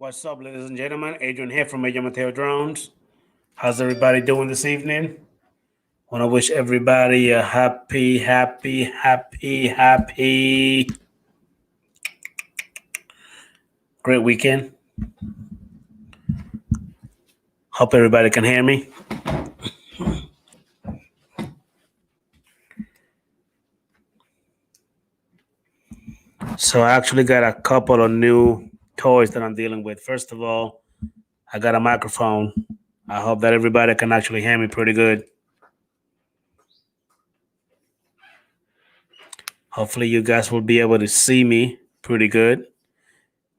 What's up, ladies and gentlemen? Adrian here from Adrian Mateo Drones. How's everybody doing this evening? Want to wish everybody a happy, great weekend. Hope everybody can hear me. So I actually got a couple of new toys that I'm dealing with. First of all, I got a microphone. I hope that everybody can actually hear me pretty good. Hopefully you guys will be able to see me pretty good.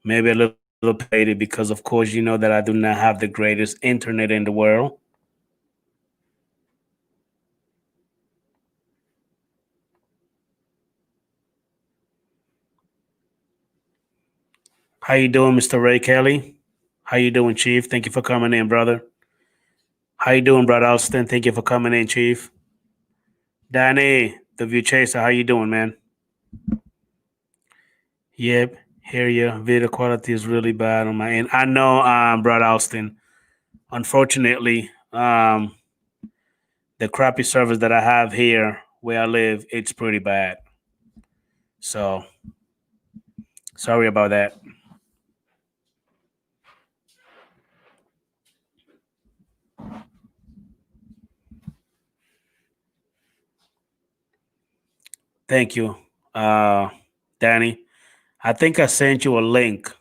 Maybe a little faded because of course you know that I do not have the greatest internet in the world. How you doing, Mr. Ray Kelly? How you doing, Chief? Thank you for coming in, brother. How you doing, brother Alston? Thank you for coming in, Chief. Danny, the View Chaser, how you doing, man? Yep, hear you. Video quality is really bad on my end. I know, brother Alston. Unfortunately, the crappy service that I have here where I live, it's pretty bad. So, sorry about that. Thank you, Danny. I think I sent you a link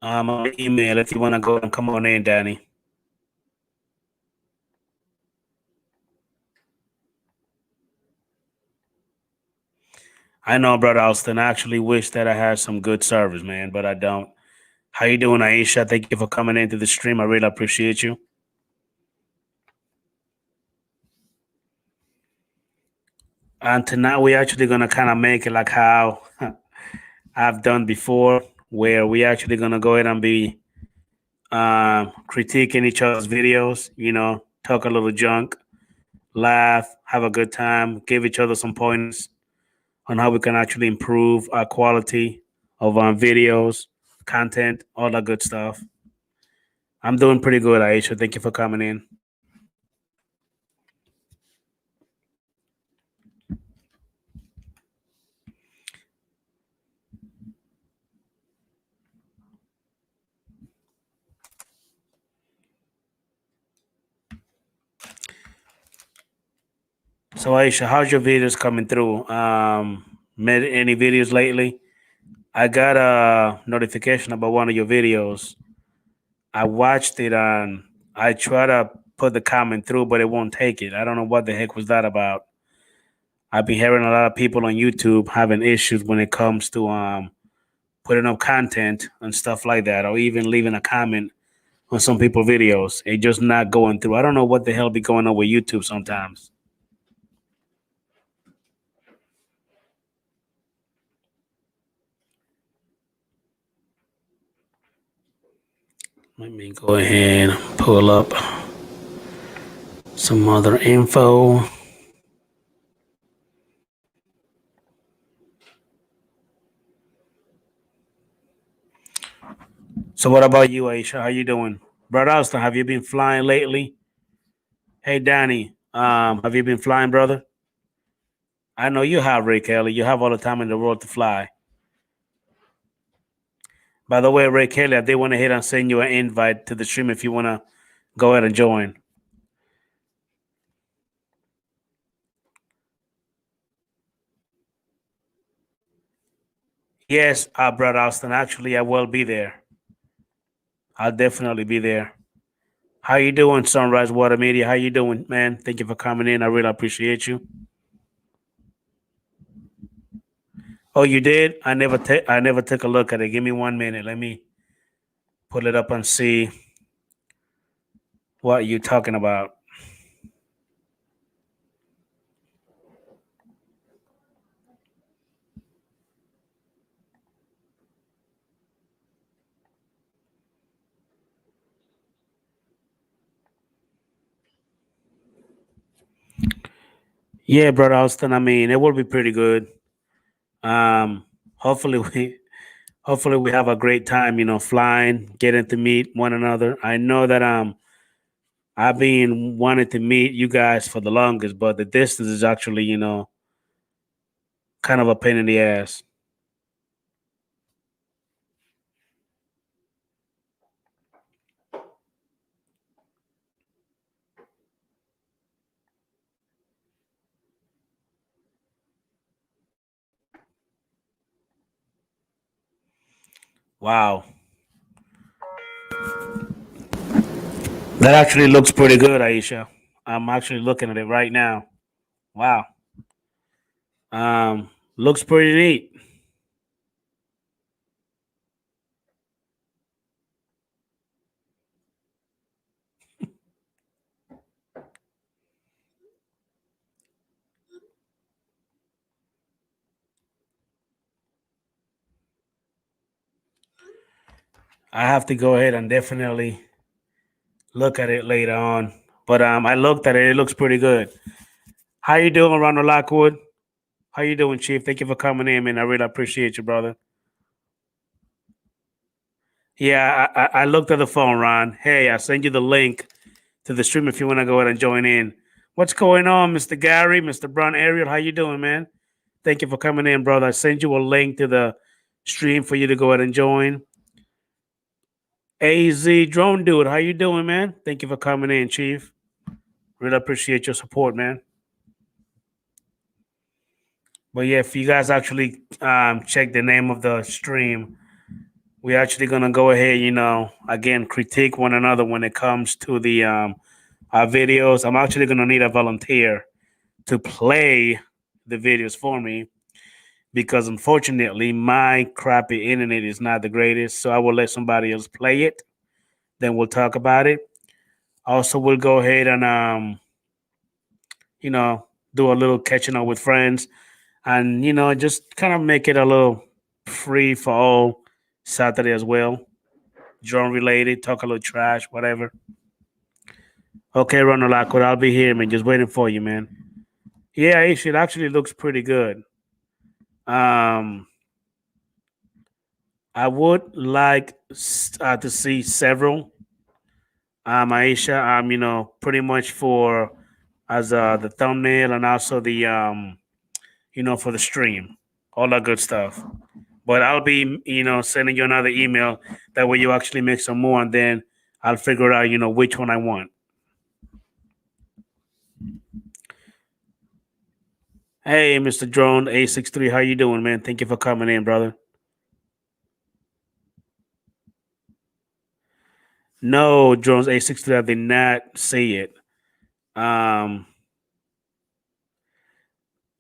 on email if you want to go and come on in, Danny. I know, brother Alston. I actually wish that I had some good service, man, but I don't. How you doing, Aisha? Thank you for coming into the stream. I really appreciate you. And tonight we're actually gonna kind of make it like how I've done before, where we actually gonna go ahead and be critiquing each other's videos. You know, talk a little junk, laugh, have a good time, give each other some pointers on how we can actually improve our quality of our videos, content, all that good stuff. I'm doing pretty good, Aisha. Thank you for coming in. So Aisha, how's your videos coming through? Made any videos lately? I got a notification about one of your videos. I watched it and I try to put the comment through, but it won't take it. I don't know what the heck was that about. I've been hearing a lot of people on YouTube having issues when it comes to putting up content and stuff like that, or even leaving a comment on some people's videos. It just not going through. I don't know what the hell be going on with YouTube sometimes. Let me go ahead and pull up some other info. So what about you, Aisha? How you doing? Brother Austin, have you been flying lately? Hey Danny, have you been flying, brother? I know you have, Ray Kelly. You have all the time in the world to fly. By the way, Ray Kelly, I did want to hit and send you an invite to the stream if you want to go ahead and join. Yes, brother Austin. Actually, I will be there. I'll definitely be there. How you doing, Sunrise Water Media? How you doing, man? Thank you for coming in. I really appreciate you. Oh, you did? I never took a look at it. Give me 1 minute. Let me pull it up and see what you're talking about. Yeah, brother Austin. I mean, it will be pretty good. Um, hopefully Hopefully, we have a great time. Flying, getting to meet one another. I know that I've been wanting to meet you guys for the longest, but the distance is actually kind of a pain in the ass. Wow, that actually looks pretty good, Aisha. I'm actually looking at it right now. Wow, looks pretty neat. I have to go ahead and definitely look at it later on. But I looked at it. It looks pretty good. How you doing, Ronald Lockwood? How you doing, Chief? Thank you for coming in, man. I really appreciate you, brother. Yeah, I looked at the phone, Ron. Hey, I sent you the link to the stream if you want to go ahead and join in. What's going on, Mr. Gary, Mr. Brown Ariel? How you doing, man? Thank you for coming in, brother. I sent you a link to the stream for you to go ahead and join. AZ Drone Dude, how you doing, man? Thank you for coming in, Chief. Really appreciate your support, man. But yeah, if you guys actually check the name of the stream, we're actually gonna go ahead, again, critique one another when it comes to the our videos. I'm actually gonna need a volunteer to play the videos for me because unfortunately my crappy internet is not the greatest. So I will let somebody else play it. Then we'll talk about it. Also, we'll go ahead and you know, do a little catching up with friends and just kind of make it a little free for all Saturday as well. Drone related, talk a little trash, whatever. Okay, Ronald Lockwood, I'll be here, man. Just waiting for you, man. Yeah, it actually looks pretty good. Um, I would like to see several. Aisha, pretty much for as the thumbnail and also the for the stream, all that good stuff. But I'll be sending you another email. That way you actually make some more, and then I'll figure out which one I want. Hey, Mr. Drone A63, how you doing, man? Thank you for coming in, brother. No, Drones A63, I did not see it. Um,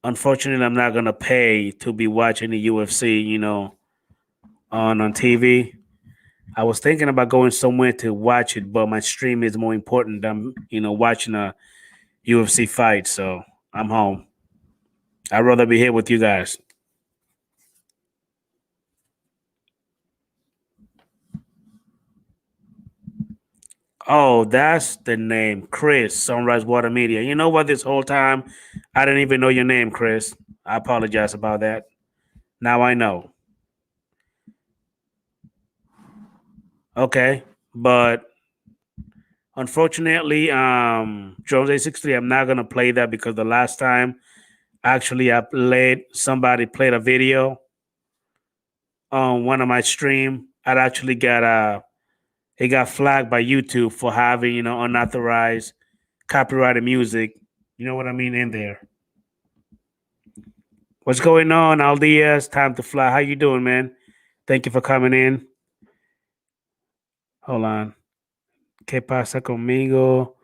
Unfortunately, I'm not gonna pay to be watching the UFC, on TV. I was thinking about going somewhere to watch it, but my stream is more important than watching a UFC fight. So I'm home. I'd rather be here with you guys. Oh, that's the name, Chris, Sunrise Water Media. You know what? This whole time, I didn't even know your name, Chris. I apologize about that. Now I know. Okay, but unfortunately, Jones A63, I'm not gonna play that because the last time, actually, I played somebody played a video on one of my stream. I actually got it got flagged by YouTube for having unauthorized copyrighted music. You know what I mean in there. What's going on, Aldias? Time to fly. How you doing, man? Thank you for coming in. Hold on. ¿Qué pasa conmigo?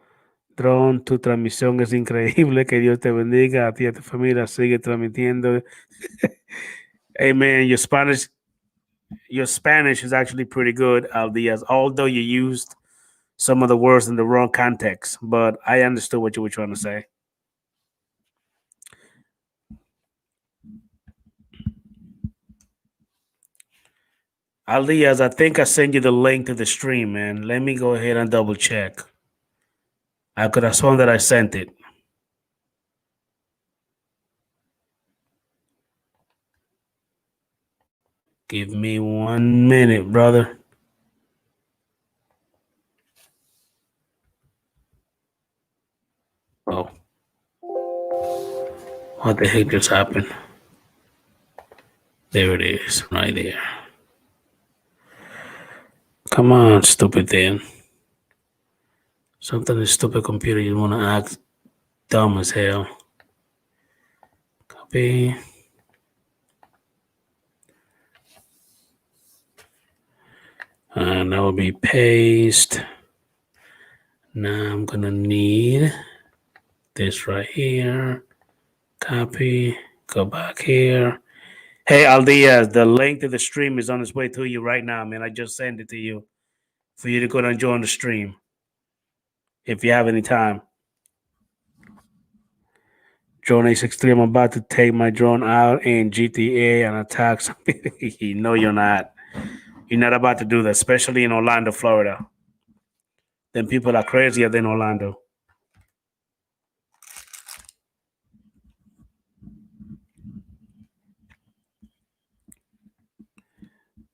Drone, tu transmisión es increíble. Que Dios te bendiga. A ti y a tu familia. Sigue transmitiendo. Hey, man, your Spanish is actually pretty good, Aldias. Although you used some of the words in the wrong context, but I understood what you were trying to say. Aldias, I think I sent you the link to the stream, man. Let me go ahead and double check. I could have sworn that I sent it. Give me 1 minute, brother. Oh, what the heck just happened? There it is, right there. Come on, stupid thing. Something is stupid computer. You want to act dumb as hell. Copy. And that will be paste. Now I'm gonna need this right here. Copy. Go back here. Hey, Aldiaz, the link to the stream is on its way to you right now, man. I just sent it to you for you to go and join the stream if you have any time. Drone A63, I'm about to take my drone out in GTA and attack somebody. No, you're not. You're not about to do that, especially in Orlando, Florida. Then people are crazier than Orlando.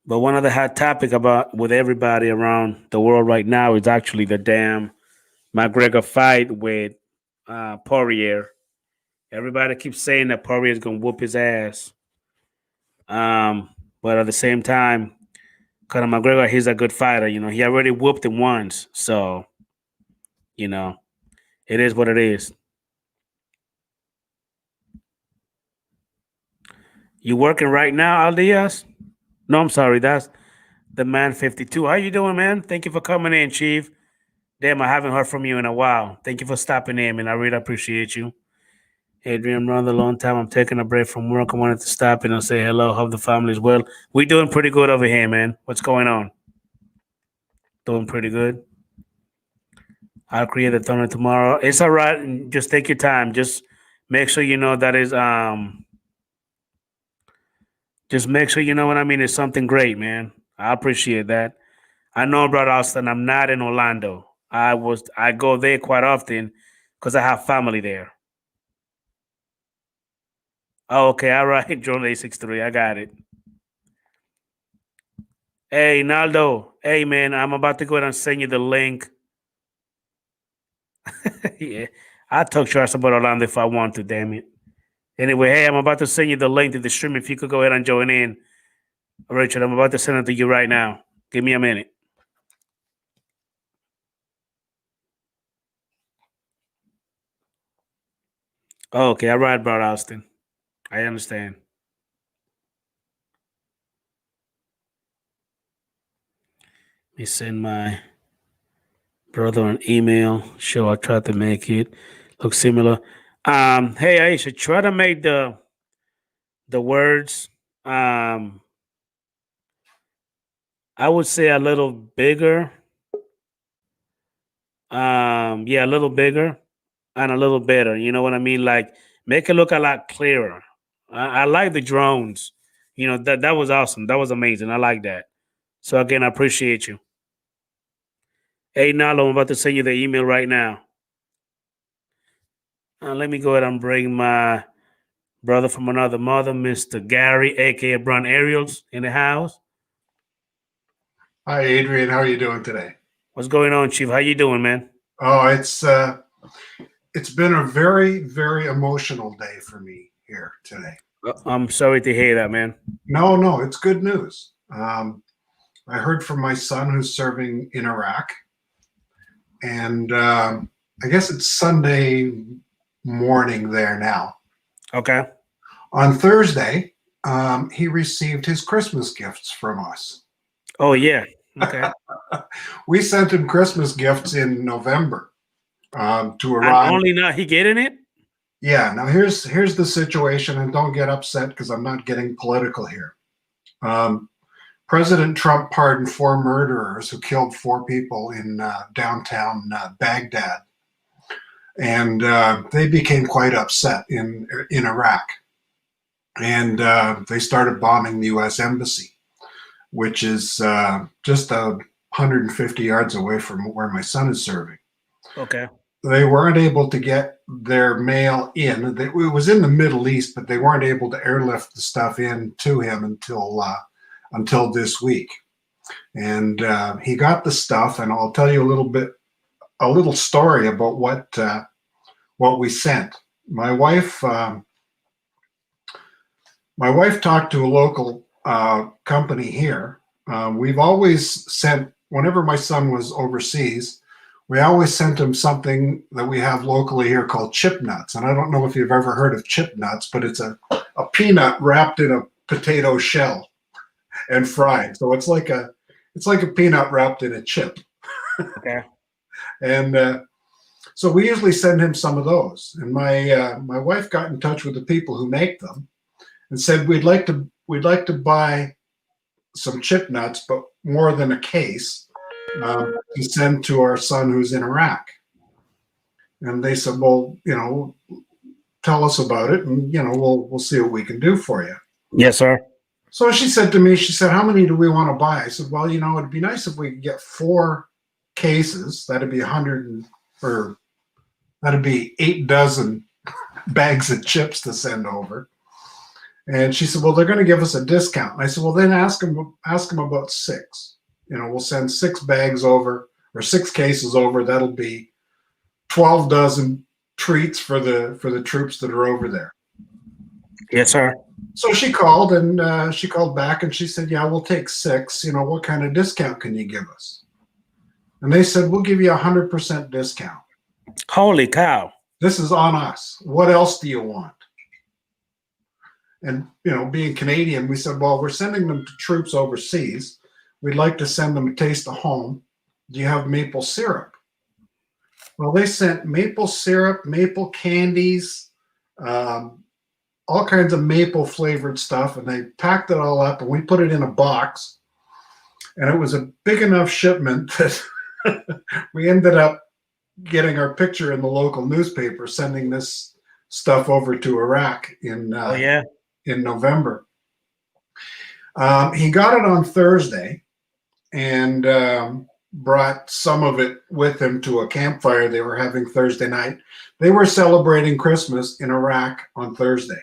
But one of the hot topic about with everybody around the world right now is actually the damn McGregor fight with Poirier. Everybody keeps saying that Poirier is gonna whoop his ass. But at the same time, Conor McGregor, he's a good fighter. You know, he already whooped him once, so you know, it is what it is. You working right now, Aldias? No, I'm sorry. That's the man 52. How you doing, man? Thank you for coming in, Chief. Damn, I haven't heard from you in a while. Thank you for stopping in, man. I really appreciate you. Adrian, rather long time. I'm taking a break from work. I wanted to stop in and say hello. Hope the family is well. We doing pretty good over here, man. What's going on? Doing pretty good. I'll create the thumbnail tomorrow. It's all right. Just take your time. Just make sure you know that is just make sure you know what I mean. It's something great, man. I appreciate that. I know, brother Austin. I'm not in Orlando. I go there quite often because I have family there. Oh, okay, all right, Drone A63. I got it. Hey, Naldo. Hey, man, I'm about to go ahead and send you the link. Yeah, I'll talk trash about Orlando if I want to, damn it. Anyway, hey, I'm about to send you the link to the stream. If you could go ahead and join in. Richard, I'm about to send it to you right now. Give me a minute. Okay, all right, brother Austin. I understand. Let me send my brother an email. Sure, I tried to make it look similar. Hey Aisha, try to make the words I would say a little bigger. Yeah, a little bigger and a little better. You know what I mean? Like make it look a lot clearer. I like the drones. You know, that was awesome. That was amazing. I like that. So again, I appreciate you. Hey Nalo, I'm about to send you the email right now. Let me go ahead and bring my brother from another mother, Mr. Gary, aka Brun Ariels, in the house. Hi, Adrian. How are you doing today? What's going on, Chief? How you doing, man? Oh, it's been a very, very emotional day for me here today. I'm sorry to hear that, man. No, it's good news. I heard from my son who's serving in Iraq, and I guess it's Sunday morning there now. Okay. On Thursday, he received his Christmas gifts from us. Oh yeah. Okay. We sent him Christmas gifts in November to And arrive. only now he getting it? Yeah. Now here's the situation, and don't get upset because I'm not getting political here. President Trump pardoned 4 murderers who killed 4 people in downtown Baghdad, and they became quite upset in Iraq, and they started bombing the U.S. embassy, which is just 150 yards away from where my son is serving. Okay. They weren't able to get their mail in. It was in the Middle East, but they weren't able to airlift the stuff in to him until until this week. And he got the stuff, and I'll tell you a little story about what we sent. My wife talked to a local company here. We've always sent, whenever my son was overseas, we always sent him something that we have locally here called chip nuts. And I don't know if you've ever heard of chip nuts, but it's a peanut wrapped in a potato shell and fried. So it's like a peanut wrapped in a chip. Okay. And so we usually send him some of those. And my wife got in touch with the people who make them and said we'd like to buy some chip nuts, but more than a case, to send to our son who's in Iraq. And they said, well, tell us about it, and we'll see what we can do for you. Yes, sir. So she said to me, how many do we want to buy? I said, well, it'd be nice if we could get 4 cases. That'd be 100, or that'd be 8 dozen bags of chips to send over. And she said, well, they're going to give us a discount. And I said, well, then ask them about 6. We'll send 6 bags over, or 6 cases over. That'll be 12 dozen treats for the troops that are over there. Yes, sir. So she called, and she called back, and she said, yeah, we'll take 6. What kind of discount can you give us? And they said, we'll give you 100% discount. Holy cow. This is on us. What else do you want? And, being Canadian, we said, well, we're sending them to troops overseas. We'd like to send them a taste of home. Do you have maple syrup? Well, they sent maple syrup, maple candies, all kinds of maple flavored stuff. And they packed it all up, and we put it in a box. And it was a big enough shipment that we ended up getting our picture in the local newspaper, sending this stuff over to Iraq in November. He got it on Thursday, and brought some of it with him to a campfire they were having Thursday night. They were celebrating Christmas in Iraq on Thursday.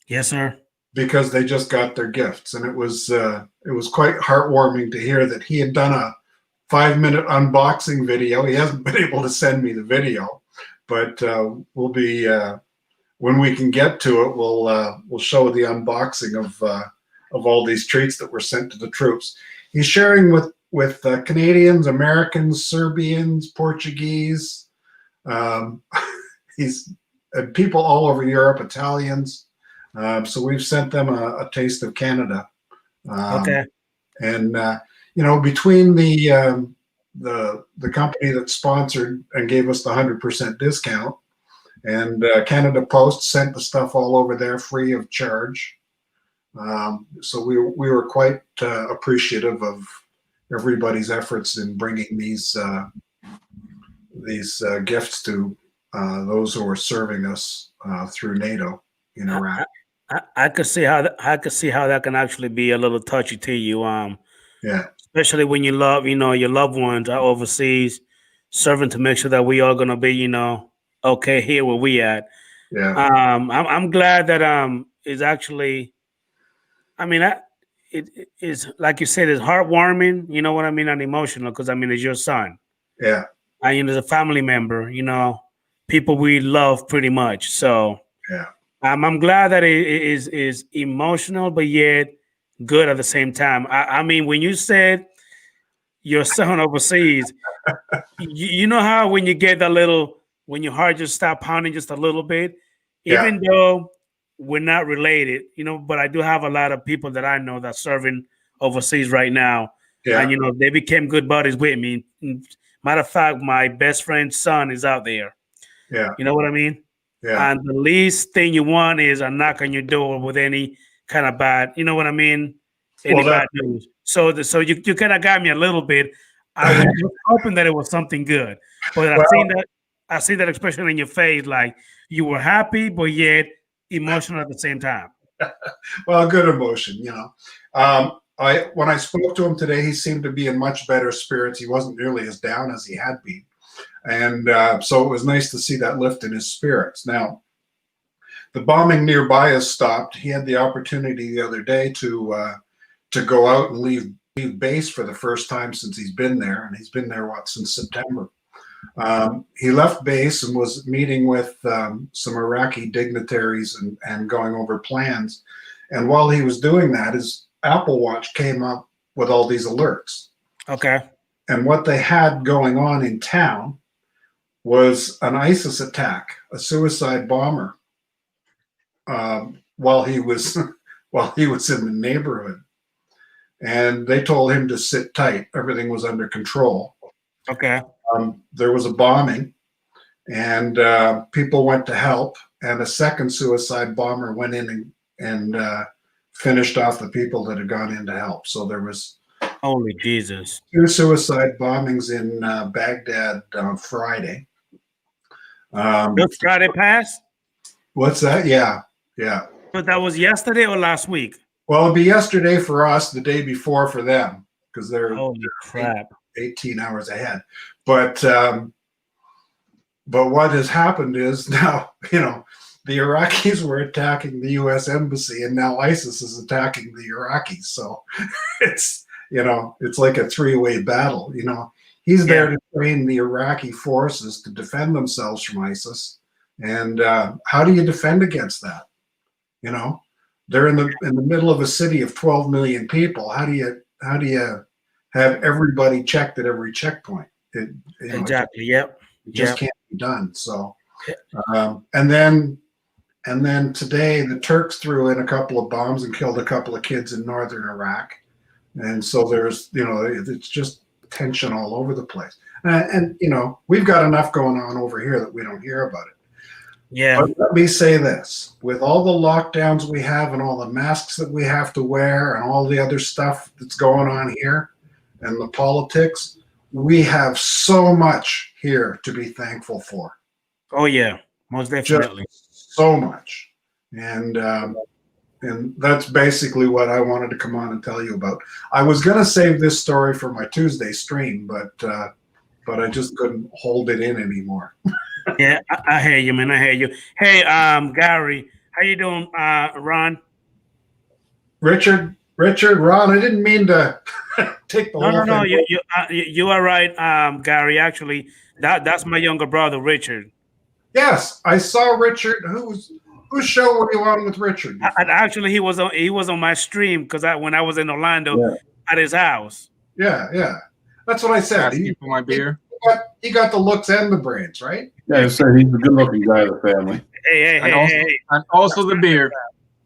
Yes, sir. Because they just got their gifts, and it was quite heartwarming to hear that he had done a 5-minute unboxing video. He hasn't been able to send me the video, but we'll be when we can get to it, we'll show the unboxing of all these treats that were sent to the troops. He's sharing with Canadians, Americans, Serbians, Portuguese. He's people all over Europe, Italians. So we've sent them a taste of Canada. Okay. And between the company that sponsored and gave us the 100% discount, and Canada Post sent the stuff all over there free of charge. So we were quite appreciative of everybody's efforts in bringing these gifts to those who are serving us through NATO in Iraq. I could see how that can actually be a little touchy to you. Yeah. Especially when you love, your loved ones are overseas, serving to make sure that we are gonna be, okay here where we at. Yeah. I'm glad that is actually. I mean, it is like you said, it's heartwarming. You know what I mean, and emotional, because it's your son. Yeah. And as a family member, people we love pretty much. So yeah. I'm glad that it is emotional, but yet good at the same time. I mean, when you said your son overseas, you know how when you get that little, when your heart just stop pounding just a little bit, even though we're not related, but I do have a lot of people that I know that's serving overseas right now. Yeah. And, they became good buddies with me. Matter of fact, my best friend's son is out there. Yeah. You know what I mean? Yeah. And the least thing you want is a knock on your door with any kind of bad, you know what I mean? Any bad news. So you kind of got me a little bit. I was just hoping that it was something good. But I see that expression in your face, like you were happy, but yet emotional at the same time. Well, good emotion, when I spoke to him today, he seemed to be in much better spirits. He wasn't nearly as down as he had been. And so it was nice to see that lift in his spirits. Now, the bombing nearby has stopped. He had the opportunity the other day to to go out and leave base for the first time since he's been there, and he's been there since September. He left base and was meeting with some Iraqi dignitaries and going over plans. And while he was doing that, his Apple Watch came up with all these alerts. Okay. And what they had going on in town was an ISIS attack, a suicide bomber, while he was in the neighborhood. And they told him to sit tight. Everything was under control. Okay. There was a bombing, and people went to help. And a second suicide bomber went in and finished off the people that had gone in to help. So there was holy Jesus, 2 suicide bombings in Baghdad on Friday. This Friday passed? What's that? Yeah. But that was yesterday or last week? Well, it'd be yesterday for us, the day before for them, because they're holy crap 18 hours ahead. But what has happened is now, the Iraqis were attacking the U.S. embassy, and now ISIS is attacking the Iraqis. So it's like a 3-way battle. He's there to train the Iraqi forces to defend themselves from ISIS. And how do you defend against that? They're in the middle of a city of 12 million people. How do you have everybody checked at every checkpoint? Exactly. Yep. It just can't be done. So, and then today the Turks threw in a couple of bombs and killed a couple of kids in northern Iraq. And so there's, it's just tension all over the place. And we've got enough going on over here that we don't hear about it. Yeah. But let me say this, with all the lockdowns we have and all the masks that we have to wear and all the other stuff that's going on here and the politics, we have so much here to be thankful for. Oh yeah, most definitely. Just so much. And that's basically what I wanted to come on and tell you about. I was going to save this story for my Tuesday stream, but I just couldn't hold it in anymore. Yeah, I hear you, man. I hear you. Hey, Gary, how you doing, Ron? Richard, Ron, I didn't mean to take the whole thing. No. You are right, Gary. Actually, that's my younger brother, Richard. Yes, I saw Richard. Whose show were you on with Richard? Actually, he was on my stream because when I was in Orlando at his house. Yeah. That's what I said. Asking for my beer. He got the looks and the brains, right? Yeah, so he's a good-looking guy of the family. Hey. And also the beer.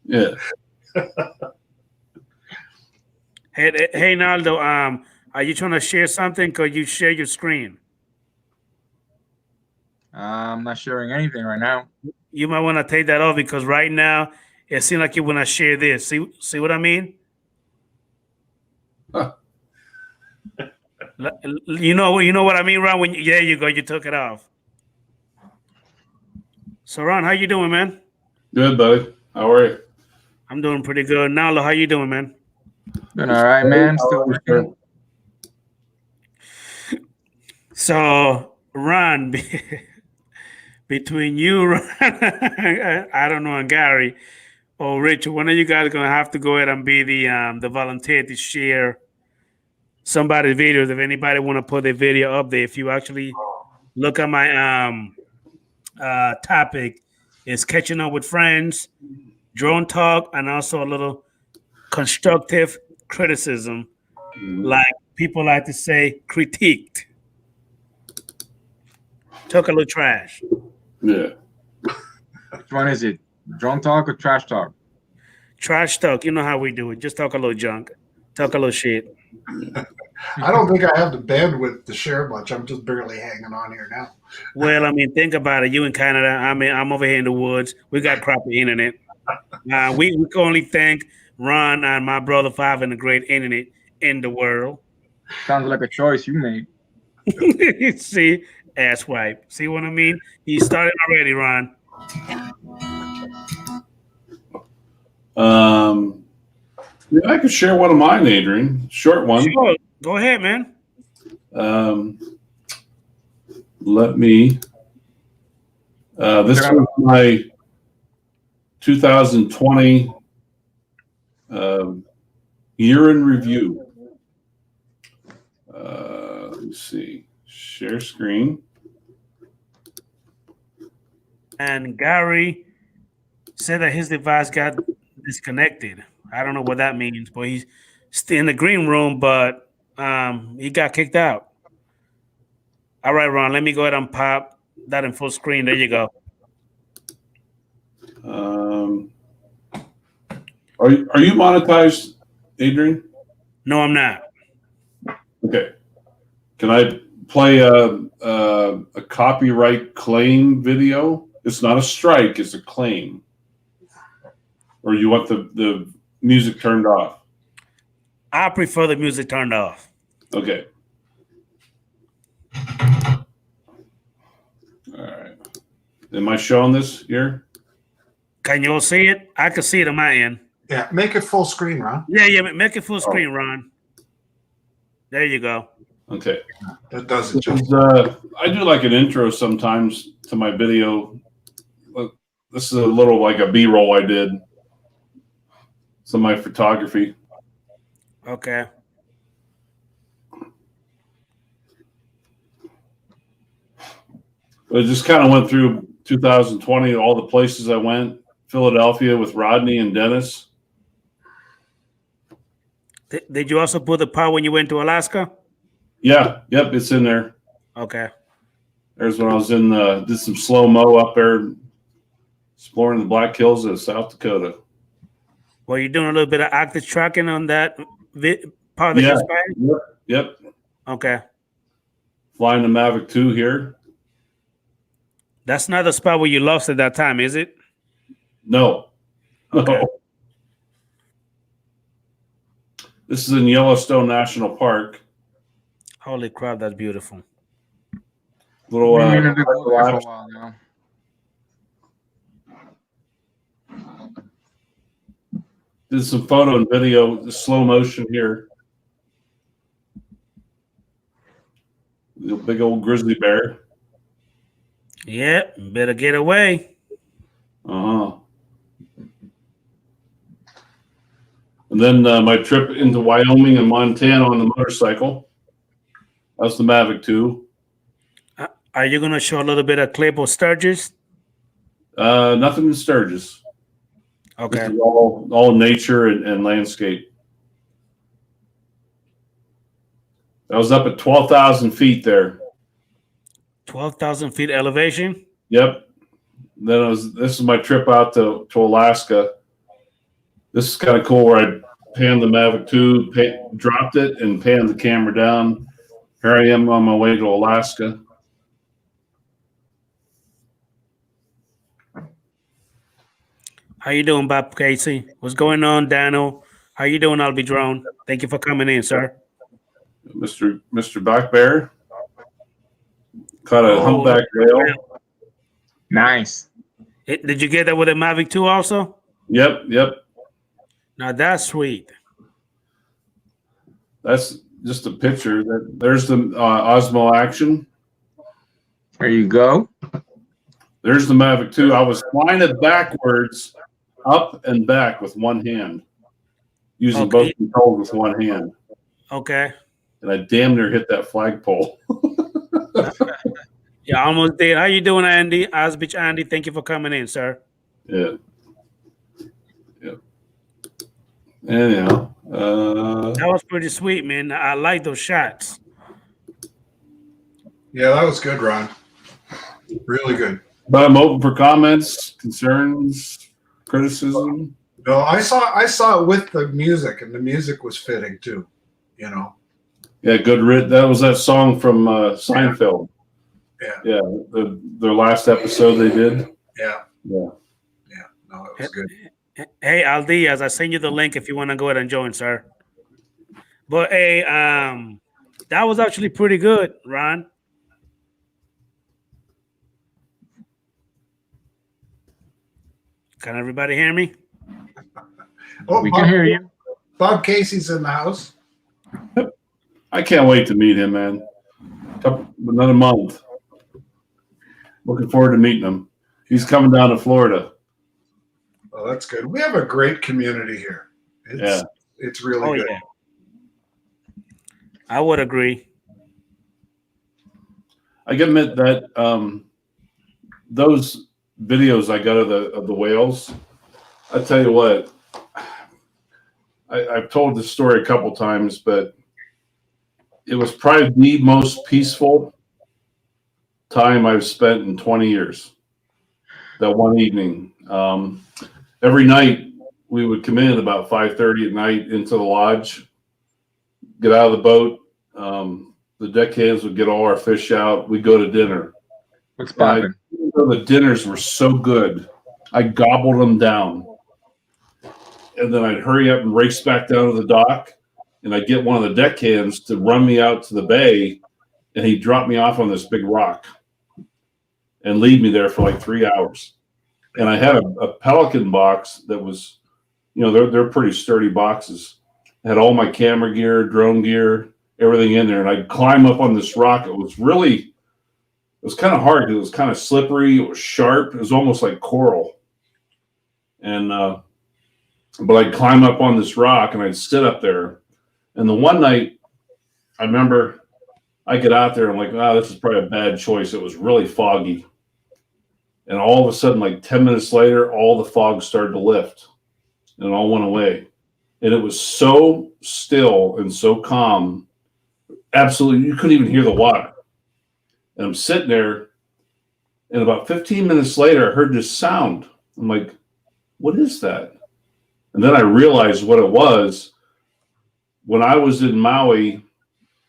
Yeah. Hey, Naldo. Are you trying to share something? Could you share your screen? I'm not sharing anything right now. You might want to take that off because right now it seems like you want to share this. See what I mean? Huh. You know what I mean, Ron? There you go. You took it off. So, Ron, how you doing, man? Good, buddy. How are you? I'm doing pretty good. Nalo, how you doing, man? Doing all right, man. Still working. So, Ron, between you, Ron, I don't know, and Gary or Richard, one of you guys are gonna have to go ahead and be the volunteer to share somebody's videos. If anybody want to put their video up there, if you actually look at my topic, is catching up with friends, drone talk, and also a little constructive criticism, like people like to say, critiqued. Talk a little trash. Yeah. Which one is it? Drone talk or trash talk? Trash talk. You know how we do it. Just talk a little junk. Talk a little shit. I don't think I have the bandwidth to share much. I'm just barely hanging on here now. Well, I mean, think about it. You in Canada. I mean, I'm over here in the woods. We got crappy internet. We can only thank Ron and my brother for having a great internet in the world. Sounds like a choice you made. See, ass wipe. See what I mean? He started already, Ron. Yeah, I could share one of mine, Adrian. Short one. Sure. Go ahead, man. Let me. This was my 2020 Year in review. Let me see. Share screen. And Gary said that his device got disconnected. I don't know what that means, but he's still in the green room, but he got kicked out. All right, Ron, let me go ahead and pop that in full screen. There you go. Are you monetized, Adrian? No, I'm not. Okay. Can I play a copyright claim video? It's not a strike; it's a claim. Or you want the music turned off? I prefer the music turned off. Okay. All right. Am I showing this here? Can you all see it? I can see it on my end. Yeah, make it full screen, Ron. Yeah, make it full screen, Ron. There you go. Okay. That does it. I do like an intro sometimes to my video. This is a little like a B-roll I did. Some of my photography. Okay. But it just kind of went through 2020, all the places I went. Philadelphia with Rodney and Dennis. Did you also put the part when you went to Alaska? Yeah, yep, it's in there. Okay. There's when I was in did some slow-mo up there exploring the Black Hills of South Dakota. Well, you're doing a little bit of active tracking on that part that Yeah. you spent? Yep. Okay. Flying the Mavic 2 here. That's not the spot where you lost at that time, is it? No. Okay. No. This is in Yellowstone National Park. Holy crap, that's beautiful. Little We're gonna go there for a while now. did some photo and video, the slow motion here. The big old grizzly bear. Yeah, better get away. Uh-huh. And then my trip into Wyoming and Montana on the motorcycle. That's the Mavic 2. Are you going to show a little bit of clip of Sturgis? Nothing in Sturgis. Okay. This is all nature and landscape. I was up at 12,000 feet there. 12,000 feet elevation? Yep. Then this is my trip out to Alaska. This is kind of cool where I panned the Mavic 2, dropped it, and panned the camera down. Here I am on my way to Alaska. How you doing, Bob Casey? What's going on, Daniel? How you doing, I'll be drone? Thank you for coming in, sir. Mr. Black Bear. Caught a humpback whale. Nice. Did you get that with a Mavic 2 also? Yep. Now that's sweet. That's just a picture. There's the Osmo Action. There you go. There's the Mavic 2. I was flying it backwards, up and back with one hand, using both controls with one hand. Okay. And I damn near hit that flagpole. Yeah, almost did. How you doing, Andy? Osbich Andy, thank you for coming in, sir. Yeah. Anyhow, that was pretty sweet, man. I like those shots. Yeah, that was good, Ron. Really good. But I'm open for comments, concerns, criticism. No, I saw it with the music, and the music was fitting too. You know. Yeah, good. That was that song from Seinfeld. Yeah. Their last episode they did. Yeah. No, it was good. Hey, Aldi, as I send you the link if you want to go ahead and join, sir. But hey, that was actually pretty good, Ron. Can everybody hear me? Oh, we can hear you. Bob Casey's in the house. I can't wait to meet him, man. Another month. Looking forward to meeting him. He's coming down to Florida. Oh, that's good. We have a great community here. It's really Oh good. yeah, I would agree. I can admit that those videos I got of the whales. I tell you what, I've told this story a couple times, but it was probably the most peaceful time I've spent in 20 years. That one evening, every night we would come in about 5:30 at night into the lodge, get out of the boat. The deckhands would get all our fish out. We'd go to dinner. What's And popping? the dinners were so good, I gobbled them down. And then I'd hurry up and race back down to the dock, and I'd get one of the deckhands to run me out to the bay, and he'd drop me off on this big rock and leave me there for like 3 hours. And I had a Pelican box that was, they're pretty sturdy boxes. I had all my camera gear, drone gear, everything in there, and I'd climb up on this rock. It was kind of hard. It was kind of slippery. It was sharp. It was almost like coral. And but I'd climb up on this rock and I'd sit up there. And the one night, I remember I get out there and I'm like, wow, this is probably a bad choice. It was really foggy. And all of a sudden, like 10 minutes later, all the fog started to lift and it all went away. And it was so still and so calm. Absolutely, you couldn't even hear the water. And I'm sitting there, and about 15 minutes later, I heard this sound. I'm like, what is that? And then I realized what it was. When I was in Maui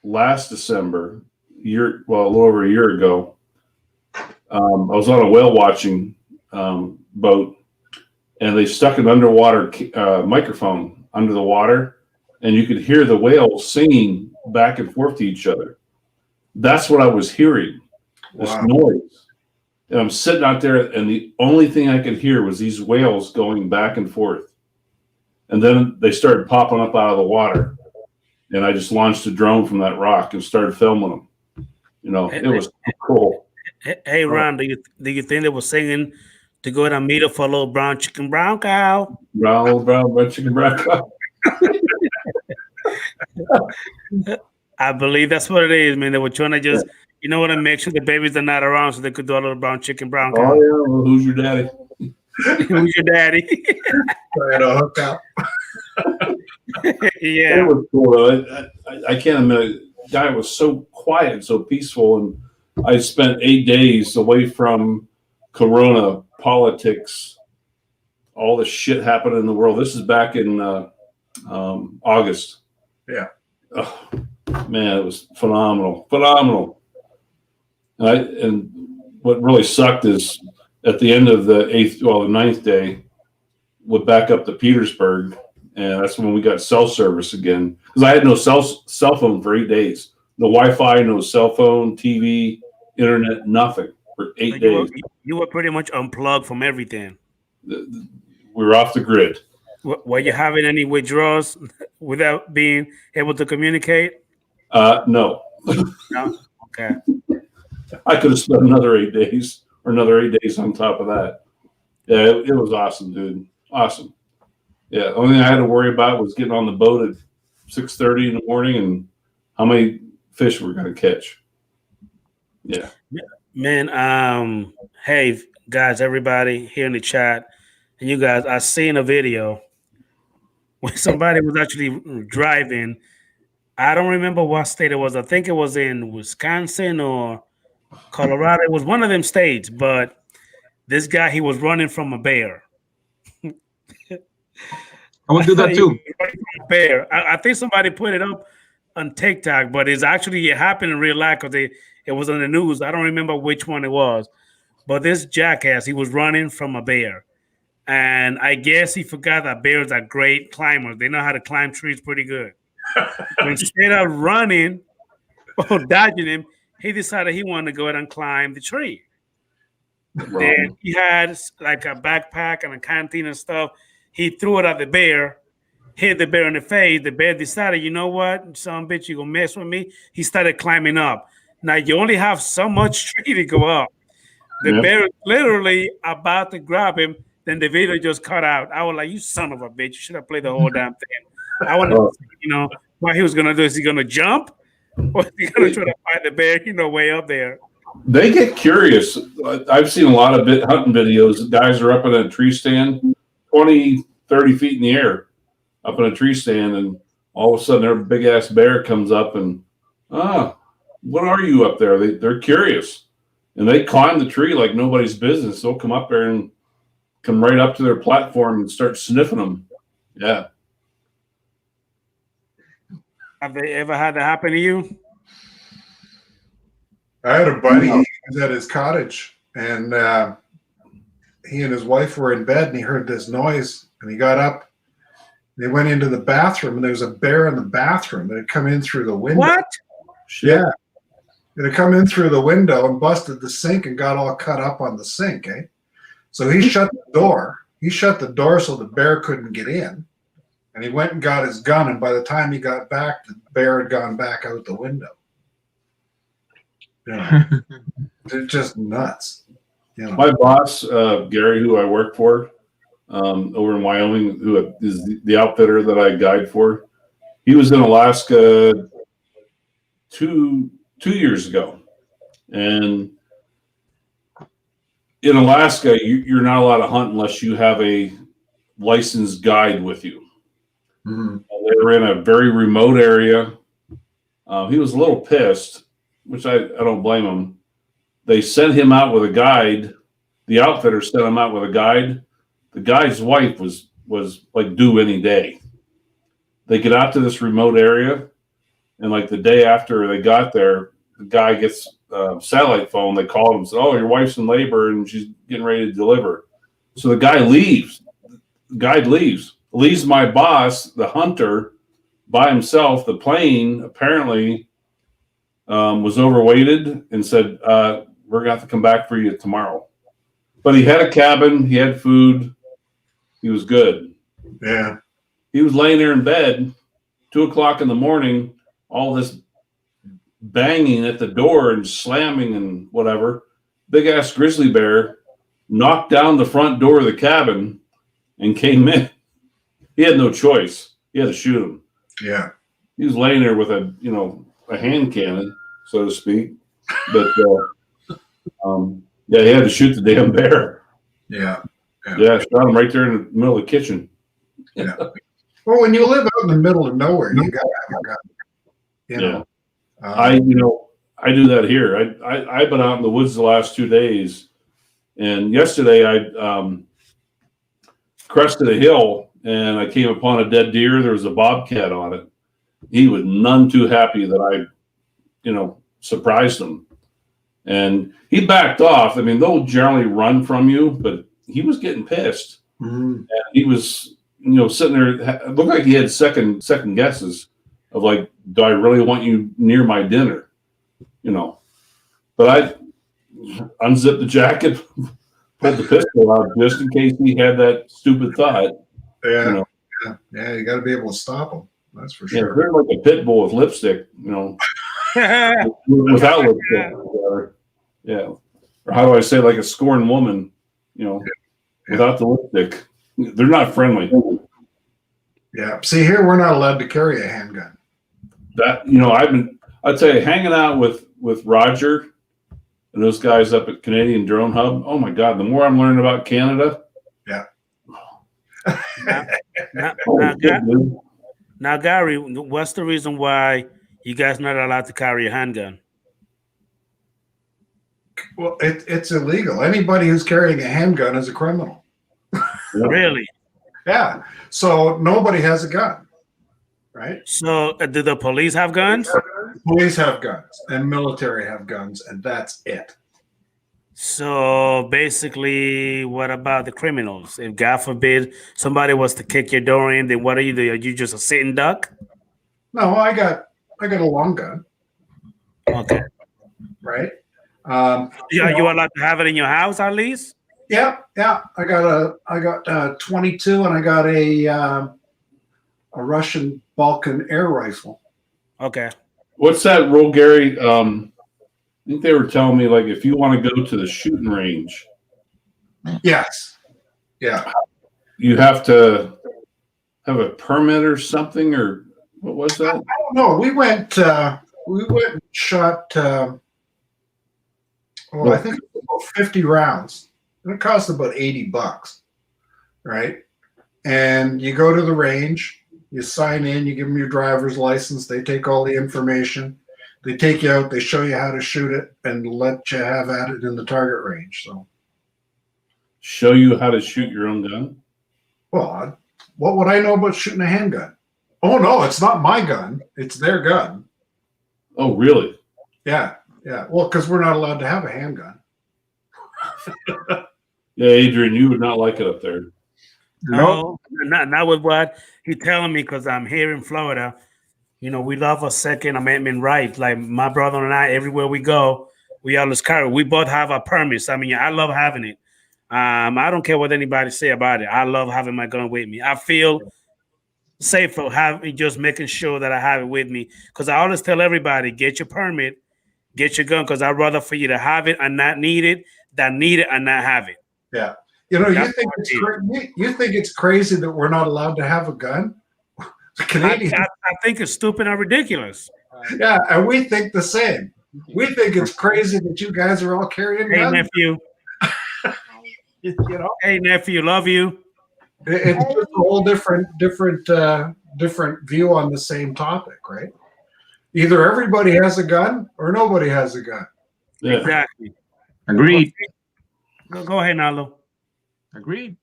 last December, a little over a year ago, I was on a whale watching boat, and they stuck an underwater microphone under the water, and you could hear the whales singing back and forth to each other. That's what I was hearing, this noise. And I'm sitting out there, and the only thing I could hear was these whales going back and forth. And then they started popping up out of the water. And I just launched a drone from that rock and started filming them. It was cool. Hey Ron, do you think they were singing to go and meet up for a little brown chicken, brown cow? Brown chicken, brown cow. I believe that's what it is, man. They were trying to just, make sure the babies are not around so they could do a little brown chicken, brown cow. Oh, yeah. Well, who's your daddy? Who's your daddy? Trying to hook up. Yeah. It was cool. I can't admit, the guy was so quiet, so peaceful. And I spent 8 days away from Corona, politics, all the shit happening in the world. This is back in August. Yeah. Oh, man, it was phenomenal. And what really sucked is at the end of the ninth day, we're back up to Petersburg, and that's when we got cell service again. Because I had no cell phone for 8 days. No Wi-Fi, no cell phone, TV, internet, nothing for 8 days. You were pretty much unplugged from everything. We were off the grid. Were you having any withdrawals without being able to communicate? No. No? Okay. I could have spent another 8 days or another 8 days on top of that. Yeah, it was awesome, dude. Awesome. Yeah, the only thing I had to worry about was getting on the boat at 6:30 in the morning and how many fish we're going to catch. Yeah. Man, hey, guys, everybody here in the chat, and you guys, I seen a video when somebody was actually driving. I don't remember what state it was. I think it was in Wisconsin or Colorado. It was one of them states, but this guy, he was running from a bear. I would do that too. Bear. I think somebody put it up on TikTok, but it happened in real life because it was on the news. I don't remember which one it was, but this jackass, he was running from a bear. And I guess he forgot that bears are great climbers. They know how to climb trees pretty good. Instead of running or dodging him, he decided he wanted to go ahead and climb the tree. Wow. Then he had like a backpack and a canteen and stuff. He threw it at the bear, hit the bear in the face. The bear decided, you know what, son bitch, you gonna mess with me? He started climbing up. Now you only have so much tree to go up. The bear is literally about to grab him. Then the video just cut out. I was like, you son of a bitch. You should have played the whole damn thing. I want to, what he was gonna do. Is he gonna jump, or is he gonna try to fight the bear? Way up there. They get curious. I've seen a lot of hunting videos. Guys are up in a tree stand, 20, 30 feet in the air, up in a tree stand, and all of a sudden, their big ass bear comes up and, what are you up there? They're curious, and they climb the tree like nobody's business. They'll come up there and come right up to their platform and start sniffing them. Yeah. Have they ever had that happen to you? I had a buddy. He was at his cottage, and he and his wife were in bed, and he heard this noise, and he got up. They went into the bathroom, and there was a bear in the bathroom that had come in through the window. What? Yeah. It had come in through the window and busted the sink and got all cut up on the sink, eh? So he shut the door. He shut the door so the bear couldn't get in. And he went and got his gun, and by the time he got back, the bear had gone back out the window. They're just nuts. My boss, Gary, who I work for over in Wyoming, who is the outfitter that I guide for, he was in Alaska two years ago. And in Alaska, you're not allowed to hunt unless you have a licensed guide with you. Mm-hmm. They were in a very remote area. He was a little pissed, which I don't blame him. They sent him out with a guide. The outfitter sent him out with a guide. The guy's wife was like due any day. They get out to this remote area, and like the day after they got there, the guy gets a satellite phone. They called him and said, "Oh, your wife's in labor and she's getting ready to deliver." So the guy leaves. The guide leaves my boss, the hunter, by himself. The plane apparently was overweighted and said, "We're going to have to come back for you tomorrow." But he had a cabin. He had food. He was good. Yeah. He was laying there in bed, 2:00 in the morning, all this banging at the door and slamming and whatever. Big ass grizzly bear knocked down the front door of the cabin and came in. He had no choice. He had to shoot him. Yeah. He was laying there with a hand cannon, so to speak. But he had to shoot the damn bear. Yeah. Yeah, shot him right there in the middle of the kitchen. Yeah. Well, when you live out in the middle of nowhere, you got to have a gun. Yeah. I do that here. I've been out in the woods the last 2 days, and yesterday I crested a hill and I came upon a dead deer. There was a bobcat on it. He was none too happy that I, surprised him, and he backed off. I mean, they'll generally run from you, but he was getting pissed. Mm-hmm. And he was, sitting there. It looked like he had second guesses of like, do I really want you near my dinner? But I unzipped the jacket, pulled the pistol out just in case he had that stupid thought. Yeah. Yeah. You got to be able to stop them. That's for sure. Yeah, they're like a pit bull with lipstick, without lipstick. Yeah. Or how do I say, like a scorned woman, without the lipstick. They're not friendly. Yeah. See, here we're not allowed to carry a handgun. That I'd say hanging out with Roger and those guys up at Canadian Drone Hub. Oh my God! The more I'm learning about Canada. Yeah. Now, Gary, what's the reason why you guys not allowed to carry a handgun? Well, it's illegal. Anybody who's carrying a handgun is a criminal. Really? Yeah. So nobody has a gun, right? So do the police have guns? Police have guns and military have guns, and that's it. So basically, what about the criminals? If God forbid somebody was to kick your door in, then what do? Are you just a sitting duck? No, I got a long gun. Okay. Right. Are you allowed to have it in your house at least? Yeah. I got 22, and I got a Russian Balkan air rifle. Okay. What's that rule, Gary? I think they were telling me, like, if you want to go to the shooting range, yes, yeah, you have to have a permit or something, or what was that? I don't know. We went and shot. I think it was about 50 rounds, and it cost about $80, right? And you go to the range, you sign in, you give them your driver's license, they take all the information, they take you out, they show you how to shoot it, and let you have at it in the target range. So, Show you how to shoot your own gun? well, what would I know about shooting a handgun? Oh no, it's not my gun; it's their gun. Oh, really? Yeah, yeah. Well, because we're not allowed to have a handgun. Yeah, Adrian, you would not like it up there. No, not with what he's telling me, because I'm here in Florida. You know, we love a Second Amendment right. Like my brother and I, everywhere we go, we always carry. We both have our permits. I mean, I love having it. I don't care what anybody say about it. I love having my gun with me. I feel safer having just making sure that I have it with me. Because I always tell everybody, get your permit, get your gun, because I'd rather for you to have it and not need it than need it and not have it. Yeah. You know, That's you think it's crazy that we're not allowed to have a gun? Canadians. I think it's stupid and ridiculous. Yeah, and we think the same. We think it's crazy that you guys are all carrying Hey, guns. nephew. You know, Hey, nephew, love you. it's just a whole different view on the same topic, right? Either everybody has a gun or nobody has a gun. Yeah. Exactly. Agreed. Go ahead, Nalo. Agreed.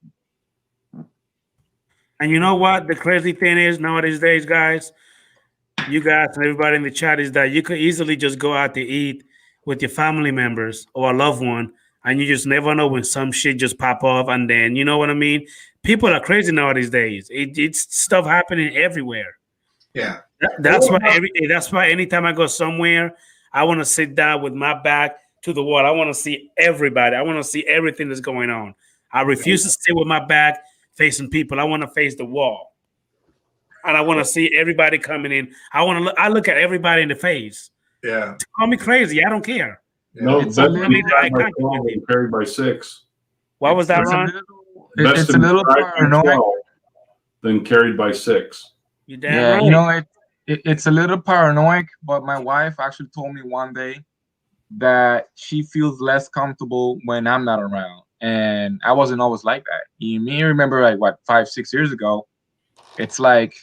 And you know what? The crazy thing is nowadays, guys, you guys and everybody in the chat, is that you could easily just go out to eat with your family members or a loved one, and you just never know when some shit just pop off. And then, you know what I mean? People are crazy nowadays. It's stuff happening everywhere. Yeah. That's why anytime I go somewhere, I want to sit down with my back to the wall. I want to see everybody. I want to see everything that's going on. I refuse to sit with my back facing people. I want to face the wall, and I want to see everybody coming in. I look at everybody in the face. Yeah. Call me crazy. I don't care. No, It's best a to be little- driven by 12 than carried by 6. What was that, It's a Ron? little- It's a little paranoid. Than carried by 6. You damn Yeah, right. you know, it's a little paranoid, but my wife actually told me one day that she feels less comfortable when I'm not around. And I wasn't always like that. You may remember, like, what, 5-6 years ago, it's like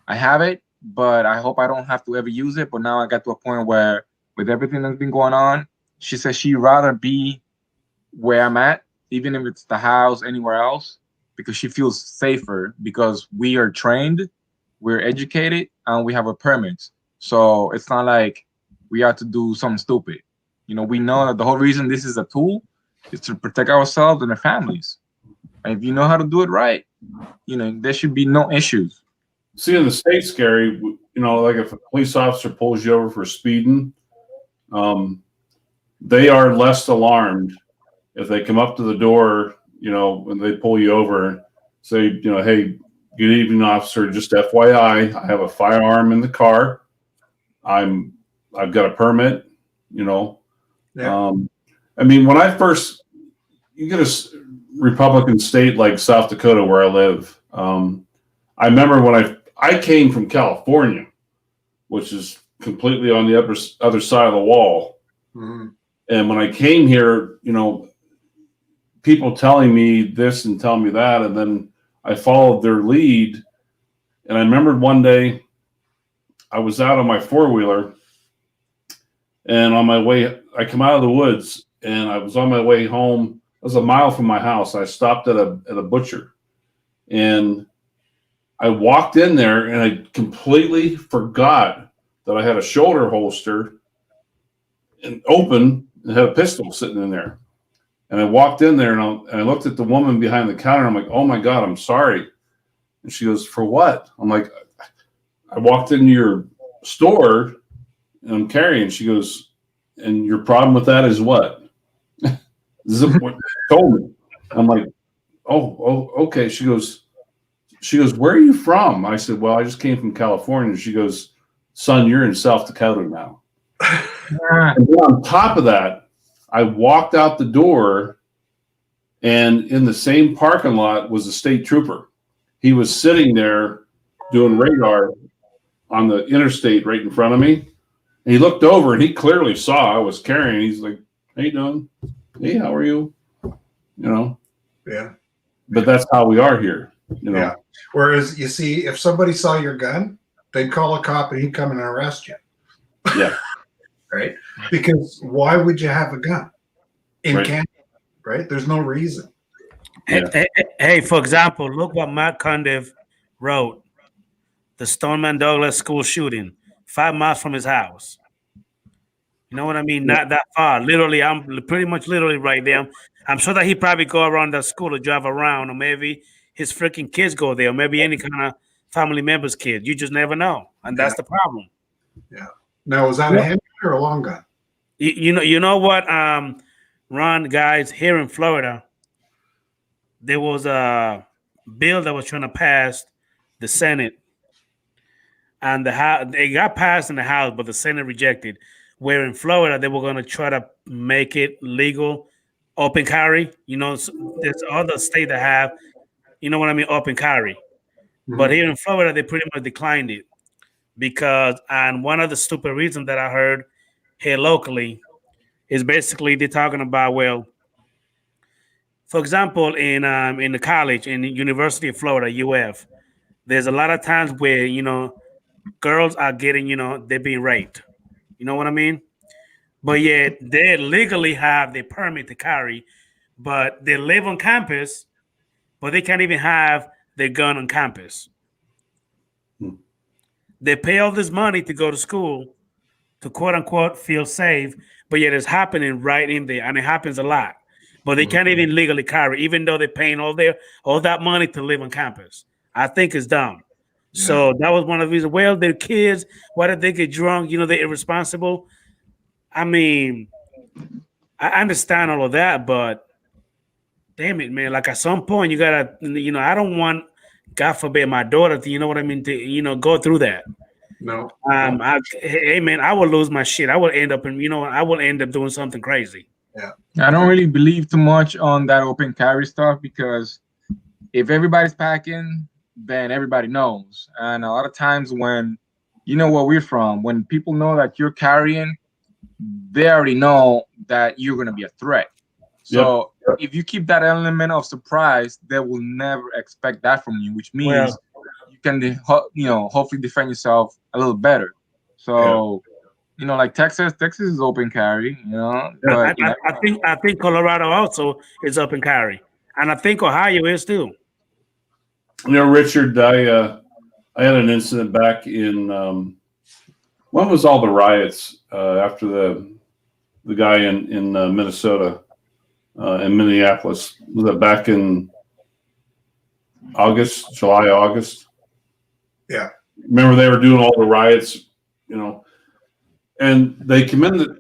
I have it, but I hope I don't have to ever use it. But now I got to a point where, with everything that's been going on, she says she'd rather be where I'm at, even if it's the house, anywhere else, because she feels safer, because we are trained, we're educated, and we have a permit. So it's not like we have to do something stupid. You know, we know that the whole reason this is a tool is to protect ourselves and our families. And if you know how to do it right, you know, there should be no issues. See, in the States, Gary, you know, like if a police officer pulls you over for speeding, they are less alarmed if they come up to the door, you know, when they pull you over, say, you know, hey, good evening, officer. Just FYI, I have a firearm in the car. I've got a permit, you know. Yeah. I mean, when you get a Republican state like South Dakota where I live, I remember when I came from California, which is completely on the other side of the wall. Mm-hmm. And when I came here, you know, people telling me this and telling me that, and then I followed their lead. And I remembered one day I was out on my 4-wheeler, and on my way, I come out of the woods, and I was on my way home. It was a mile from my house. I stopped at a butcher, and I walked in there, and I completely forgot that I had a shoulder holster and open and had a pistol sitting in there. And I walked in there, and I looked at the woman behind the counter. I'm like, oh my God, I'm sorry. And she goes, for what? I'm like, I walked into your store and I'm carrying. She goes, and your problem with that is what? This is what she told me. I'm like, oh, okay. She goes, where are you from? I said, well, I just came from California. She goes, son, you're in South Dakota now. And then on top of that, I walked out the door, and in the same parking lot was a state trooper. He was sitting there doing radar on the interstate right in front of me. And he looked over and he clearly saw I was carrying. He's like, "How you doing? Hey, how are you?" You know. Yeah. But that's how we are here. You know. Yeah. Whereas you see, if somebody saw your gun, they'd call a cop and he'd come and arrest you. Yeah. Right? Because why would you have a gun in Right. Canada? Right? There's no reason. Yeah. Hey, for example, look what Matt Condiv wrote. The Stoneman Douglas school shooting, 5 miles from his house. You know what I mean? Not that far. Literally, I'm pretty much literally right there. I'm sure that he probably go around that school to drive around, or maybe his freaking kids go there, or maybe any kind of family member's kid. You just never know, and that's the problem. Yeah. Now, was that a handgun or a long gun? You know what, Ron, guys, here in Florida, there was a bill that was trying to pass the Senate, and the House. It got passed in the House, but the Senate rejected. Where in Florida, they were going to try to make it legal, open carry. You know, there's other states that have, you know what I mean, open carry. But here in Florida, they pretty much declined it because, and one of the stupid reasons that I heard here locally is basically they're talking about, well, for example, in the college, in the University of Florida, UF, there's a lot of times where, you know, girls are getting, you know, they're being raped. You know what I mean? But yet they legally have the permit to carry, but they live on campus, but they can't even have their gun on campus. They pay all this money to go to school to quote unquote feel safe, but yet it's happening right in there, and it happens a lot. But they can't even legally carry, even though they're paying all that money to live on campus. I think it's dumb. Yeah. So that was one of the reasons. Well, they're kids. Why did they get drunk? You know, they're irresponsible. I mean, I understand all of that, but damn it, man! Like at some point, you gotta, you know, I don't want, God forbid, my daughter to, you know what I mean, to, you know, go through that. No. Hey, man, I will lose my shit. I will end up in, you know, I will end up doing something crazy. Yeah. I don't really believe too much on that open carry stuff because if everybody's packing, then everybody knows. And a lot of times when, you know where we're from, when people know that you're carrying, they already know that you're going to be a threat. So if you keep that element of surprise, they will never expect that from you, which means you can, you know, hopefully defend yourself a little better. So, you know, like Texas is open carry, you know. But I think Colorado also is up in carry, and I think Ohio is too. You know, Richard, I had an incident back in when was all the riots after the guy in Minnesota in Minneapolis? Was that back in July, August? Yeah. Remember they were doing all the riots, you know, and they commended I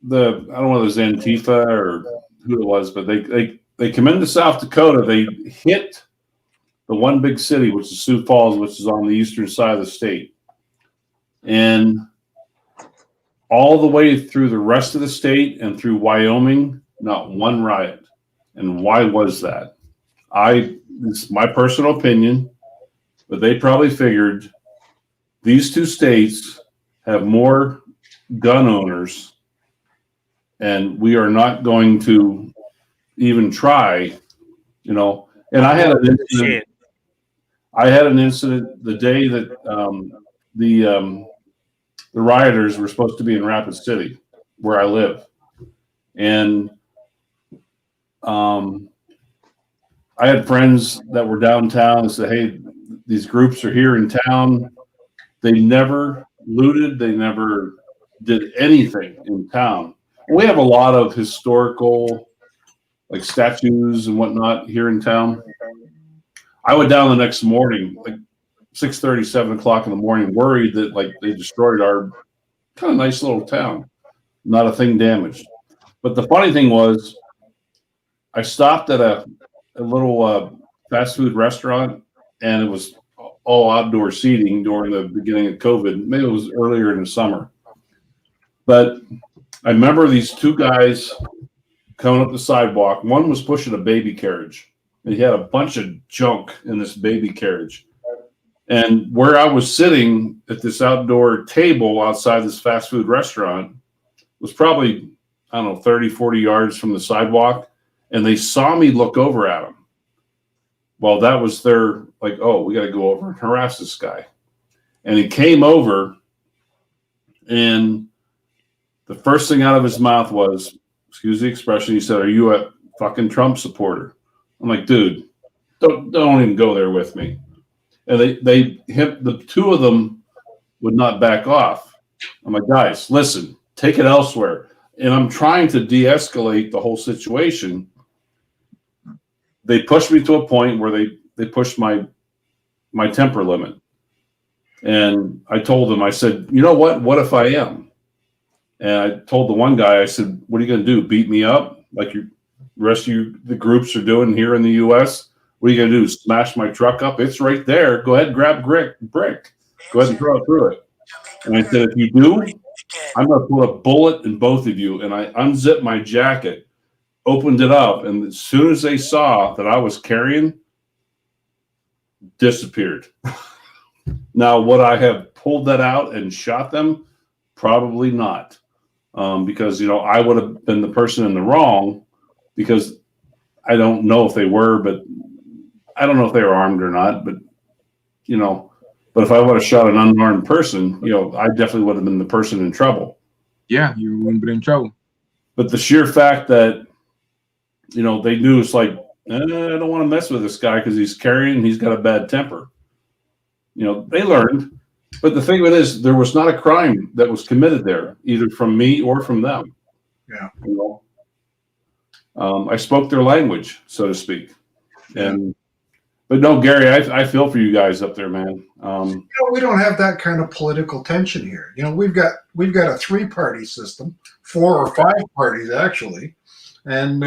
don't know whether it was Antifa or who it was, but they commended South Dakota. They hit the one big city, which is Sioux Falls, which is on the eastern side of the state. And all the way through the rest of the state and through Wyoming, not one riot. And why was that? This is my personal opinion, but they probably figured these two states have more gun owners, and we are not going to even try, you know. And I had an incident the day that the rioters were supposed to be in Rapid City, where I live, and I had friends that were downtown and said, "Hey, these groups are here in town." They never looted. They never did anything in town. We have a lot of historical, like statues and whatnot here in town. I went down the next morning, like 6:30, 7 o'clock in the morning, worried that like they destroyed our kind of nice little town. Not a thing damaged. But the funny thing was, I stopped at a little fast food restaurant, and it was all outdoor seating during the beginning of COVID. Maybe it was earlier in the summer. But I remember these two guys coming up the sidewalk. One was pushing a baby carriage, and he had a bunch of junk in this baby carriage. And where I was sitting at this outdoor table outside this fast food restaurant was probably, I don't know, 30, 40 yards from the sidewalk. And they saw me look over at them. Well, that was their, like, oh, we got to go over and harass this guy. And he came over, and the first thing out of his mouth was, excuse the expression, he said, "Are you a fucking Trump supporter?" I'm like, dude, don't even go there with me. And the two of them would not back off. I'm like, guys, listen, take it elsewhere. And I'm trying to de-escalate the whole situation. They pushed me to a point where they pushed my temper limit. And I told them, I said, you know what? What if I am? And I told the one guy, I said, what are you going to do? Beat me up like the rest of the groups are doing here in the U.S.? What are you going to do? Smash my truck up? It's right there. Go ahead and grab brick. Go ahead and throw it through it. And I said, if you do, I'm going to put a bullet in both of you. And I unzipped my jacket, opened it up, and as soon as they saw that I was carrying, disappeared. Now, would I have pulled that out and shot them? Probably not. Because, I would have been the person in the wrong, because I don't know if they were, but I don't know if they were armed or not, but if I would have shot an unarmed person, I definitely would have been the person in trouble. Yeah, you wouldn't be in trouble. But the sheer fact that, they knew, it's like, I don't want to mess with this guy because he's carrying, he's got a bad temper. They learned. But the thing of it is, there was not a crime that was committed there, either from me or from them. Yeah. I spoke their language, so to speak. But no, Gary, I feel for you guys up there, man. We don't have that kind of political tension here. We've got a 3-party system, 4 or 5 parties actually, and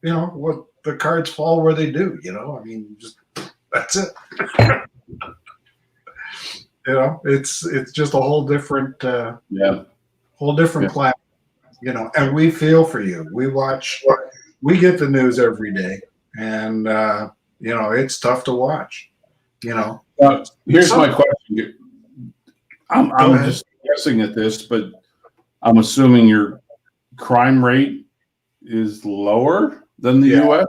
what the cards fall where they do. Just that's it. It's just a whole different planet. And we feel for you. We get the news every day, and it's tough to watch. Here's my question. I'm just guessing at this, but I'm assuming your crime rate is lower than the U.S.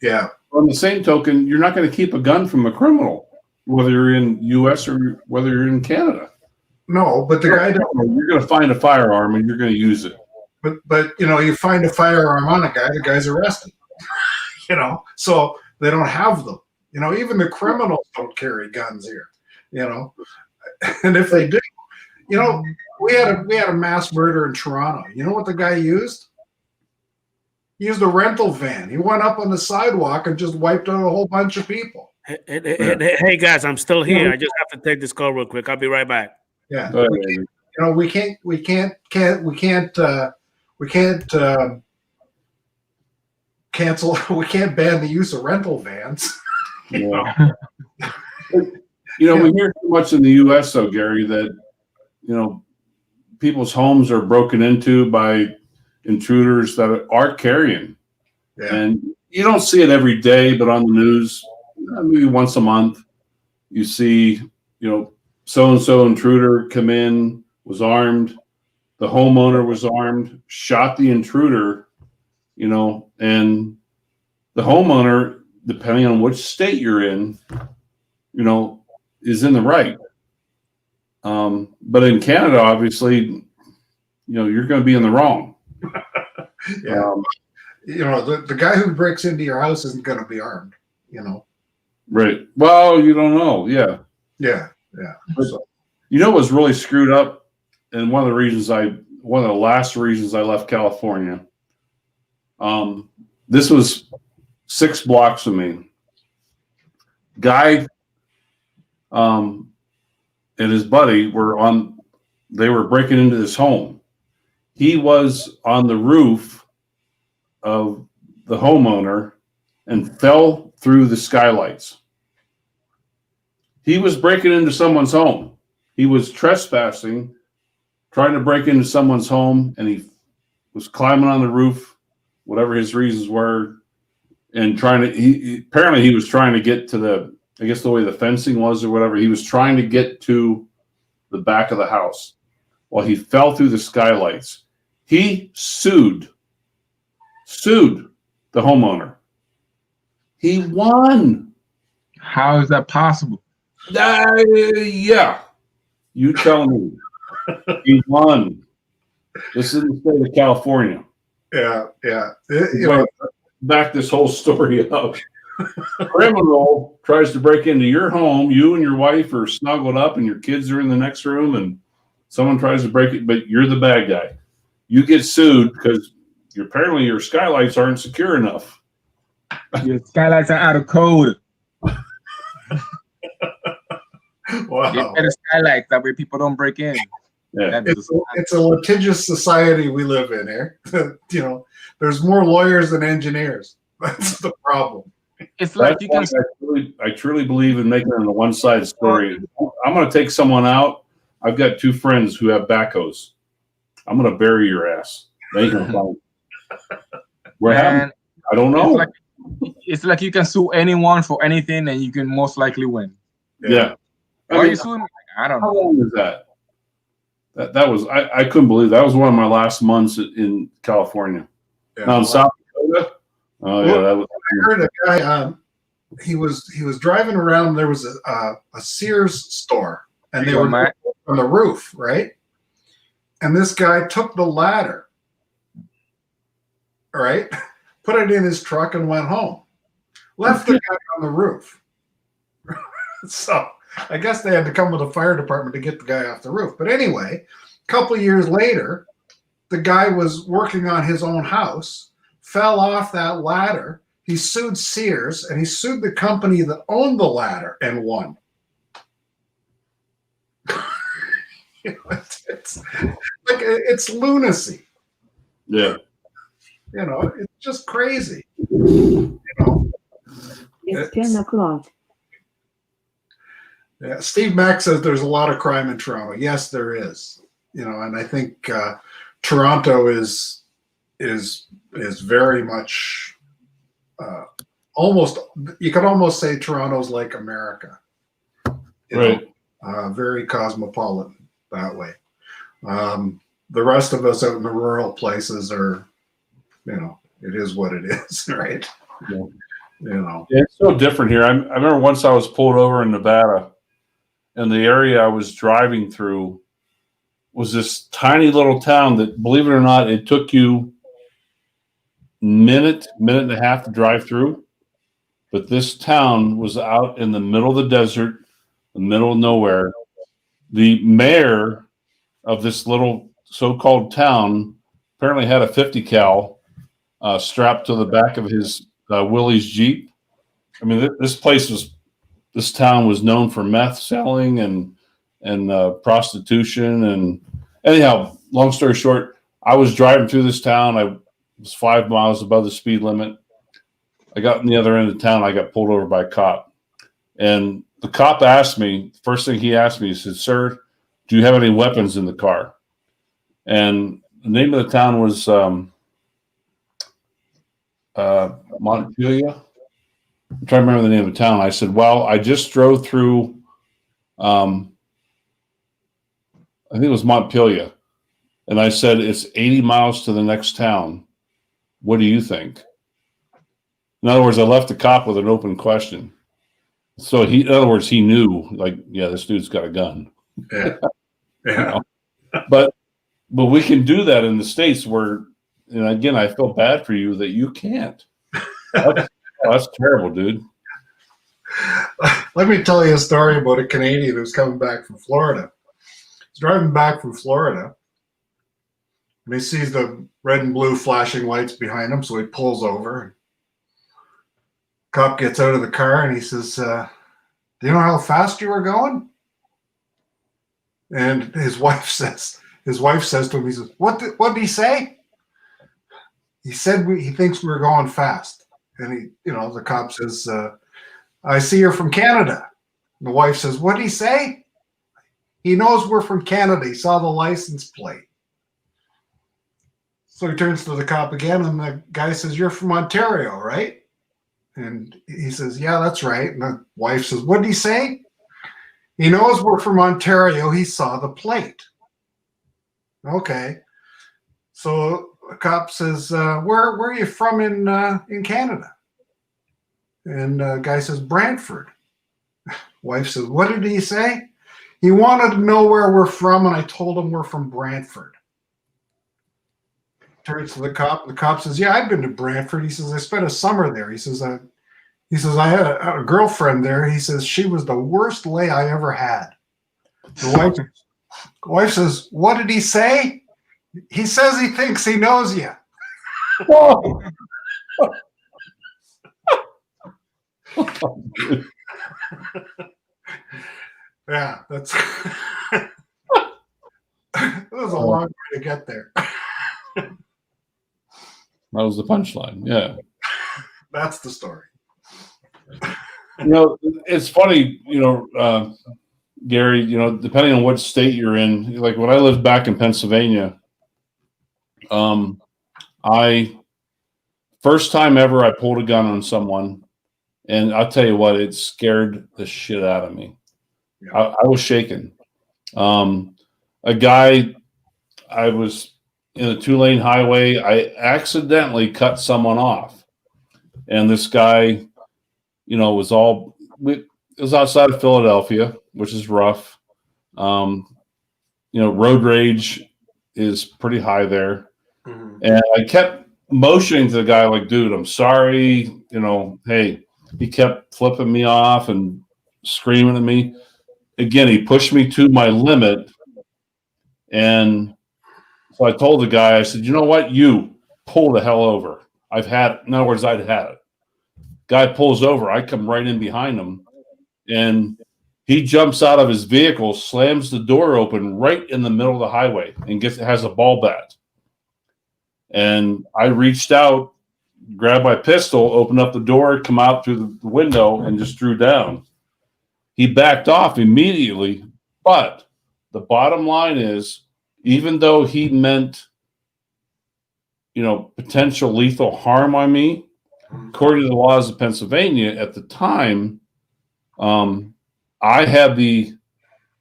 Yeah. On the same token, you're not going to keep a gun from a criminal, whether you're in U.S. or whether you're in Canada. No, but the guy you're going to find a firearm and you're going to use it. But you find a firearm on a guy, the guy's arrested. So they don't have them. Even the criminals don't carry guns here. And if they do, we had a mass murder in Toronto. You know what the guy used? He used a rental van. He went up on the sidewalk and just wiped out a whole bunch of people. Hey guys, I'm still here. I just have to take this call real quick. I'll be right back. Yeah. We can't cancel. We can't ban the use of rental vans. Yeah. We hear too much in the U.S. though, Gary, that people's homes are broken into by intruders that are carrying. Yeah. And you don't see it every day, but on the news, maybe once a month, you see, so-and-so intruder come in, was armed, the homeowner was armed, shot the intruder, and the homeowner, depending on which state you're in, is in the right. But in Canada, obviously, you're going to be in the wrong. Yeah. The guy who breaks into your house isn't going to be armed, Right. Well, you don't know. Yeah. Yeah. Yeah. But, what's really screwed up, and one of the last reasons I left California, this was 6 blocks from me. Guy and his buddy they were breaking into this home. He was on the roof of the homeowner and fell through the skylights. He was breaking into someone's home. He was trespassing, trying to break into someone's home, and he was climbing on the roof, whatever his reasons were, and apparently he was trying to get to I guess the way the fencing was or whatever. He was trying to get to the back of the house. Well, he fell through the skylights. He sued the homeowner. He won. How is that possible? Yeah. You tell me. He won. This is the state of California. Yeah. Back this whole story up. Criminal tries to break into your home. You and your wife are snuggled up, and your kids are in the next room, and someone tries to break it, but you're the bad guy. You get sued because apparently your skylights aren't secure enough. Your skylights are out of code. Wow. Get better skylights, that way people don't break in. Yeah. It's a litigious society we live in here. You know, there's more lawyers than engineers. That's the problem. It's like you can. I truly believe in making it a one-sided story. I'm going to take someone out. I've got 2 friends who have backhoes. I'm going to bury your ass. They can find what happened. I don't know. It's like you can sue anyone for anything, and you can most likely win. Yeah. Why are you suing me? I don't know. How long is that? That was I couldn't believe that was one of my last months in California. Yeah, Now in South Dakota. Oh yeah, that was. I heard a guy. He was driving around. There was a Sears store, and they were on the roof, right? And this guy took the ladder, right? Put it in his truck and went home. Left the guy on the roof. So I guess they had to come with the fire department to get the guy off the roof. But anyway, a couple of years later, the guy was working on his own house, fell off that ladder. He sued Sears, and he sued the company that owned the ladder and won. It's lunacy. Yeah. You know, it's just crazy. You know, it's 10 o'clock. Yeah, Steve Mack says there's a lot of crime in Toronto. Yes, there is. You know, and I think Toronto is very much almost. You could almost say Toronto's like America. Right. Very cosmopolitan that way. The rest of us out in the rural places are, you know, it is what it is, right? Yeah. You know, it's so different here. I remember once I was pulled over in Nevada, and the area I was driving through was this tiny little town that, believe it or not, it took you minute and a half to drive through. But this town was out in the middle of the desert, the middle of nowhere. The mayor of this little so-called town apparently had a 50 cal strapped to the back of his Willys Jeep. I mean, this town was known for meth selling and prostitution. And anyhow, long story short, I was driving through this town. I was 5 miles above the speed limit. I got on the other end of town. I got pulled over by a cop. And the cop asked me, first thing he asked me, he said, "Sir, do you have any weapons in the car?" And the name of the town was Montpelier. I'm trying to remember the name of the town. I said, "Well, I just drove through, I think it was Montpelier." And I said, "It's 80 miles to the next town. What do you think?" In other words, I left the cop with an open question. So in other words, he knew, like, yeah, this dude's got a gun. Yeah. You know? But we can do that in the States where, and again, I feel bad for you that you can't. That's terrible, dude. Let me tell you a story about a Canadian who's coming back from Florida. He's driving back from Florida, and he sees the red and blue flashing lights behind him, so he pulls over. Cop gets out of the car, and he says, "Do you know how fast you were going?" And his wife says to him, he says, what did he say? He said he thinks we were going fast. And the cop says, "I see you're from Canada." And the wife says, "What did he say?" "He knows we're from Canada. He saw the license plate." So he turns to the cop again, and the guy says, "You're from Ontario, right?" And he says, yeah, that's right. And the wife says, what did he say? He knows we're from Ontario. He saw the plate. Okay. So the cop says, where are you from in Canada? And guy says, Brantford. Wife says, what did he say? He wanted to know where we're from, and I told him we're from Brantford. Turns to the cop. The cop says, yeah, I've been to Brantford. He says, I spent a summer there. He says, I had a girlfriend there. He says, she was the worst lay I ever had. The wife says, what did he say? He says he thinks he knows you. Whoa. Yeah, that's that was a long way to get there. That was the punchline. Yeah. That's the story. It's funny, Gary, depending on what state you're in, like when I lived back in Pennsylvania, first time ever I pulled a gun on someone, and I'll tell you what, it scared the shit out of me. Yeah. I was shaken. A guy, I was in a 2-lane highway. I accidentally cut someone off, and this guy, it was outside of Philadelphia, which is rough. Road rage is pretty high there. Mm-hmm. And I kept motioning to the guy like, dude, I'm sorry. Hey, he kept flipping me off and screaming at me. Again, he pushed me to my limit. And so I told the guy, I said, you know what? You pull the hell over. I'd had it. Guy pulls over. I come right in behind him. And he jumps out of his vehicle, slams the door open right in the middle of the highway, and has a ball bat. And I reached out, grabbed my pistol, opened up the door, come out through the window, and just drew down. He backed off immediately, but the bottom line is, even though he meant, potential lethal harm on me, according to the laws of Pennsylvania at the time, I had the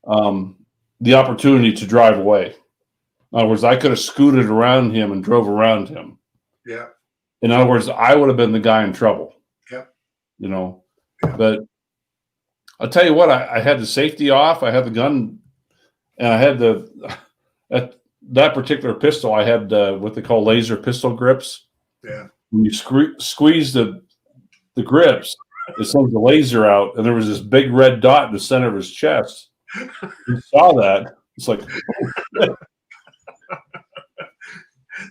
opportunity to drive away. In other words, I could have scooted around him and drove around him. Yeah. In other words, I would have been the guy in trouble. Yep. Yeah. But I'll tell you what, I had the safety off. I had the gun, and I had that particular pistol. I had what they call laser pistol grips. Yeah. When you squeeze the grips, it sends the laser out, and there was this big red dot in the center of his chest. You saw that. It's like, oh,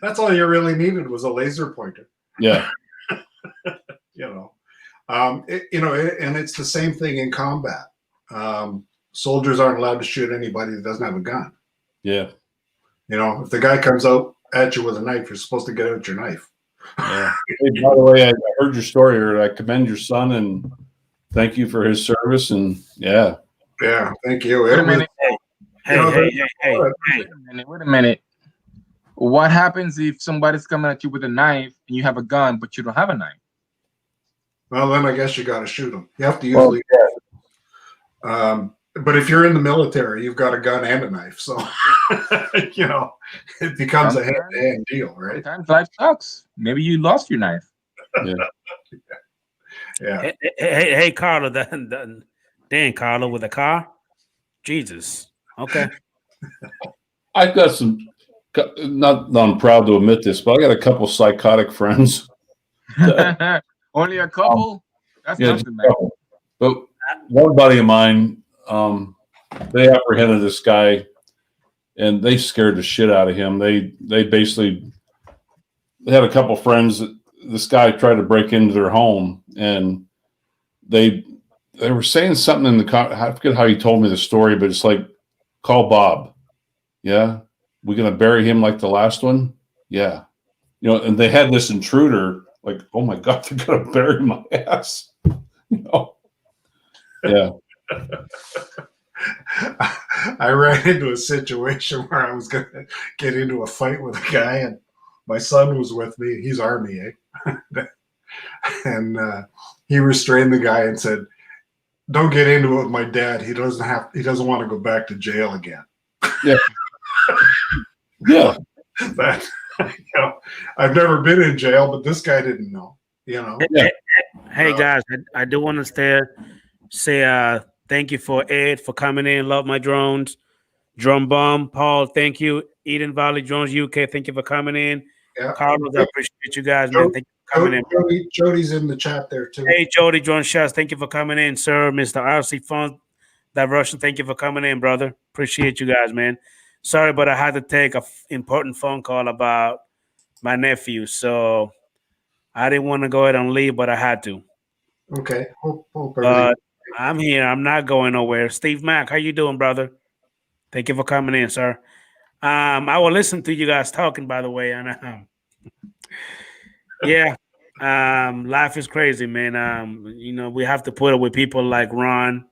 that's all you really needed was a laser pointer. Yeah. And it's the same thing in combat. Soldiers aren't allowed to shoot anybody that doesn't have a gun. Yeah. If the guy comes out at you with a knife, you're supposed to get out your knife. Yeah. Hey, by the way, I heard your story, or I commend your son and thank you for his service. And yeah. Yeah. Thank you. Wait a minute. Hey. Wait a minute. What happens if somebody's coming at you with a knife and you have a gun, but you don't have a knife? Well, then I guess you got to shoot them. You have to use but if you're in the military, you've got a gun and a knife. So, it becomes a hand-to-hand deal, right? Sometimes life sucks. Maybe you lost your knife. Yeah. Yeah. Hey, Carla, Dan Carla with a car? Jesus. Okay. I've got some, not I'm proud to admit this, but I got a couple psychotic friends. Only a couple? That's nothing, man. But one buddy of mine, they apprehended this guy, and they scared the shit out of him. They basically had a couple friends that this guy tried to break into their home, and they were saying something in the I forget how he told me the story, but it's like, call Bob. Yeah, we're gonna bury him like the last one. Yeah, and they had this intruder. Like, oh my God, they're gonna bury my ass. Yeah. I ran into a situation where I was going to get into a fight with a guy, and my son was with me. He's Army, and he restrained the guy and said, "Don't get into it with my dad. He doesn't want to go back to jail again." Yeah. Yeah. That, I've never been in jail, but this guy didn't know. Yeah. Hey guys, I do want to say thank you for Ed for coming in. Love my drones. Drum Bomb, Paul, thank you. Eden Valley Drones UK, thank you for coming in. Yeah. Carlos, I appreciate you guys, man. Thank you for coming in. Jody's in the chat there too. Hey, Jody Drone Shots, thank you for coming in, sir. Mr. RC Fun, that Russian, thank you for coming in, brother. Appreciate you guys, man. Sorry, but I had to take an important phone call about my nephew, so I didn't want to go ahead and leave, but I had to. Okay. Hope everything. I'm here. I'm not going nowhere. Steve Mack, how you doing, brother? Thank you for coming in, sir. I will listen to you guys talking, by the way, and yeah, life is crazy, man. We have to put it with people like Ron.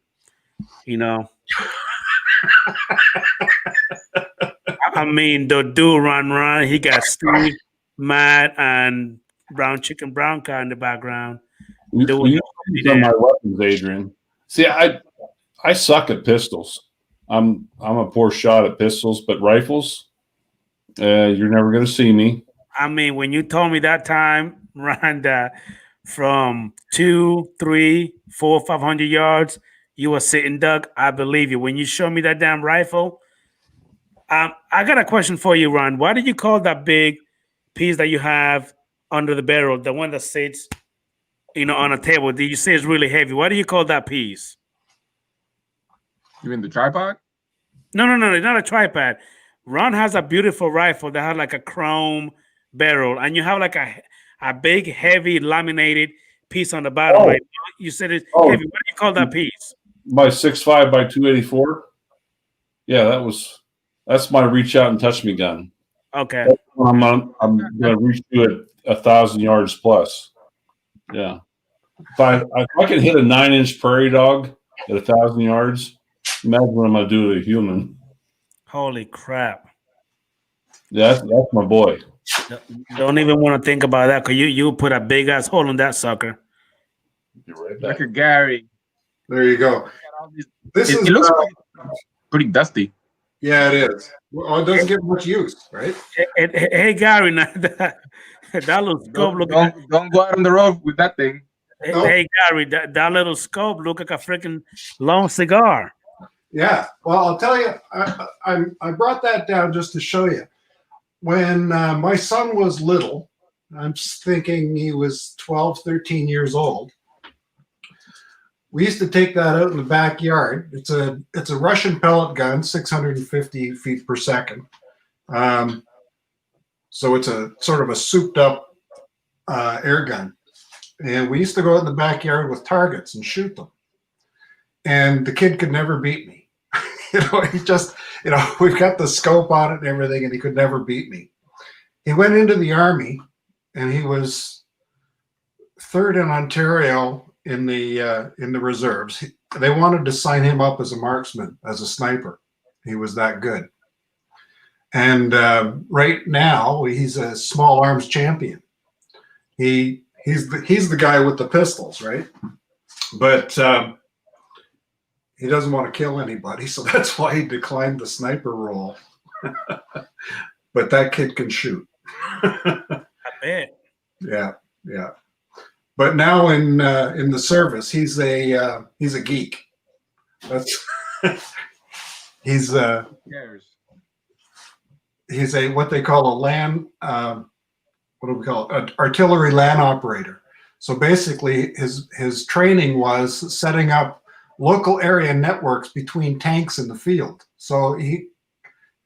I mean, the dude Ron, he got Steve, Matt, and Brown Car in the background. You on my weapons, Adrian. See, I suck at pistols. I'm a poor shot at pistols, but rifles, you're never going to see me. I mean, when you told me that time, Ron, that from 2, 3, 4, 500 yards, you were sitting duck, I believe you. When you showed me that damn rifle, I got a question for you, Ron. Why did you call that big piece that you have under the barrel, the one that sits, on a table? Did you say it's really heavy? Why do you call that piece? You mean the tripod? No, it's not a tripod. Ron has a beautiful rifle that has like a chrome barrel, and you have like a big, heavy laminated piece on the bottom. Oh. Right? You said it's heavy. What do you call that piece? My 6.5 by 284. Yeah, that's my reach out and touch me gun. Okay. I'm gonna reach you at 1,000 yards plus. Yeah. If I can hit a 9-inch prairie dog at 1,000 yards, imagine what I'm gonna do to a human. Holy crap. Yeah, that's my boy. Don't even want to think about that, because you put a big ass hole in that sucker. You're right back. Look at Gary. There you go. It looks pretty dusty. Yeah, it is. Well, it doesn't get much use, right? Hey Gary, now that little scope Don't go out on the road with that thing. Hey Gary, that little scope look like a freaking long cigar. Yeah. Well, I'll tell you, I brought that down just to show you. When my son was little, I'm thinking he was 12, 13 years old. We used to take that out in the backyard. It's a Russian pellet gun, 650 feet per second. So it's a sort of a souped up air gun. And we used to go out in the backyard with targets and shoot them. And the kid could never beat me. He just, we've got the scope on it and everything, and he could never beat me. He went into the Army, and he was third in Ontario in the reserves. They wanted to sign him up as a marksman, as a sniper. He was that good. And right now, he's a small arms champion. He's the guy with the pistols, right? But he doesn't want to kill anybody, so that's why he declined the sniper role. But that kid can shoot. I bet. Yeah. But now in the service, he's a geek. That's he's a what they call a land what do we call it? An artillery land operator. So basically, his training was setting up local area networks between tanks in the field. So he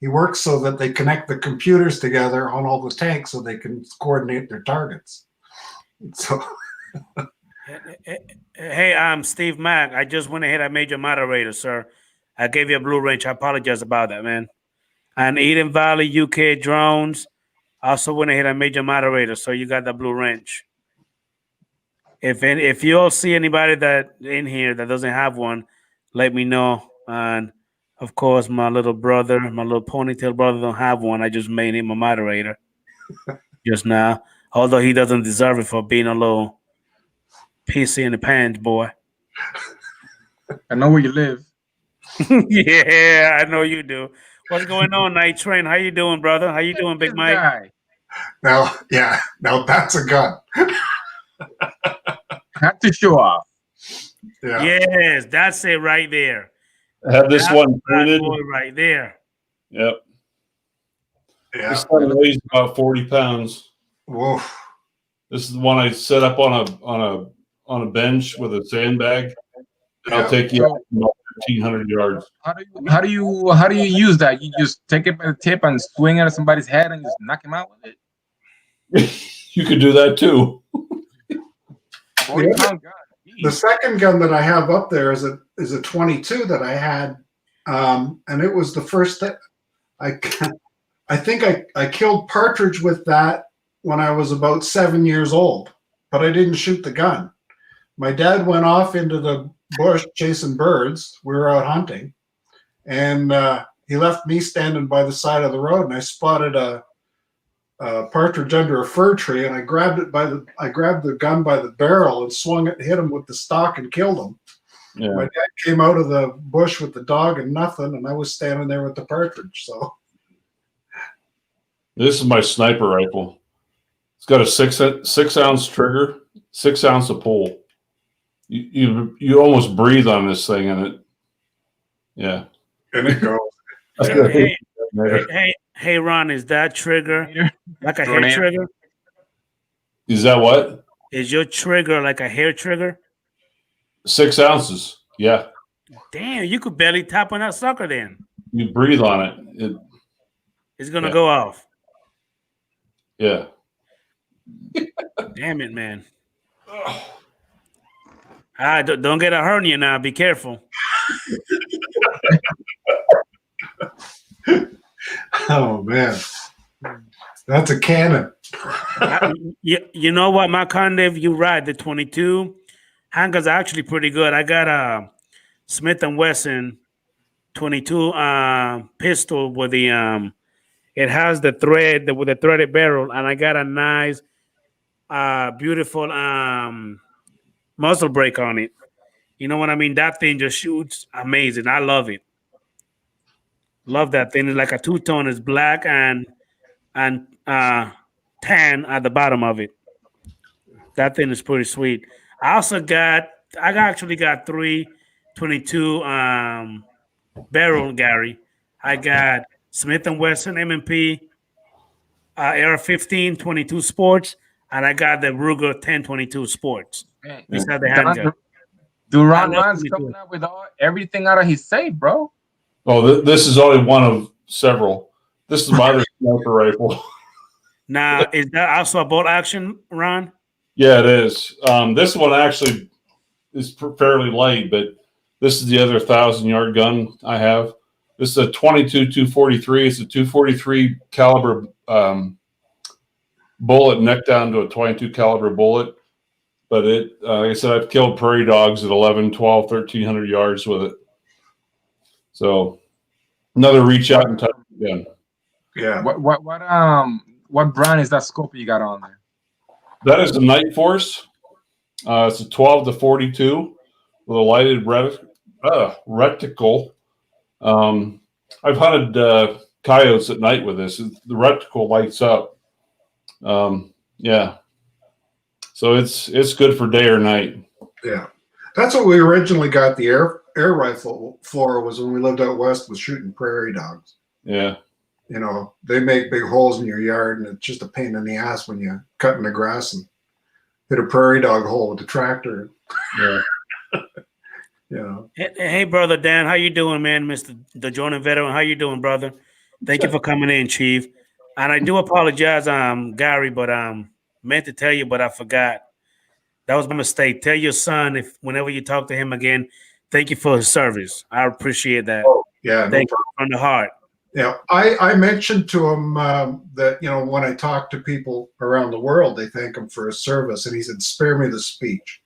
works so that they connect the computers together on all the tanks so they can coordinate their targets. So. Hey, Steve Mack, I just went ahead. I made you moderator, sir. I gave you a blue wrench. I apologize about that, man. And Eden Valley UK Drones, also went ahead and made you moderator, so you got the blue wrench. If you all see anybody that in here that doesn't have one, let me know. And of course, my little ponytail brother don't have one. I just made him a moderator just now, although he doesn't deserve it for being a little PC in the pants, boy. I know where you live. Yeah, I know you do. What's going on, Night Train? How you doing, brother? How you doing, Big This Mike? guy Now that's a gun. had to show off. Yeah. Yes, that's it right there. I have this That's one that printed. boy right there. Yep. Yeah. This one weighs about 40 pounds. Woof. This is the one I set up on a bench with a sandbag. And I'll take you out about 1,500 yards. How do you use that? You just take it by the tip and swing it at somebody's head and just knock him out with it? You could do that too. 40-pound gun. The second gun that I have up there is a 22 that I had, and it was the first that I think I killed partridge with that when I was about 7 years old, but I didn't shoot the gun. My dad went off into the bush chasing birds. We were out hunting, and he left me standing by the side of the road, and I spotted a partridge under a fir tree, and I grabbed the gun by the barrel and swung it, hit him with the stock, and killed him. Yeah. My dad came out of the bush with the dog and nothing, and I was standing there with the partridge. So This is my sniper rifle. It's got a six ounce trigger, 6 ounce of pull. You almost breathe on this thing, and it, yeah. and it goes. Hey, Ron, is that trigger like a hair trigger? Is that what? Is your trigger like a hair trigger? 6 ounces. Yeah. Damn, you could barely tap on that sucker then. You breathe on it. It's gonna go off. Yeah. Damn it, man. Don't get a hernia now. Be careful. Oh man, that's a cannon. You know what, my Condev, you're right. The 22 handguns are actually pretty good. I got a Smith & Wesson 22 pistol with the it has the thread with the threaded barrel, and I got a nice beautiful muzzle brake on it. You know what I mean? That thing just shoots amazing. I love it. Love that thing. It's like a two-tone. It's black and tan at the bottom of it. That thing is pretty sweet. I actually got 322 barrel, Gary. I got Smith & Wesson M&P AR-15 22 Sports, and I got the Ruger 1022 Sports. These are the handguns. Ron's coming up with everything out of his safe, bro. Oh, this is only one of several. This is my other sniper rifle. Now, is that also a bolt action, Ron? Yeah, it is. This one actually is fairly light, but this is the other 1,000-yard gun I have. This is a 22-243. It's a 243 caliber bullet, neck down to a 22 caliber bullet. But it, like I said, I've killed prairie dogs at 11, 12, 1,300 yards with it. So another reach out and touch gun. Yeah. What brand is that scope you got on there? That is a Night Force. It's a 12-42 with a lighted reticle. I've hunted coyotes at night with this. The reticle lights up. Yeah. So it's good for day or night. Yeah. That's what we originally got the air rifle for, was when we lived out west, was shooting prairie dogs. Yeah. You know, they make big holes in your yard, and it's just a pain in the ass when you're cutting the grass and hit a prairie dog hole with the tractor. Yeah. You know. Hey, brother Dan, how you doing, man? Mr. the Jordan veteran, how you doing, brother? Thank you for coming in, Chief. And I do apologize, Gary, but meant to tell you, but I forgot. That was my mistake. Tell your son, if whenever you talk to him again, thank you for his service. I appreciate that. Oh, yeah. Thank you from the heart. Yeah, I mentioned to him that, you know, when I talk to people around the world, they thank him for his service, and he said, "Spare me the speech."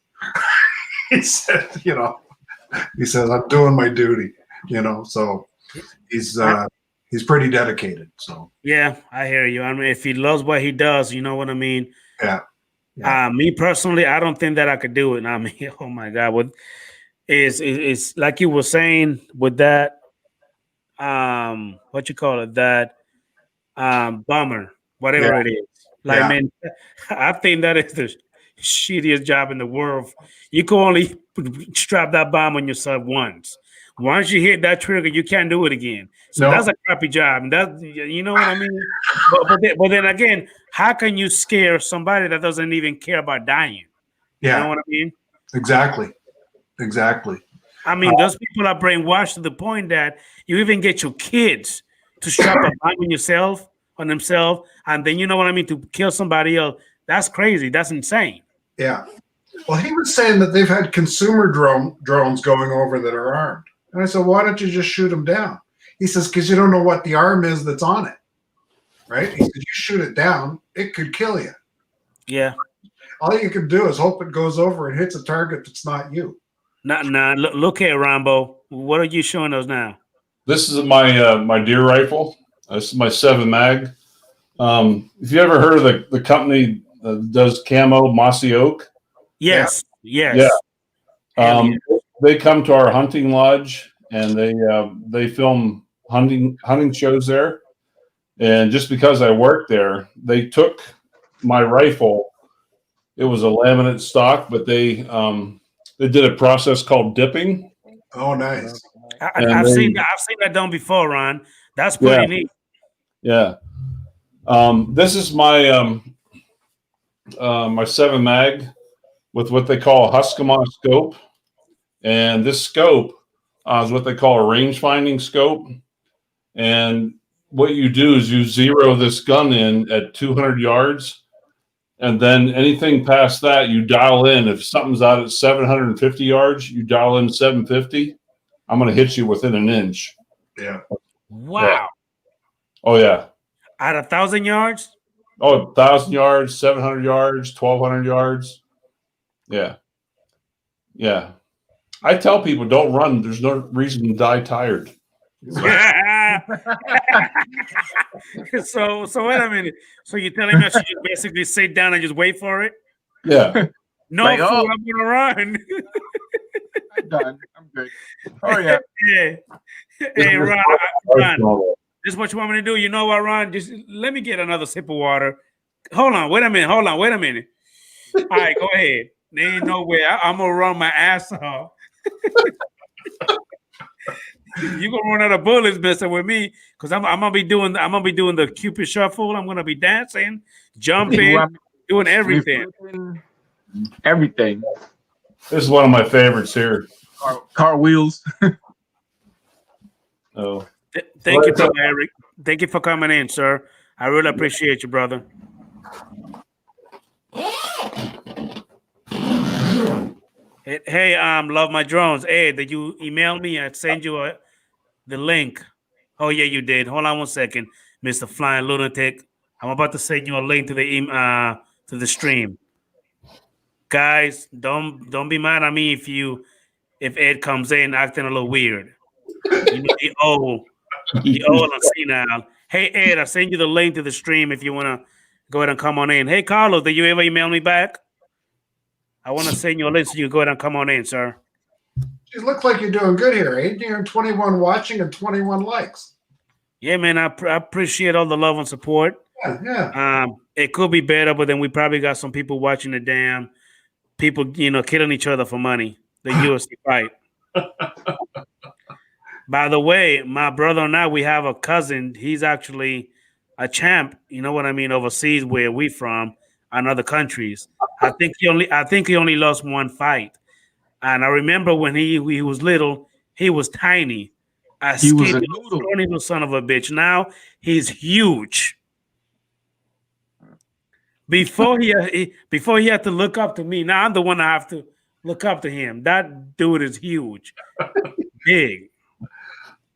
He said, you know, he says, "I'm doing my duty," you know. So he's pretty dedicated. So yeah, I hear you. I mean, if he loves what he does, you know what I mean. Yeah. Yeah. Me personally, I don't think that I could do it. I mean, oh my God, what is like you were saying with that what you call it, that bummer, whatever it is. Like, Yeah. man, I think that is the shittiest job in the world. You can only strap that bomb on yourself once. Once you hit that trigger, you can't do it again. So No. that's a crappy job. And that, you know what I mean? But then again, how can you scare somebody that doesn't even care about dying? You know Yeah. what I mean? Exactly. Exactly. I mean, those people are brainwashed to the point that you even get your kids to strap a bomb on themselves, and then you know what I mean, to kill somebody else. That's crazy. That's insane. Yeah. Well, he was saying that they've had consumer drones going over that are armed. And I said, why don't you just shoot them down? He says, because you don't know what the arm is that's on it. Right? He said, you shoot it down, it could kill you. Yeah. All you can do is hope it goes over and hits a target that's not you. Nah. Look here, Rambo. What are you showing us now? This is my my deer rifle. This is my 7 mag. If you ever heard of the company that does camo, Mossy Oak? Yes. Yes. Yeah. Hell yeah. They come to our hunting lodge and they film hunting shows there. And just because I worked there, they took my rifle. It was a laminate stock, but they did a process called dipping. Oh, nice. I've seen that done before, Ron. That's pretty neat. Yeah. This is my my 7 mag with what they call a Huskama scope, and this scope is what they call a range finding scope. And what you do is you zero this gun in at 200 yards, and then anything past that you dial in. If something's out at 750 yards, you dial in 750. I'm going to hit you within an inch. Yeah. Wow. Yeah. Oh yeah. At 1,000 yards? Oh, 1,000 yards, 700 yards, 1,200 yards. Yeah. Yeah. I tell people don't run. There's no reason to die tired. So wait a minute. So you're telling me I should just basically sit down and just wait for it? Yeah. No, Like, fool, oh. I'm gonna run. I'm done. I'm good. Oh yeah. Yeah. Hey, Ron, this is what you want me to do. You know what, Ron? Just let me get another sip of water. Hold on. Wait a minute. All right, go ahead. There ain't no way. I'm gonna run my ass off. You gonna run out of bullets messing with me, because I'm gonna be doing the Cupid shuffle. I'm gonna be dancing, jumping, doing everything. Everything. This is one of my favorites here. Car wheels. Oh. Thank you, Brother Eric. Thank you for coming in, sir. I really appreciate you, brother. Hey, love my drones. Hey, did you email me? I send you the link. Oh yeah, you did. Hold on one second, Mr. Flying Lunatic. I'm about to send you a link to the stream. Guys, don't be mad at me if Ed comes in acting a little weird. You know, the old and senile. Hey Ed, I send you the link to the stream if you wanna go ahead and come on in. Hey Carlos, did you ever email me back? I want to send you a link so you can go ahead and come on in, sir. You look like you're doing good here, eh? You're 21 watching and 21 likes. Yeah, man, I appreciate all the love and support. Yeah. It could be better, but then we probably got some people watching the damn people, killing each other for money. The UFC fight. By the way, my brother and I, we have a cousin. He's actually a champ. You know what I mean? Overseas, where we from, and other countries. I think he only lost one fight. And I remember when he was little, he was tiny. He was a scrawny little son of a bitch. Now he's huge. Before he had to look up to me. Now I'm the one I have to look up to him. That dude is huge, big.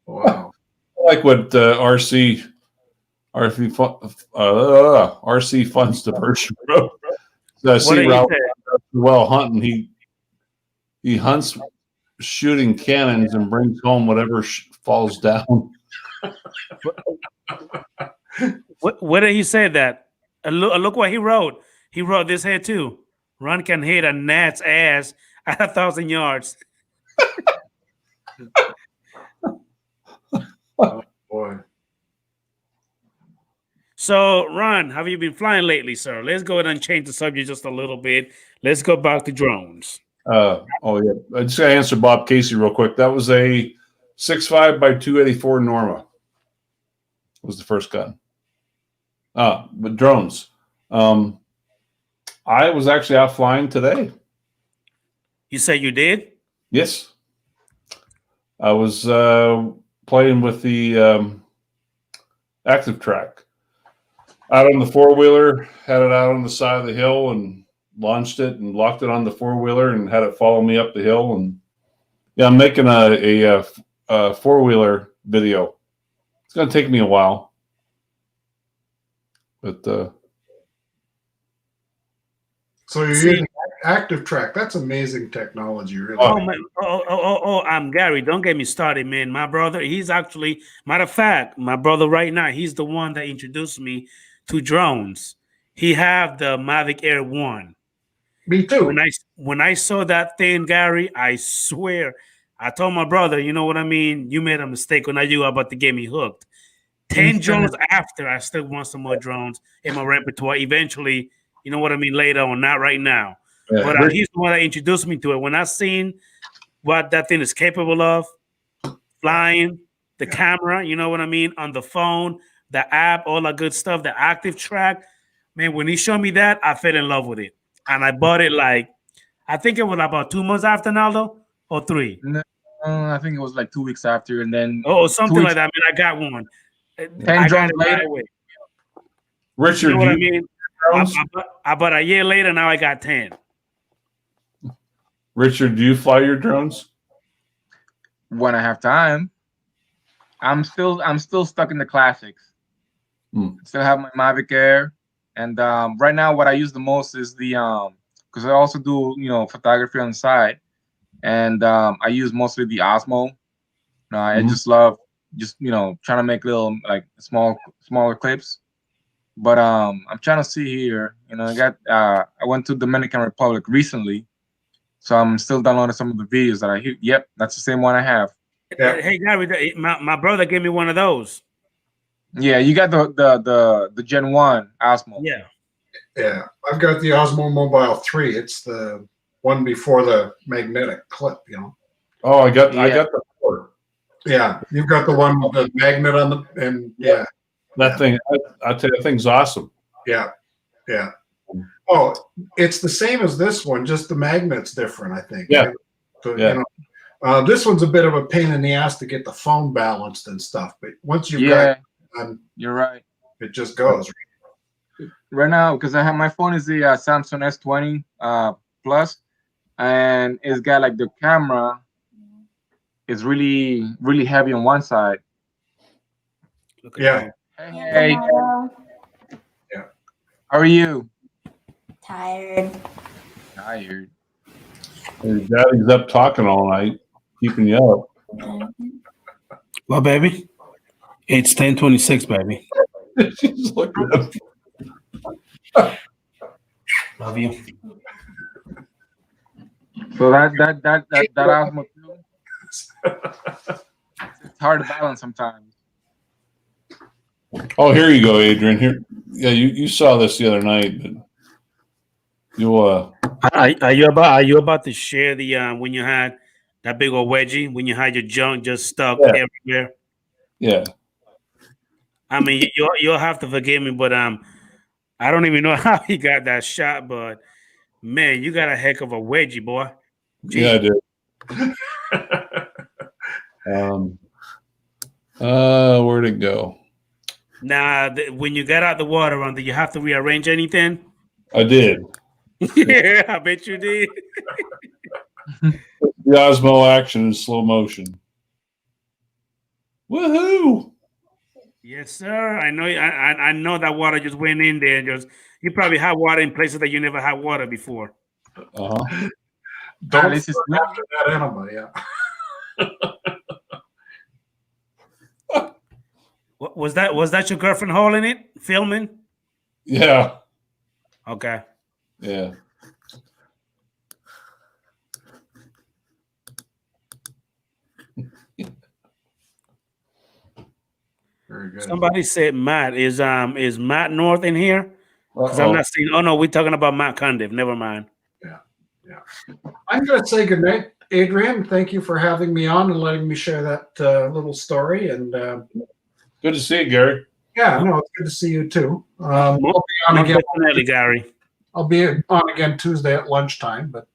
Wow. I like what RC funds diversion wrote. So I see Ralph well hunting. He hunts shooting cannons and brings home whatever falls down. What did he say that? Look what he wrote. he wrote this here too. Ron can hit a gnat's ass at 1,000 yards. Boy. So, Ron, have you been flying lately, sir? Let's go ahead and change the subject just a little bit. Let's go back to drones. Oh yeah, I just got to answer Bob Casey real quick. That was a 6.5 by 284 Norma. Was the first gun. But drones. I was actually out flying today. You say you did? Yes, I was playing with the active track out on the four-wheeler. Had it out on the side of the hill and launched it and locked it on the four-wheeler and had it follow me up the hill. And yeah, I'm making a four-wheeler video. It's going to take me a while, but So you're using active track. That's amazing technology, really. Oh, man. I'm Gary. Don't get me started, man. My brother, he's actually, matter of fact, my brother right now, he's the one that introduced me to drones. He have the Mavic Air 1. Me too. When I saw that thing, Gary, I swear, I told my brother, you know what I mean? You made a mistake when you were about to get me hooked. 10 drones after, I still want some more drones in my repertoire. Eventually, you know what I mean, later on, not right now. yeah. But he's the one that introduced me to it. When I seen what that thing is capable of, flying, the camera, you know what I mean, on the phone, the app, all that good stuff, the active track, man, when he showed me that, I fell in love with it. And I bought it like, I think it was about 2 months after, Naldo, or 3. No, I think it was like 2 weeks after, and then Something like that. I mean, I got one. 10 drones right later. away. Richard, You know what I do you mean? drones? About a year later, now I got 10. Richard, do you fly your drones? When I have time. I'm still stuck in the classics. Still have my Mavic Air, and right now what I use the most is the because I also do photography on the side, and I use mostly the Osmo. I just love trying to make little like smaller clips. But I'm trying to see here. I went to Dominican Republic recently, so I'm still downloading some of the videos that I hear. Yep, that's the same one I have. Yeah. Hey, Gary, my brother gave me one of those. Yeah, you got the Gen 1 Osmo. Yeah. Yeah. I've got the Osmo Mobile 3. It's the one before the magnetic clip, Oh, I got the 4. Yeah. You've got the one with the magnet on That thing, I tell you, that thing's awesome. Yeah. Yeah. Oh, it's the same as this one, just the magnet's different, I think. Yeah. Right? So, Yeah. this one's a bit of a pain in the ass to get the phone balanced and stuff, but once you've got it done, you're right. it just goes. Right now, because I have my phone is the Samsung S20 Plus, and it's got like the camera is really really heavy on one side. Yeah. Hey, Yeah. how are you? Tired. Tired. Your daddy's up talking all night, keeping you up. Well, baby, it's 10:26, baby. She's looking at him. Love you. So that Osmo too, it's hard to balance sometimes. Oh, here you go, Adrian. Here, yeah, you saw this the other night, but you Are you about to share the when you had that big old wedgie, when you had your junk just stuck everywhere? yeah. I mean, you'll have to forgive me, but I don't even know how he got that shot, but man, you got a heck of a wedgie, boy. Jeez. Yeah, I did. Where'd it go? Now, when you got out the water, did you have to rearrange anything? I did. Yeah, I bet you did. The Osmo action in slow motion. Woohoo! Yes, sir. I know. I know that water just went in there. You probably had water in places that you never had water before. Uh-huh. Don't least it's look after that animal, yeah. Was that your girlfriend holding it, filming? Yeah. Okay. Yeah. Very good. Somebody said Matt is Matt North in here? Because I'm Uh-oh. not seeing. Oh no, we're talking about Matt Cundiff. Never mind. I'm going to say goodnight, Adrian. Thank you for having me on and letting me share that little story. And Good to see you, Gary. yeah, no, it's good to see you too. I'll be on Most again. definitely, Gary. I'll be on again Tuesday at lunchtime, but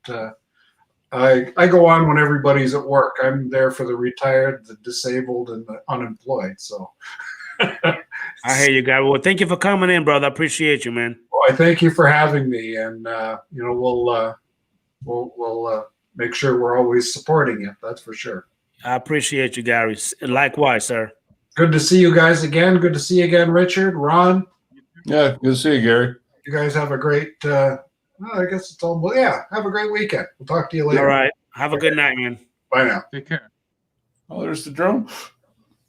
I go on when everybody's at work. I'm there for the retired, the disabled, and the unemployed. So I hear you, Gary. Well, thank you for coming in, brother. I appreciate you, man. well, I thank you for having me, and we'll make sure we're always supporting you. That's for sure. I appreciate you, Gary. Likewise, sir. Good to see you guys again. Good to see you again, Richard, Ron. Yeah, good to see you, Gary. You guys have a great. I guess it's all. Well, yeah, have a great weekend. We'll talk to you later. All right. Have a good night, man. Bye now. Take care. Oh, there's the drone.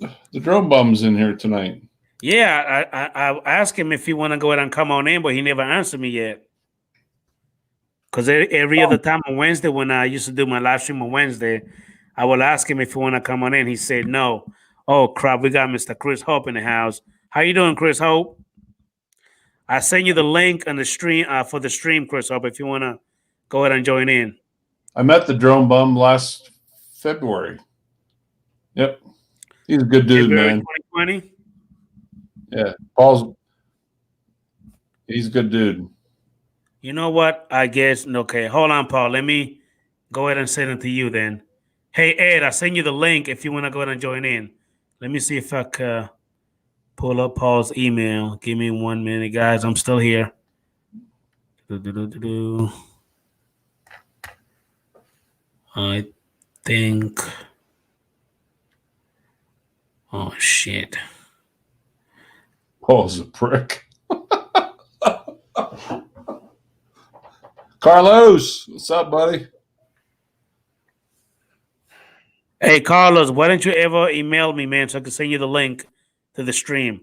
The drone bum's in here tonight. Yeah, I asked him if he want to go ahead and come on in, but he never answered me yet. Because every other time on Wednesday, when I used to do my live stream on Wednesday, I will ask him if he want to come on in. He said no. Oh crap, we got Mr. Chris Hope in the house. How you doing, Chris Hope? I sent you the link on the stream for the stream, Chris Hope, if you want to go ahead and join in. I met the drone bum last February. Yep. He's a good dude, February man. 2020? Yeah. He's a good dude. You know what? I guess, okay, hold on, Paul. Let me go ahead and send it to you then. Hey, Ed, I send you the link if you want to go ahead and join in. Let me see if I can pull up Paul's email. Give me 1 minute, guys. I'm still here. I think. Oh, shit. Paul's a prick. Carlos, what's up, buddy? Hey, Carlos, why don't you ever email me, man, so I can send you the link to the stream?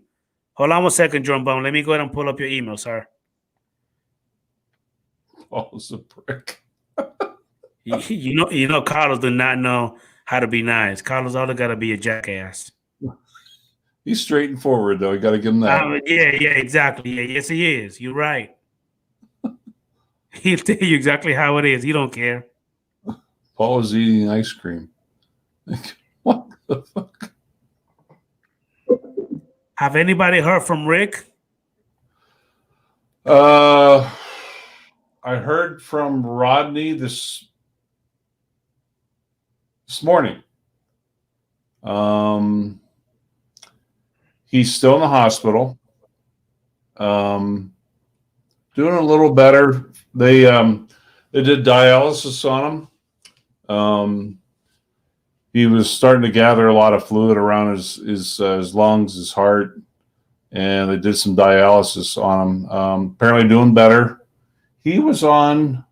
Hold on 1 second, Drum Bone. Let me go ahead and pull up your email, sir. Paul's a prick. You know, Carlos do not know how to be nice. Carlos all got to be a jackass. He's straight and forward, though. You got to give him that. Yeah, exactly. Yeah, yes, he is. You're right. He'll tell you exactly how it is. He don't care. Paul is eating ice cream. What the fuck? Have anybody heard from Rick? I heard from Rodney this morning. He's still in the hospital. Doing a little better. They did dialysis on him. He was starting to gather a lot of fluid around his lungs, his heart, and they did some dialysis on him. Apparently doing better. He was on,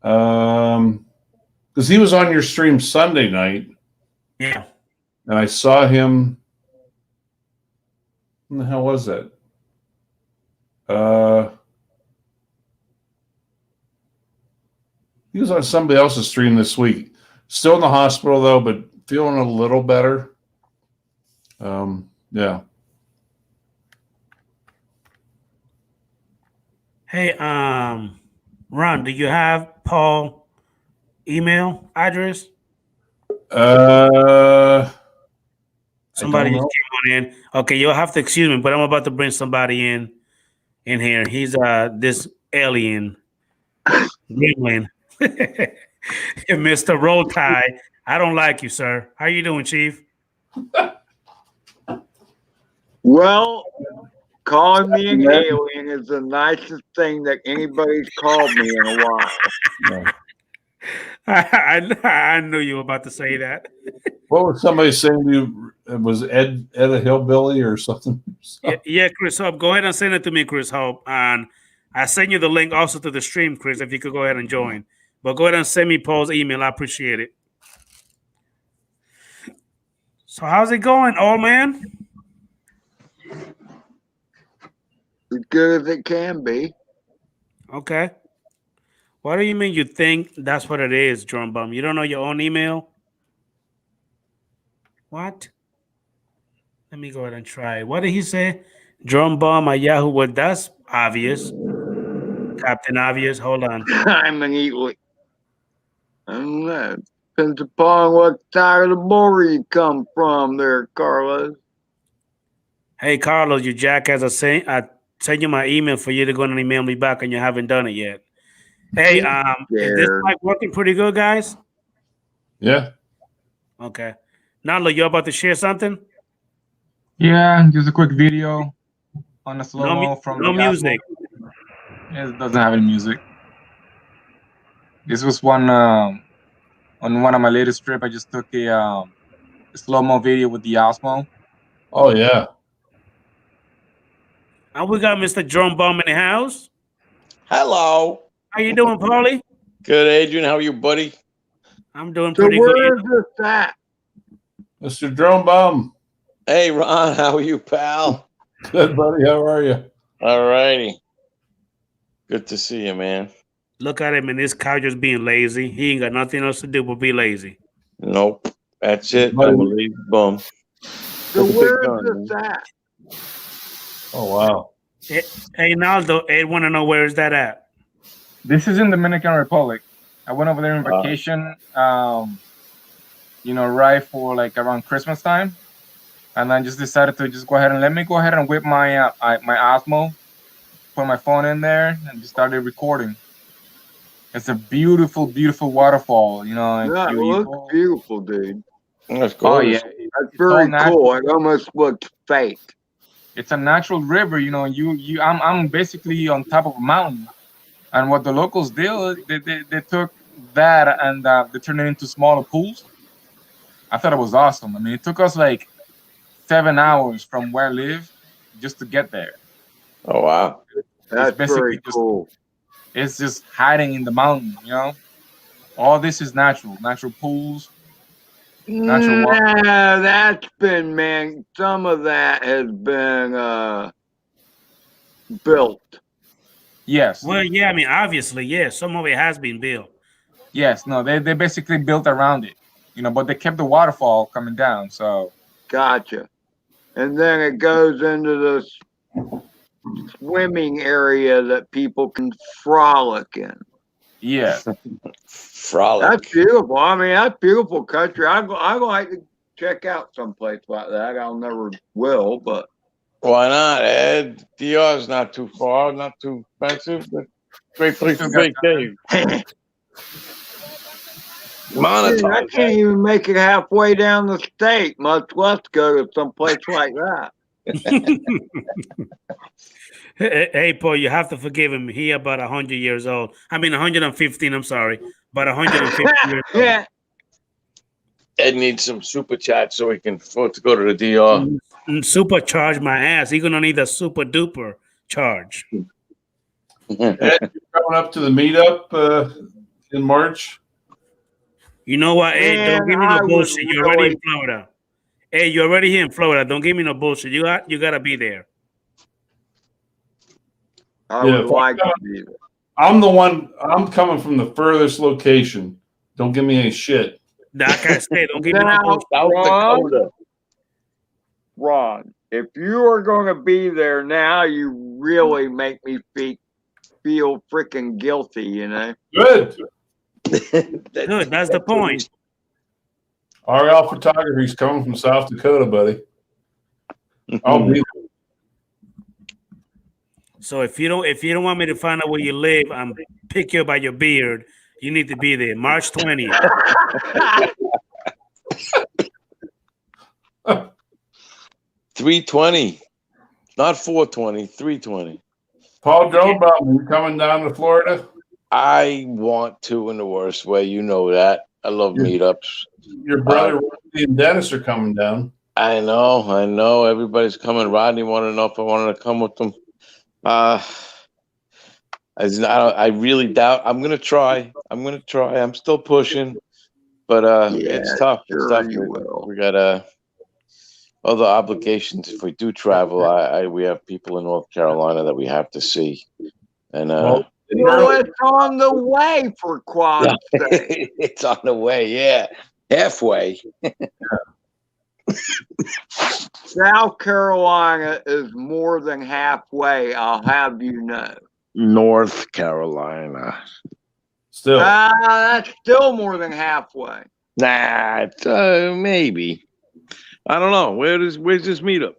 because he was on your stream Sunday night. Yeah. And I saw him. When the hell was that? He was on somebody else's stream this week. Still in the hospital though, but feeling a little better. Yeah. Hey, Ron, do you have Paul email address? Somebody just came on in. Okay, you'll have to excuse me, but I'm about to bring somebody in here. He's this alien gremlin. Mr. Roll Tide. I don't like you, sir. How you doing, Chief? Well, calling me an alien is the nicest thing that anybody's called me in a while. I knew you were about to say that. What was somebody saying to you? Was Ed a hillbilly or something? Yeah, Chris Hope. Go ahead and send it to me, Chris Hope. And I send you the link also to the stream, Chris, if you could go ahead and join. But go ahead and send me Paul's email. I appreciate it. So how's it going, old man? As good as it can be. Okay. What do you mean you think that's what it is, Drone Bum? You don't know your own email? What? Let me go ahead and try it. What did he say? Drone Bum at Yahoo. Well, that's obvious. Captain Obvious. Hold on. I'm an eat. Depends upon what side of the border you come from there, Carlos. Hey, Carlos, you jackass. I sent you my email for you to go and email me back, and you haven't done it yet. Hey, is this Scared. mic working pretty good, guys? Yeah. Okay. Nalo, you about to share something? Yeah, just a quick video on the slow No, mo from no the music. It doesn't have any music. This was one on one of my latest trip. I just took a slow mo video with the Osmo. Oh yeah. And we got Mr. Drone Bum in the house. Hello. How you doing, Paulie? Good, Adrian. How are you, buddy? I'm doing So pretty good. where is this at? Mr. Drone Bum. Hey, Ron. How are you, pal? Good buddy. How are you? All righty. Good to see you, man. Look at him, and this cow just being lazy. He ain't got nothing else to do but be lazy. Nope. That's it. Buddy. I'm a lazy bum. So That's a big where is gun, this man. at? Oh wow. Hey, Naldo, Ed want to know where is that at? This is in Dominican Republic. I went over there on Wow. vacation. Right for like around Christmas time, and I just decided to just go ahead and whip my my Osmo, put my phone in there, and just started recording. It's a beautiful, beautiful waterfall. That looks beautiful, dude. That's Oh gorgeous. yeah, That's it's all very natural. cool. It almost looks fake. It's a natural river. I'm basically on top of a mountain, and what the locals did, they took that and they turned it into smaller pools. I thought it was awesome. I mean, it took us like 7 hours from where I live just to get there. Oh, wow. That's very just cool. it's just hiding in the mountain. All this is natural pools, natural water. Nah, that's been, man. Some of that has been built. Yes, Well, yeah, I mean, obviously, yeah, some of it has been built. yes. No, they basically built around it. But they kept the waterfall coming down. So Gotcha. And then it goes into this swimming area that people can frolic in. yeah, Frolic. That's beautiful. I mean, that's beautiful country. I like to check out someplace like that. I'll never will, but Why not, Ed? DR is not too far, not too expensive, but great place to vacate. I Monetize. can't even make it halfway down the state, much less go to someplace like that. Hey, Paul, you have to forgive him. He about 100 years old. I mean, 115. I'm sorry, but 150 years old. Yeah. Ed needs some super chat so he can afford to go to the DR. Supercharge my ass. He's gonna need a super duper charge. Ed, you're coming up to the meetup in March. You know what? Hey, don't give me no bullshit. You're already in Florida. Hey, you're already here in Florida. Don't give me no bullshit. You gotta be there. I would like to be there. I'm the one. I'm coming from the furthest location. Don't give me any shit. Like I said, don't give me no Now, bullshit. South Dakota. Ron, if you are going to be there now, you really make me feel freaking guilty, Good. Good. That's the point. RL Photography's coming from South Dakota, buddy. I'll be there. So if you don't want me to find out where you live, I'm pick you by your beard. You need to be there, March 20th. 320. Not 420, 320. Paul Drobbaum, you coming down to Florida? I want to in the worst way. You know that. I love meetups. Your brother Rodney and Dennis are coming down. I know. Everybody's coming. Rodney wanted to know if I wanted to come with them. I really doubt. I'm gonna try. I'm still pushing, but it's tough. It's tough. We got other obligations. If we do travel, we have people in North Carolina that we have to see, and No, it's on the way, for quad's sake. It's on the way, yeah. Halfway. South Carolina is more than halfway, I'll have you know. North Carolina. Still, That's still more than halfway. Nah, it's, maybe. I don't know. Where's this meetup?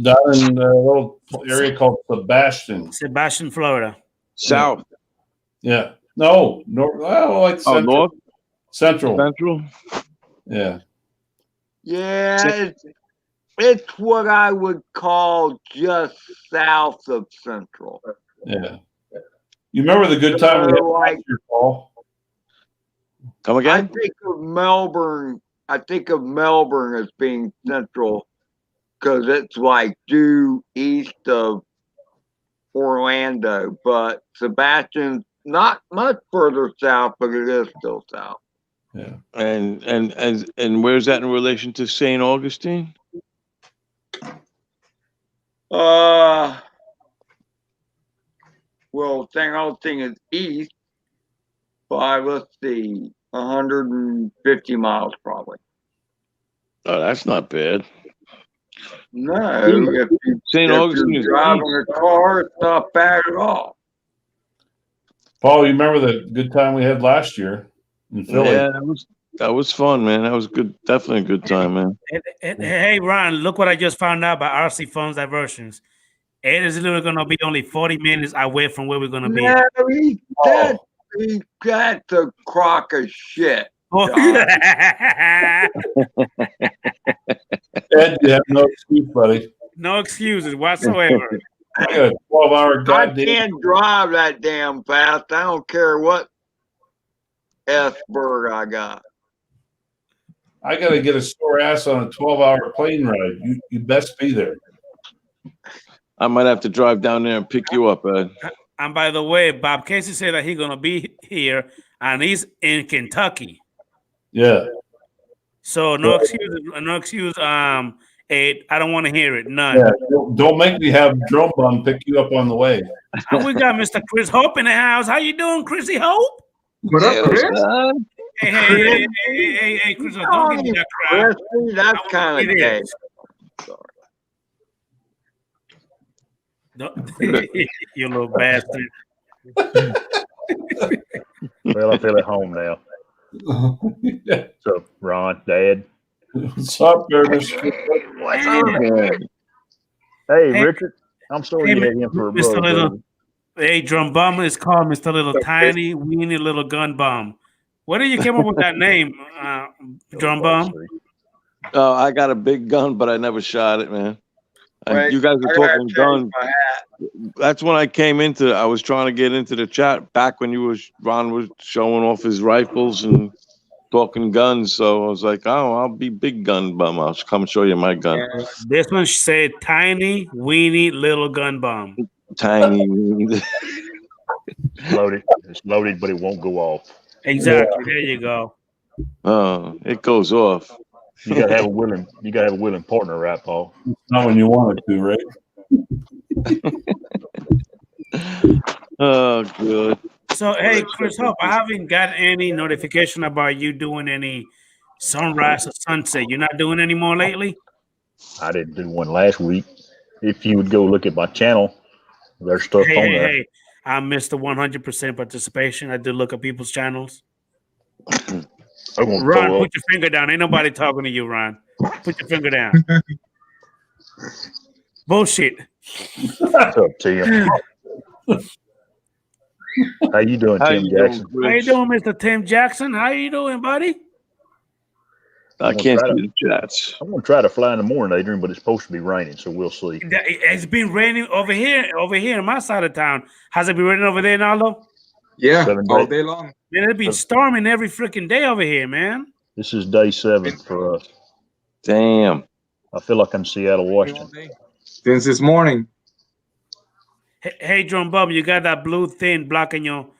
down in a little area called Sebastian, Florida. South. Yeah. No, north. Well, like Oh, central. north? Central. Central? Yeah. Yeah, it's what I would call just south of Central. Yeah. You remember the good time we had last year, Paul? Come I again? think of Melbourne. I think of Melbourne as being central because it's like due east of Orlando, but Sebastian's not much further south, but it is still south. Yeah. And where's that in relation to St. Augustine? Well, St. Augustine is east by, let's see, 150 miles Oh, that's not bad. No, if St. Augustine you're is driving east. a car, it's not bad at all. Paul, you remember the good time we had last year in Philly? Yeah, that was fun, man. That was good. Definitely a good time, man. Hey, Ron, look what I just found out about RC Phones Diversions. It is literally going to be only 40 minutes away from where we're going to be. No, that's a crock of shit. Oh. Ed, you have no excuse, buddy. No excuses whatsoever. I got a 12-hour I goddamn. can't drive that damn fast. I don't care what S-Berg I got. I got to get a sore ass on a 12-hour plane ride. You best be there. I might have to drive down there and pick you up, Ed. And by the way, Bob Casey said that he's going to be here, and he's in Kentucky. Yeah. So no excuse. No excuse. Ed, I don't want to hear it. None. Yeah. Don't make me have Drum Bum pick you up on the way. And we got Mr. Chris Hope in the house. How you doing, Chrissy Hope? What up, Chris? Hey, Chris Hope, don't give me that crap. That's kind of gay. You little bastard. Well, I feel at home now. What's up, Ron, Dad? What's up, Ernest? What's up, man? Hey, Richard. I'm sorry you had him for a Mr. brother. Little, hey, Drum Bum is called Mr. Little Tiny Weenie Little Gun Bum. Where did you come up with that name, Drum Bum? Oh, I got a big gun, but I never shot it, man. And Wait, you guys were talking guns. my hat. That's when I came into. I was trying to get into the chat back when Ron was showing off his rifles and talking guns. So I was like, oh, I'll be big gun bum. I'll come show you my gun. This one said Tiny Weenie Little Gun Bum. Tiny. Loaded. It's loaded, but it won't go off. Exactly. Yeah. There you go. Oh, it goes off. You gotta have a willing partner, right, Paul? Not when you want it to, right? Oh, good. So, hey, Chris Hope, I haven't got any notification about you doing any sunrise or sunset. You're not doing any more lately? I didn't do one last week. If you would go look at my channel, there's stuff on there. Hey, I missed the 100% participation. I did look at people's channels. Ron, put your finger down. Ain't nobody talking to you, Ron. Put your finger down. Bullshit. What's up, Tim? How you doing, Tim Jackson? How you doing, Mr. Tim Jackson? How you doing, buddy? I can't see the chats. I'm gonna try to fly in the morning, Adrian, but it's supposed to be raining, so we'll see. It's been raining over here on my side of town. Has it been raining over there, Naldo? Yeah, all day long. Man, it's been storming every freaking day over here, man. This is day 7 for us. Damn. I feel like I'm Seattle, Washington. Since this morning. Hey, Drum Bum, you got that blue thing blocking your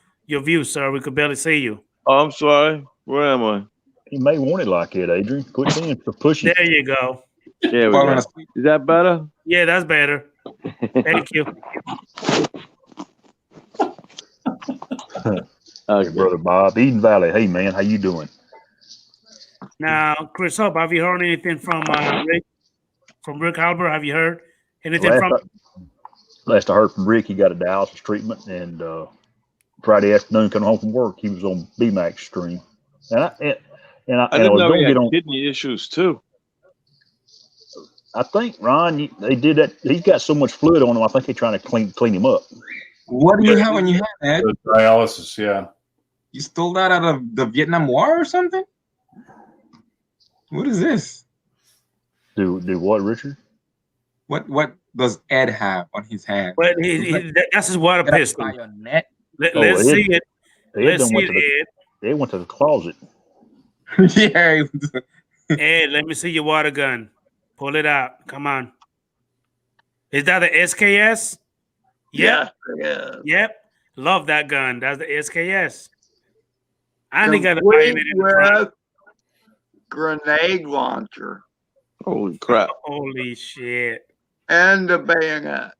view, sir. We could barely see you. Oh, I'm sorry. Where am I? You may want it like it, Adrian. Quit being for pushing. There you go. There we go. Is that better? Yeah, that's better. Thank you. Hey, brother Bob, Eden Valley. Hey, man, how you doing? Now, Chris Hope, have you heard anything from Rick? From Rick Halber? Have you heard anything Last, from? last I heard from Rick, he got a dialysis treatment, and Friday afternoon, coming home from work, he was on BMAX stream, and I didn't was know going he to had get on. kidney issues too. I think Ron, they did that. He's got so much fluid on him. I think they're trying to clean him up. What do you have on your hand, Ed? The dialysis, yeah. You stole that out of the Vietnam War or something? What is this? Do what, Richard? What does Ed have on his hand? But that's his water pistol. Bayonet? Let's see it. Let's see it, Ed went to the closet. Yeah. Ed, let me see your water gun. Pull it out. Come on. Is that the SKS? Yep. Yeah. Yep. Love that gun. That's the SKS. I only got a Complete bayonet in the front. with grenade launcher Holy crap! Holy shit. and the bayonet.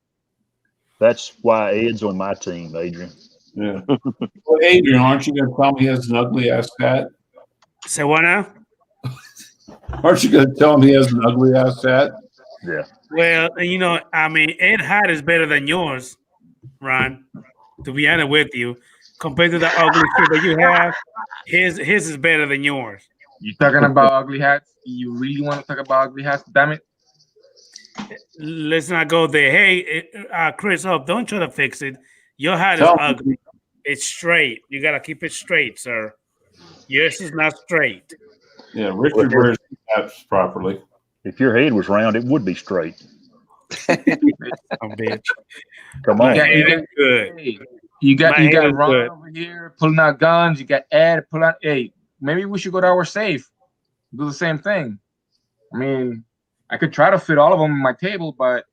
That's why Ed's on my team, Adrian. Yeah. Well, Adrian, aren't you going to tell me he has an ugly ass hat? Say what now? Aren't you going to tell him he has an ugly ass hat? Yeah. Well, I mean, Ed hat is better than yours, Ron. To be honest with you, compared to the ugly shit that you have, his is better than yours. You talking about ugly hats? You really want to talk about ugly hats? Damn it! Let's not go there. Hey, Chris, don't try to fix it. Your hat is ugly. It's straight. You gotta keep it straight, sir. Yours is not straight. Yeah, Richard wears his hats properly. If your head was round, it would be straight. Oh, bitch. Come on. You got My head is Ron good. over here pulling out guns. You got Ed pulling out. Hey, maybe we should go to our safe. Do the same thing. I mean, I could try to fit all of them on my table, but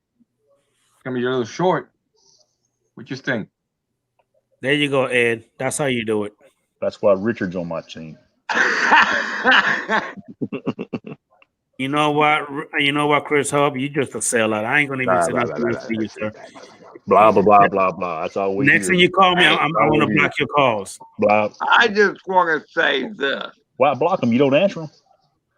it's gonna be a little short. What you think? There you go, Ed. That's how you do it. That's why Richard's on my team. You know what, Chris Hope? You just a sellout. I ain't gonna even say nothing to you, sir. Blah blah blah blah blah. That's all we. Next time you call me, I'm gonna block your calls. Blah. I just want to say this. Why block them? You don't answer them.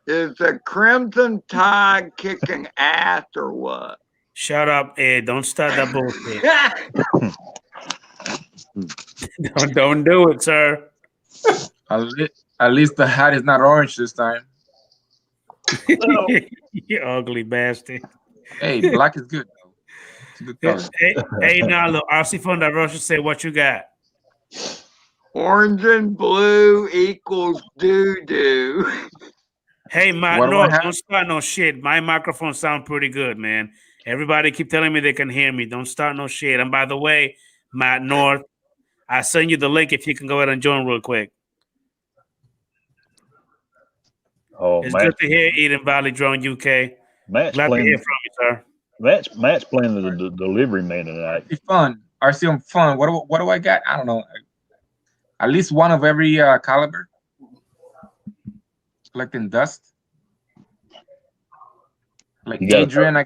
Is the Crimson Tide kicking ass or what? Shut up, Ed. Don't start that bullshit. Don't do it, sir. At least the hat is not orange this time. You ugly bastard. Hey, black is good though. It's a good color. Hey, now look, RC Fund Russia say what you got. Orange and blue equals doo-doo. Hey, Matt What do I North, have? don't start no shit. My microphone sound pretty good, man. Everybody keep telling me they can hear me. Don't start no shit. And by the way, Matt North, I send you the link if you can go ahead and join real quick. Oh, It's Matt, good to hear Eden Valley Drone UK. Matt's Glad to playing. hear from you, sir. Matt's playing the delivery man tonight. It's fun. RC on fun. What do I got? I don't know. At least one of every caliber. Collecting dust. Like You got Adrian, I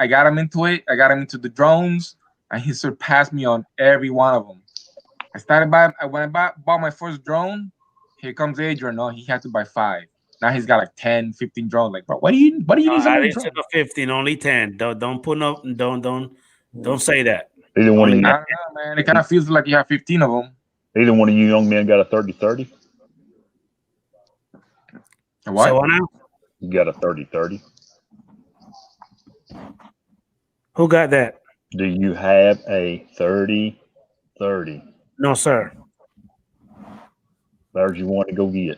got him into it. I got him into the drones, and he surpassed me on every one of them. When I bought my first drone. Here comes Adrian. No, he had to buy 5. Now he's got like 10, 15 drones. Like, bro, what do you need? So I many didn't say drones? no 15, only 10. Don't put no. Don't say that. Either one of you, I don't know, man. It kind of feels like you have 15 of them. either one of you young men got a 30-30. What? So now, You got a 30-30. who got that? Do you have a 30-30? No, sir. There's you want to go get.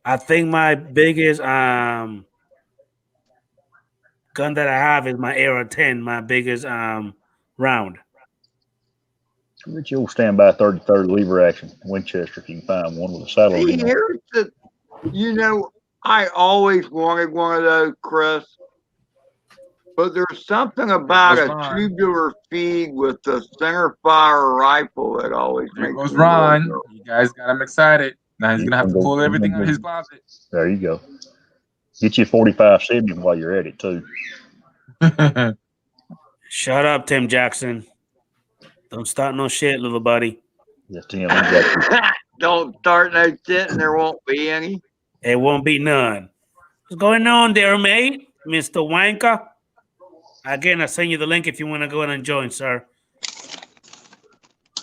I think my biggest gun that I have is my Era 10, my biggest round. Let you stand by 30-30 lever action Winchester if you can find one with a saddle. See, in it. here's I always wanted one of those, Chris. But there's something about Goes a Ron. tubular feed with the center fire rifle that always There makes goes me Ron. wonder. You guys got him excited. Now he's gonna have to pull everything out of his closet. There you go. Get you a 45-70 while you're at it too. Shut up, Tim Jackson. Don't start no shit, little buddy. Yes, Tim. Exactly. don't start no shit and there won't be any. It won't be none. What's going on there, mate? Mr. Wanker? Again, I'll send you the link if you want to go in and join, sir.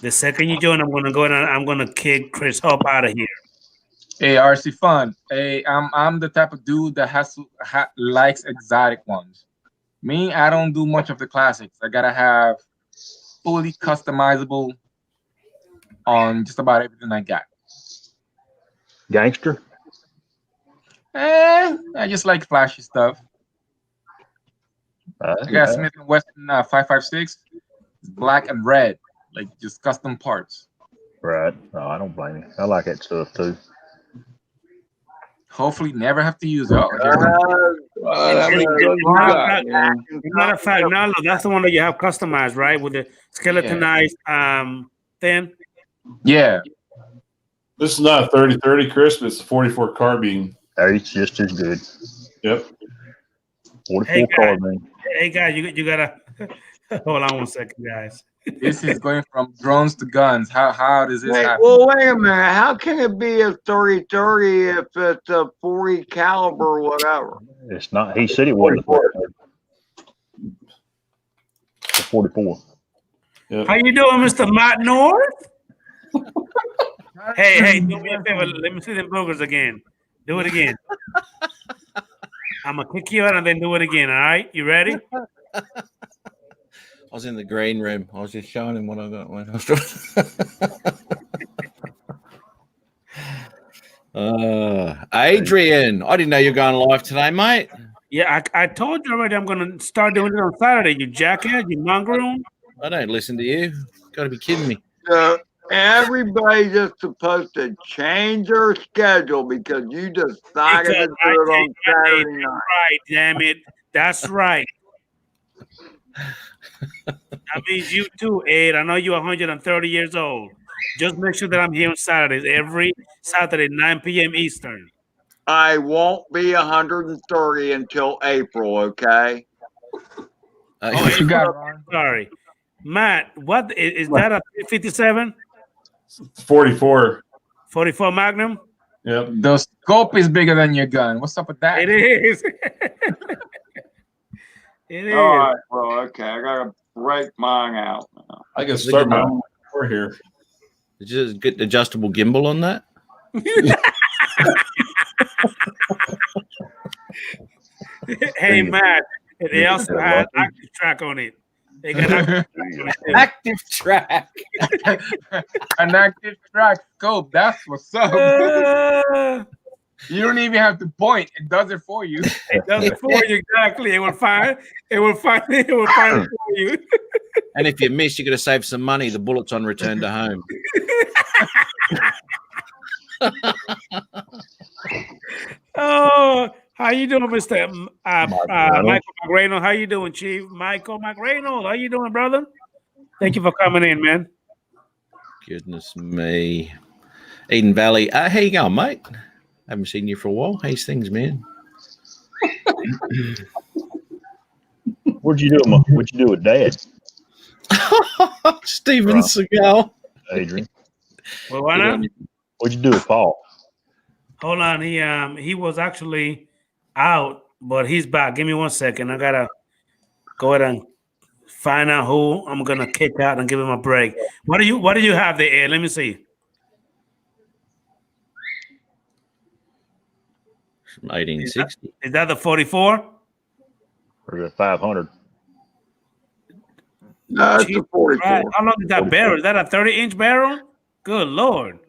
The second you join, I'm gonna go in and I'm gonna kick Chris Hope out of here. Hey, RC Fun. Hey, I'm the type of dude that likes exotic ones. Me, I don't do much of the classics. I gotta have fully customizable on just about everything I got. Gangster. I just like flashy stuff. I got Yeah. Smith & Wesson 5.56. It's black and red, like just custom parts. Right. No, I don't blame you. I like that stuff too. Hopefully, never have to use it. How many guns you got? As a matter of fact, no, that's the one that you have customized, right? With the skeletonized thing. Yeah. This is not a 30-30, Chris, but it's a 44 carbine. It's just as good. Yep. 44 carbine. Hey guys, you gotta hold on one second, guys. This is going from drones to guns. How does this happen? Well, wait a minute. How can it be a 30-30 if it's a 40 caliber or whatever? It's not. He said it wasn't 44. Yep. How you doing, Mr. Matt North? Hey, do me a favor. Let me see them boogers again. Do it again. I'm gonna kick you out and then do it again. All right, you ready? I was in the green room. I was just showing him what I got. Adrian, I didn't know you were going live today, mate. Yeah, I told you already. I'm gonna start doing it on Saturday. You jackass, you mongrel. I don't listen to you. Got to be kidding me. Everybody's just supposed to change their schedule because you decided to do it on Saturday night. Right, damn it. That's right. That means you too, Ed. I know you're 130 years old. Just make sure that I'm here on Saturdays, every Saturday, 9 p.m. Eastern. I won't be 130 until April, okay? You got it, Ron. Sorry. Matt, what is that a 57? 44. 44 Magnum? Yep. The scope is bigger than your gun. What's up with that? It is. It is. All right, well, okay. I got to break mine out now. I can start my own war here. Did you just get the adjustable gimbal on that? Hey, Matt, they also have active track on it. They got active track. An active track scope. That's what's up. You don't even have to point. It does it for you. It does it for you, exactly. It will find it for you. And if you miss, you're going to save some money. The bullet's on return to home. Oh, how you doing, Mr. Michael McReynolds? How you doing, Chief? Michael McReynolds, how you doing, brother? Thank you for coming in, man. Goodness me. Eden Valley. How you going, mate? Haven't seen you for a while. How's things, man? What'd you do with Dad? Steven Seagal. Adrian. Well, why not? What'd you do with Paul? Hold on. He was actually out, but he's back. Give me 1 second. I gotta go ahead and find out who I'm gonna kick out and give him a break. What do you have there, Ed? Let me see. From 1860. Is that the 44? Or the 500? No, it's a 44. Right. How long is that barrel? Is that a 30-inch barrel? Good Lord.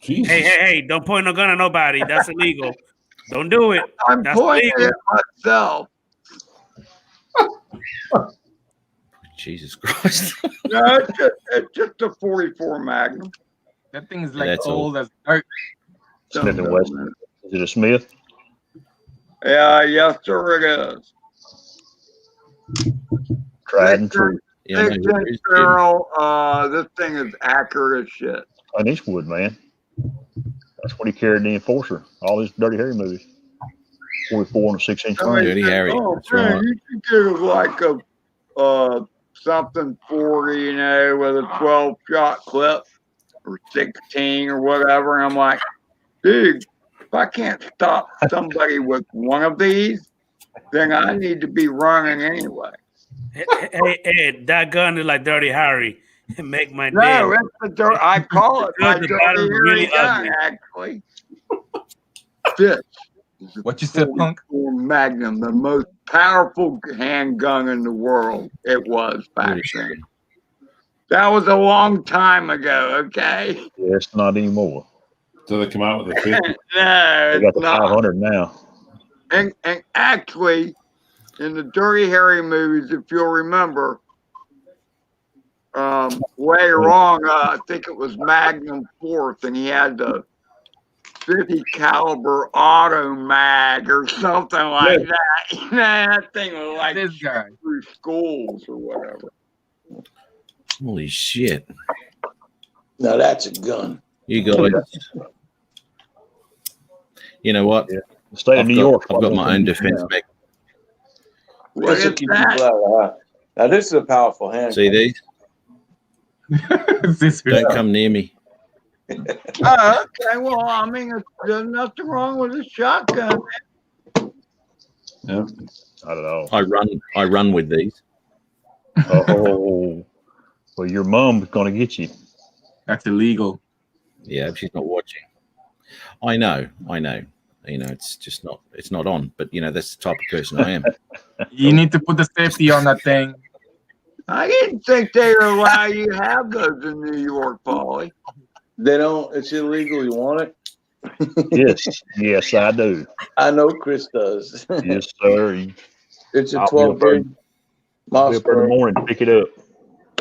Jesus. Hey, don't point no gun at nobody. That's illegal. Don't do it. I'm pointing at myself. Jesus Christ. No, it's just a 44 Magnum. That thing is like That's old as dirt. Smith & Wesson. Is it a Smith? Yeah, yes, sir, it is. Tried and true. Yeah, 6-inch barrel. This thing is accurate as shit. Clint Eastwood, man. That's what he carried in the Enforcer. All these Dirty Harry movies. 44 and a 6-inch frame. Dirty Harry. Oh, That's man, right. you could get like a something 40, with a 12-shot clip. or 16 or whatever. And I'm like, dude, if I can't stop somebody with one of these, then I need to be running anyway. Hey, that gun is like Dirty Harry. Make my day. No, it's I call it my The dirty bottom's hairy really gun, ugly. actually. This is What you said, Punk? Magnum, the most powerful handgun in the world. It was back then. That was a long time ago, okay? Yeah, it's not anymore. So they come out with a 50. No, They got it's the not. 500 now. And actually, in the Dirty Harry movies, if you'll remember, later on, I think it was Magnum Fourth, and he had the 50 caliber auto mag or something like that. You know, that thing was like This guy. through schools or whatever. Holy shit! Now that's a gun. You guys. You know what? Yeah. The state of New York. I've got my own defense back. What This will is keep that? people out of the house. Now this is a powerful hand. See these? Don't come near me. Oh, okay. Well, I mean, there's nothing wrong with a shotgun. Yeah. I don't know. I run with these. Oh, well, your mom's gonna get you. That's illegal. Yeah, she's not watching. I know. You know, it's not on. But you know, that's the type of person I am. You need to put the safety on that thing. I didn't think they would allow you to have those in New York, Paulie. They don't. It's illegal. You want it? Yes, I do. I know Chris does. Yes, sir. It's a I'll 12 be up gauge in the Mossberg morning to pick it up.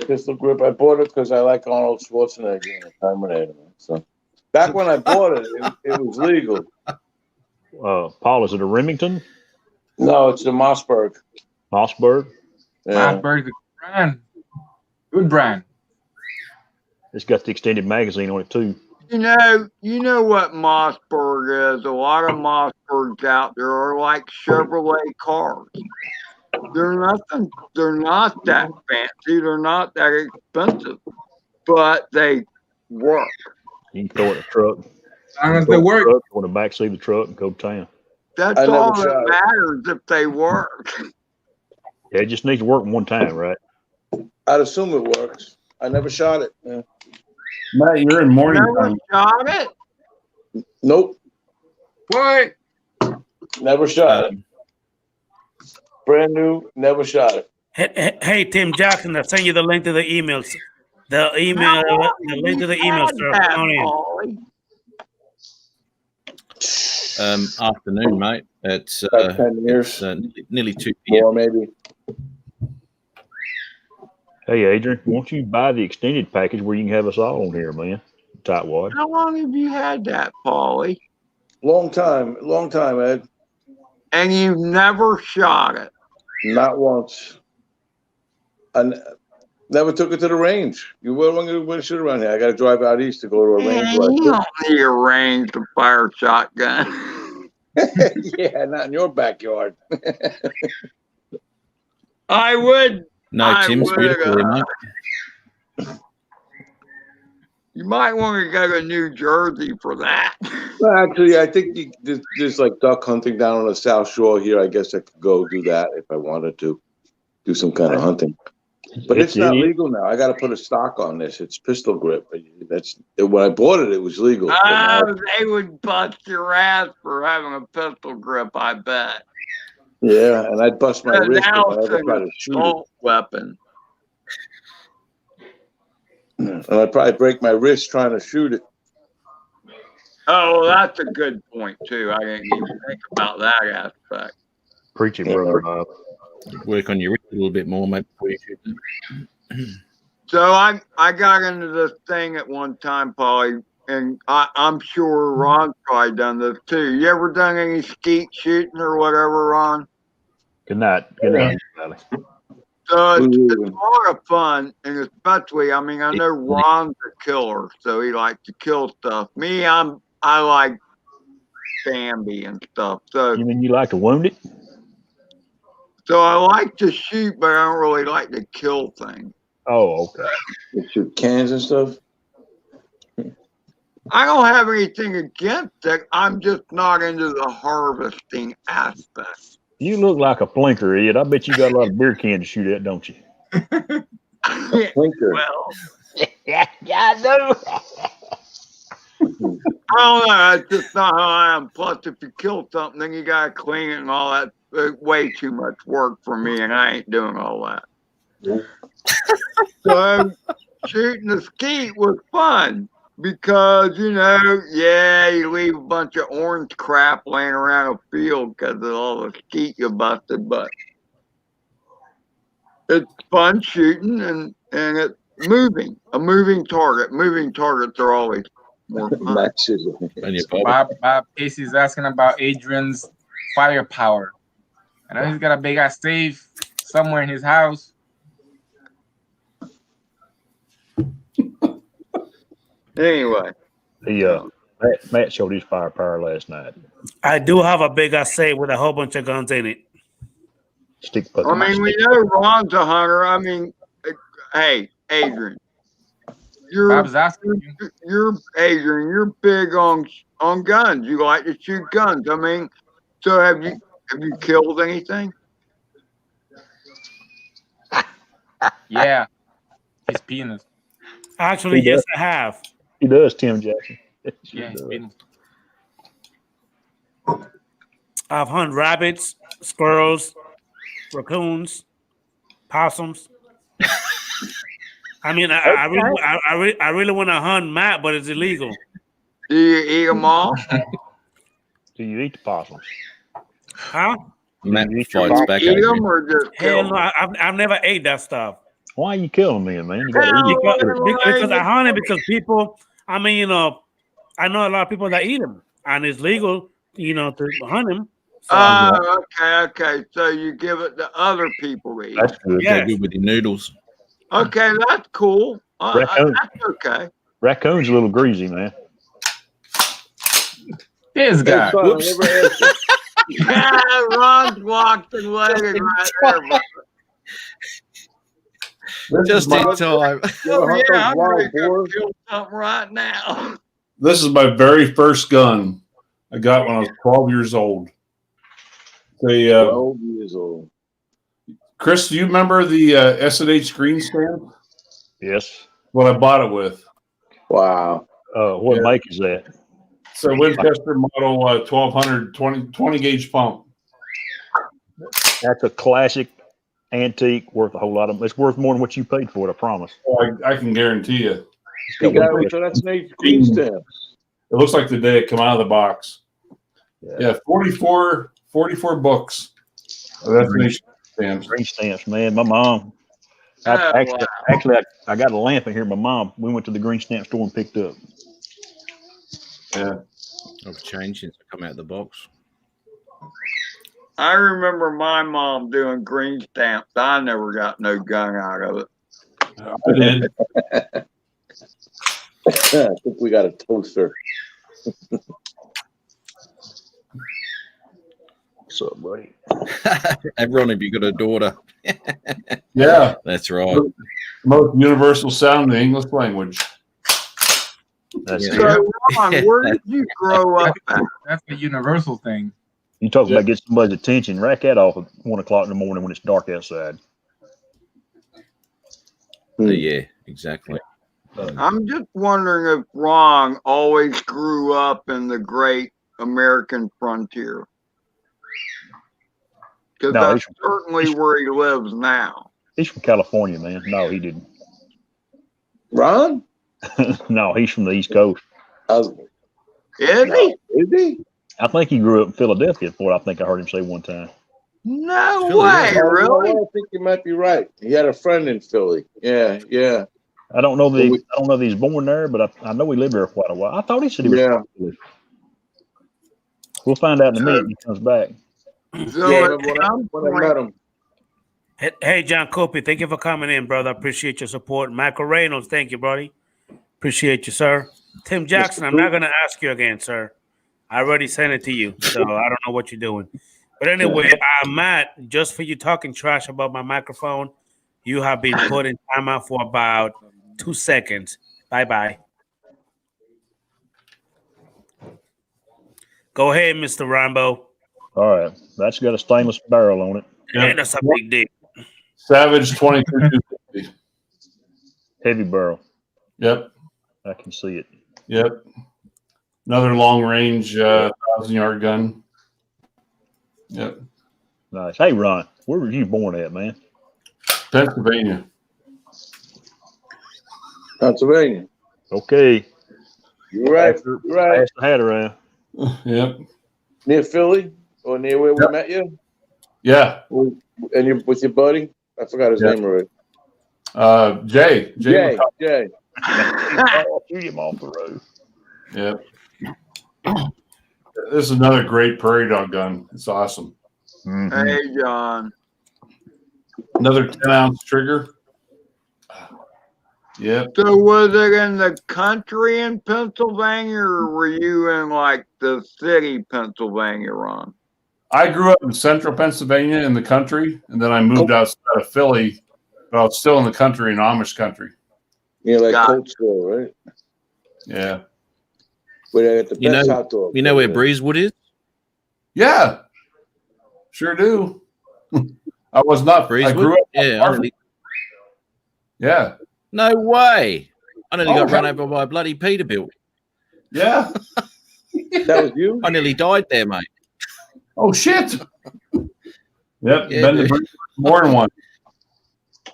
pistol grip. I bought it because I like Arnold Schwarzenegger in the Terminator. So back when I bought it, it was legal. Paul, is it a Remington? No, it's the Mossberg. Mossberg? Yeah. Mossberg, brand. Good brand. It's got the extended magazine on it too. You know what Mossberg is. A lot of Mossbergs out there are like Chevrolet cars. They're not that fancy. They're not that expensive, but they work. You can throw it in the truck. As long as they work. Go in the backseat of the truck and go to town. That's all that matters if they work. Yeah, it just needs to work one time, right? I'd assume it works. I never shot it. Yeah. Matt, you're in morning Never time. shot it? Nope. What? Never shot it. Brand new, never shot it. Hey, Tim Jackson, I sent you the link to the emails. The link to the email, sir. Come on in. Afternoon, mate. It's 10 years. It's, nearly 2 p.m. More maybe. Hey, Adrian, won't you buy the extended package where you can have us all on here, man? Tightwad. How long have you had that, Paulie? Long time, Ed. And you've never shot it? Not once. I never took it to the range. You were going to shoot around here. I got to drive out east to go to a range. You don't need a range to fire a shotgun. Yeah, not in your backyard. I would. No, Tim's beautiful, mate. You might want to go to New Jersey for that. Well, actually, I think there's like duck hunting down on the South Shore here. I guess I could go do that if I wanted to do some kind of hunting. But it's not legal now. I got to put a stock on this. It's pistol grip. That's when I bought it. It was legal. They would bust your ass for having a pistol grip. I bet. Yeah, and I'd bust my wrist if Now I it's ever try an to shoot it. assault weapon. And I'd probably break my wrist trying to shoot it. Oh, well, that's a good point too. I didn't even think about that aspect. Preach it, brother. Work on your wrist a little bit more, mate, before you shoot. So I got into this thing at one time, Paulie, and I'm sure Ron's probably done this too. You ever done any skeet shooting or whatever, Ron? Good night. Good night, Valley. So it's a lot of fun, and especially, I mean, I know Ron's a killer, so he likes to kill stuff. Me, I like Bambi and stuff. So You mean you like to wound it? So I like to shoot, but I don't really like to kill things. Oh, okay. You shoot cans and stuff? I don't have anything against it. I'm just not into the harvesting aspect. You look like a flinker, Ed. I bet you got a lot of beer cans to shoot at, don't you? Flinker. Well, Yeah, I know. I don't know. That's just not how I am. Plus, if you kill something, then you gotta clean it and all that. It's way too much work for me, and I ain't doing all that. So shooting the skeet was fun because you leave a bunch of orange crap laying around a field because of all the skeet you busted, but it's fun shooting and it's moving. A moving target. Moving targets are always more fun. Matches. Bob Casey's asking about Adrian's firepower. I know he's got a big ass safe somewhere in his house. Anyway, Matt showed his firepower last night. I do have a big ass safe with a whole bunch of guns in it. I mean, we know Ron's a hunter. I mean, hey, Adrian, Bob's asking you. You're big on guns. You like to shoot guns. I mean, so have you killed anything? Yeah, his penis. Actually, He yes, does. I have. He does, Tim Jackson. Yeah, his penis. I've hunted rabbits, squirrels, raccoons, possums. I mean, I really want to hunt Matt, but it's illegal. Do you eat them all? Do you eat the possums? Huh? Matt You eat fights your back Eat at them you. or just kill Hell them? no, I've never ate that stuff. Why are you killing me, man? You got to eat it. Because I hunt it because people. I mean, I know a lot of people that eat them, and it's legal, to hunt them. So, Oh, okay. So you give it to other people to eat. That's good. yeah. Go good with your noodles. Okay, that's cool. Raccoon. That's okay. Raccoon's a little greasy, man. This guy. Son, I Whoops. never asked you. Yeah, Ron's locked and loaded right there. Just in time. Oh, hunt yeah, those I'm wild ready to go boars? kill something right now. This is my very first gun I got when I was 12 years old. 12 years old. Chris, do you remember the S&H green stamp? Yes. What I bought it with? Wow. What Yeah. make is that? It's a Winchester model 1200 20 gauge pump. That's a classic antique, worth a whole lot of. It's worth more than what you paid for it. I promise. Oh, I can guarantee you. You got it, so that's an green stamp. It looks like the day it come out of the box. Yeah, 44 books. That's green stamps. Green stamps, man. My mom. Actually, I got a lamp in here. My mom. We went to the green stamp store and picked up. Yeah. I've changed since I come out of the box. I remember my mom doing green stamps. I never got no gun out of it. I did. I think we got a toaster. What's up, buddy? Everyone, have you got a daughter? Yeah. That's right. Most universal sound in the English language. That's Yeah. it. So, Ron, where did you grow up at? That's a universal thing. You talk about getting somebody's attention. Rack that off at 1 o'clock in the morning when it's dark outside. Yeah, exactly. I'm just wondering if Ron always grew up in the great American frontier. Because No, that's certainly where he lives now. He's from California, man. No, he didn't. Ron? No, he's from the East Coast. Is he? Is he? I think he grew up in Philadelphia. Is what I think I heard him say one time. No Philly, way, yeah. really? I think you might be right. He had a friend in Philly. Yeah. I don't know that he's born there, but I know he lived there quite a while. I thought he said he was. Yeah. We'll find out in a minute when he comes back. So Yeah. When I met him. Hey, John Copey, thank you for coming in, brother. Appreciate your support. Michael Reynolds, thank you, buddy. Appreciate you, sir. Tim Jackson, I'm not going to ask you again, sir. I already sent it to you, so I don't know what you're doing. But anyway, Matt, just for you talking trash about my microphone, you have been put in timeout for about 2 seconds. Bye-bye. Go ahead, Mr. Rambo. All right, that's got a stainless barrel on it. Hey, that's a big deal. Savage 2250. Heavy barrel. Yep. I can see it. Yep. Another long range 1,000-yard gun. Yep. Nice. Hey, Ron, where were you born at, man? Pennsylvania. Pennsylvania. Okay. You're right. You're right. Pass the hat around. Yep. Near Philly or near where we met you? Yeah. And you're with your buddy? I forgot his name already. Jay. Jay. Shoot him off the road. Yep. This is another great prairie dog gun. It's awesome. Mm-hmm. Hey, John. Another 10-ounce trigger. Yep. So was it in the country in Pennsylvania, or were you in like the city, Pennsylvania, Ron? I grew up in central Pennsylvania in the country, and then I moved outside of Philly, but I was still in the country, in Amish country. Yeah, like Coatesville, right? Yeah. Where they got the best hot dog. You know where Breezewood is? Yeah. Sure do. I was not. Breezewood? I grew up. Yeah. Yeah. No way. I nearly got run hell- over by a bloody Peterbilt. Yeah. That was you? I nearly died there, mate. Oh shit. Yep. Yeah, Been to dude. Breezewood more than one.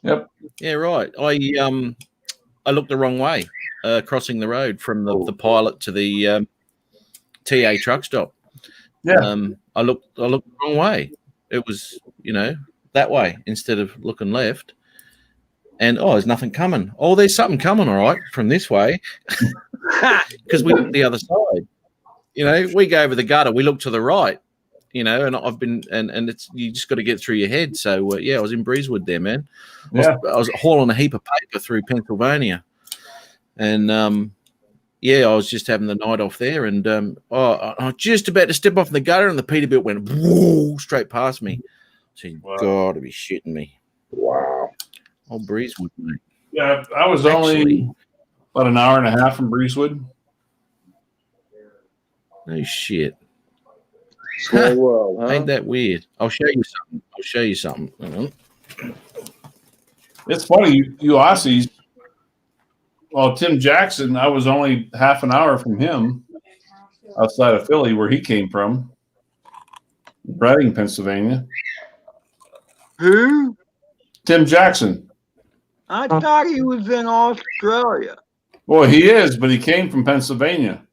Yep. Yeah, right. I looked the wrong way, crossing the road from the pilot to the TA truck stop. Yeah. I looked the wrong way. It was, that way instead of looking left. And there's nothing coming. Oh, there's something coming, all right, from this way. Because we look the other side. We go over the gutter, we look to the right, and I've been and it's you just got to get through your head. So I was in Breezewood there, man. Yeah. I was hauling a heap of paper through Pennsylvania. And I was just having the night off there, and I was just about to step off the gutter, and the Peterbilt went whoa, straight past me. I said, Wow. God, to be shitting me. Wow. Oh, Breezewood, mate. Yeah. I was only about an hour and a half from Breezewood. No shit. Small world, huh? Ain't that weird? I'll show you something. Hang on. It's funny, you Aussies. Well, Tim Jackson, I was only half an hour from him outside of Philly, where he came from. Reading, Pennsylvania. Who? Tim Jackson. I thought he was in Australia. Well, he is, but he came from Pennsylvania.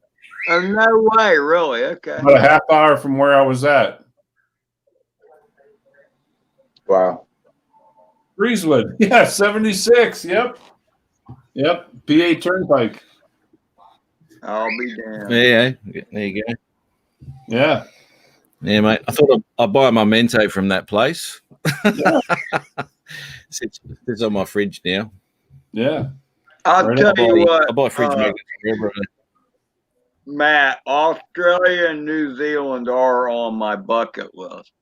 Oh, no way, really? Okay. About a half hour from where I was at. Wow. Breezewood. Yeah, 76. Yep. Yep. PA Turnpike. I'll be damned. Yeah, there you go. Yeah. Yeah, mate. I thought I'd buy my Mento from that place. Yeah. It's on my fridge now. Yeah. I'll tell you what. I buy fridge magnets forever. Matt, Australia and New Zealand are on my bucket list.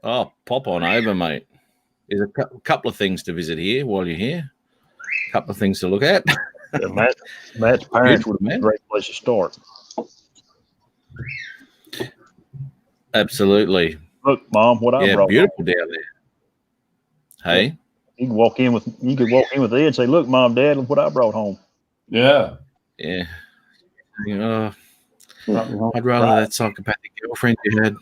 Oh, pop on over, mate. There's a couple of things to visit here while you're here. A couple of things to look at. Yeah, Matt's parents would have been a great place to start. Absolutely. Look, Mom, what I brought. Beautiful down there. Hey, you could walk in with Ed and say, "Look, Mom, Dad, look what I brought home." Yeah. Yeah. I'd rather that psychopathic girlfriend you had.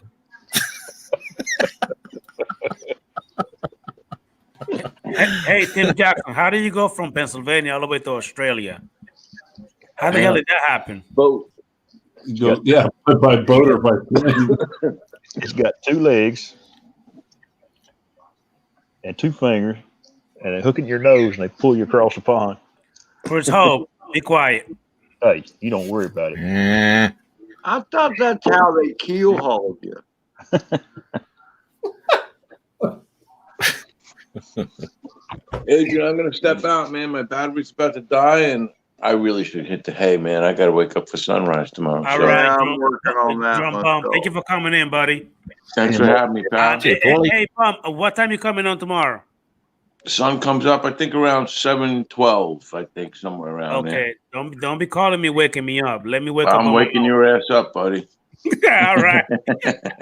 Hey, Tim Jackson, how do you go from Pennsylvania all the way to Australia? How the hell did that happen? Boat. By boat or by plane. It's got 2 legs and 2 fingers, and they hook in your nose and they pull you across the pond. Chris Hope, be quiet. Hey, you don't worry about it. I thought that's how they keel hauled you. Adrian, I'm going to step out, man. My battery's about to die, and I really should hit the hay, man. I got to wake up for sunrise tomorrow. All right, I'm working on that. Drum Bum, thank you for coming in, buddy. Thanks for having me, pal. Hey, Bum, what time you coming on tomorrow? The sun comes up, I think, around 7:12. I think somewhere around there. Okay, don't be calling me, waking me up. Let me wake up. I'm on waking my your ass up, buddy. All right.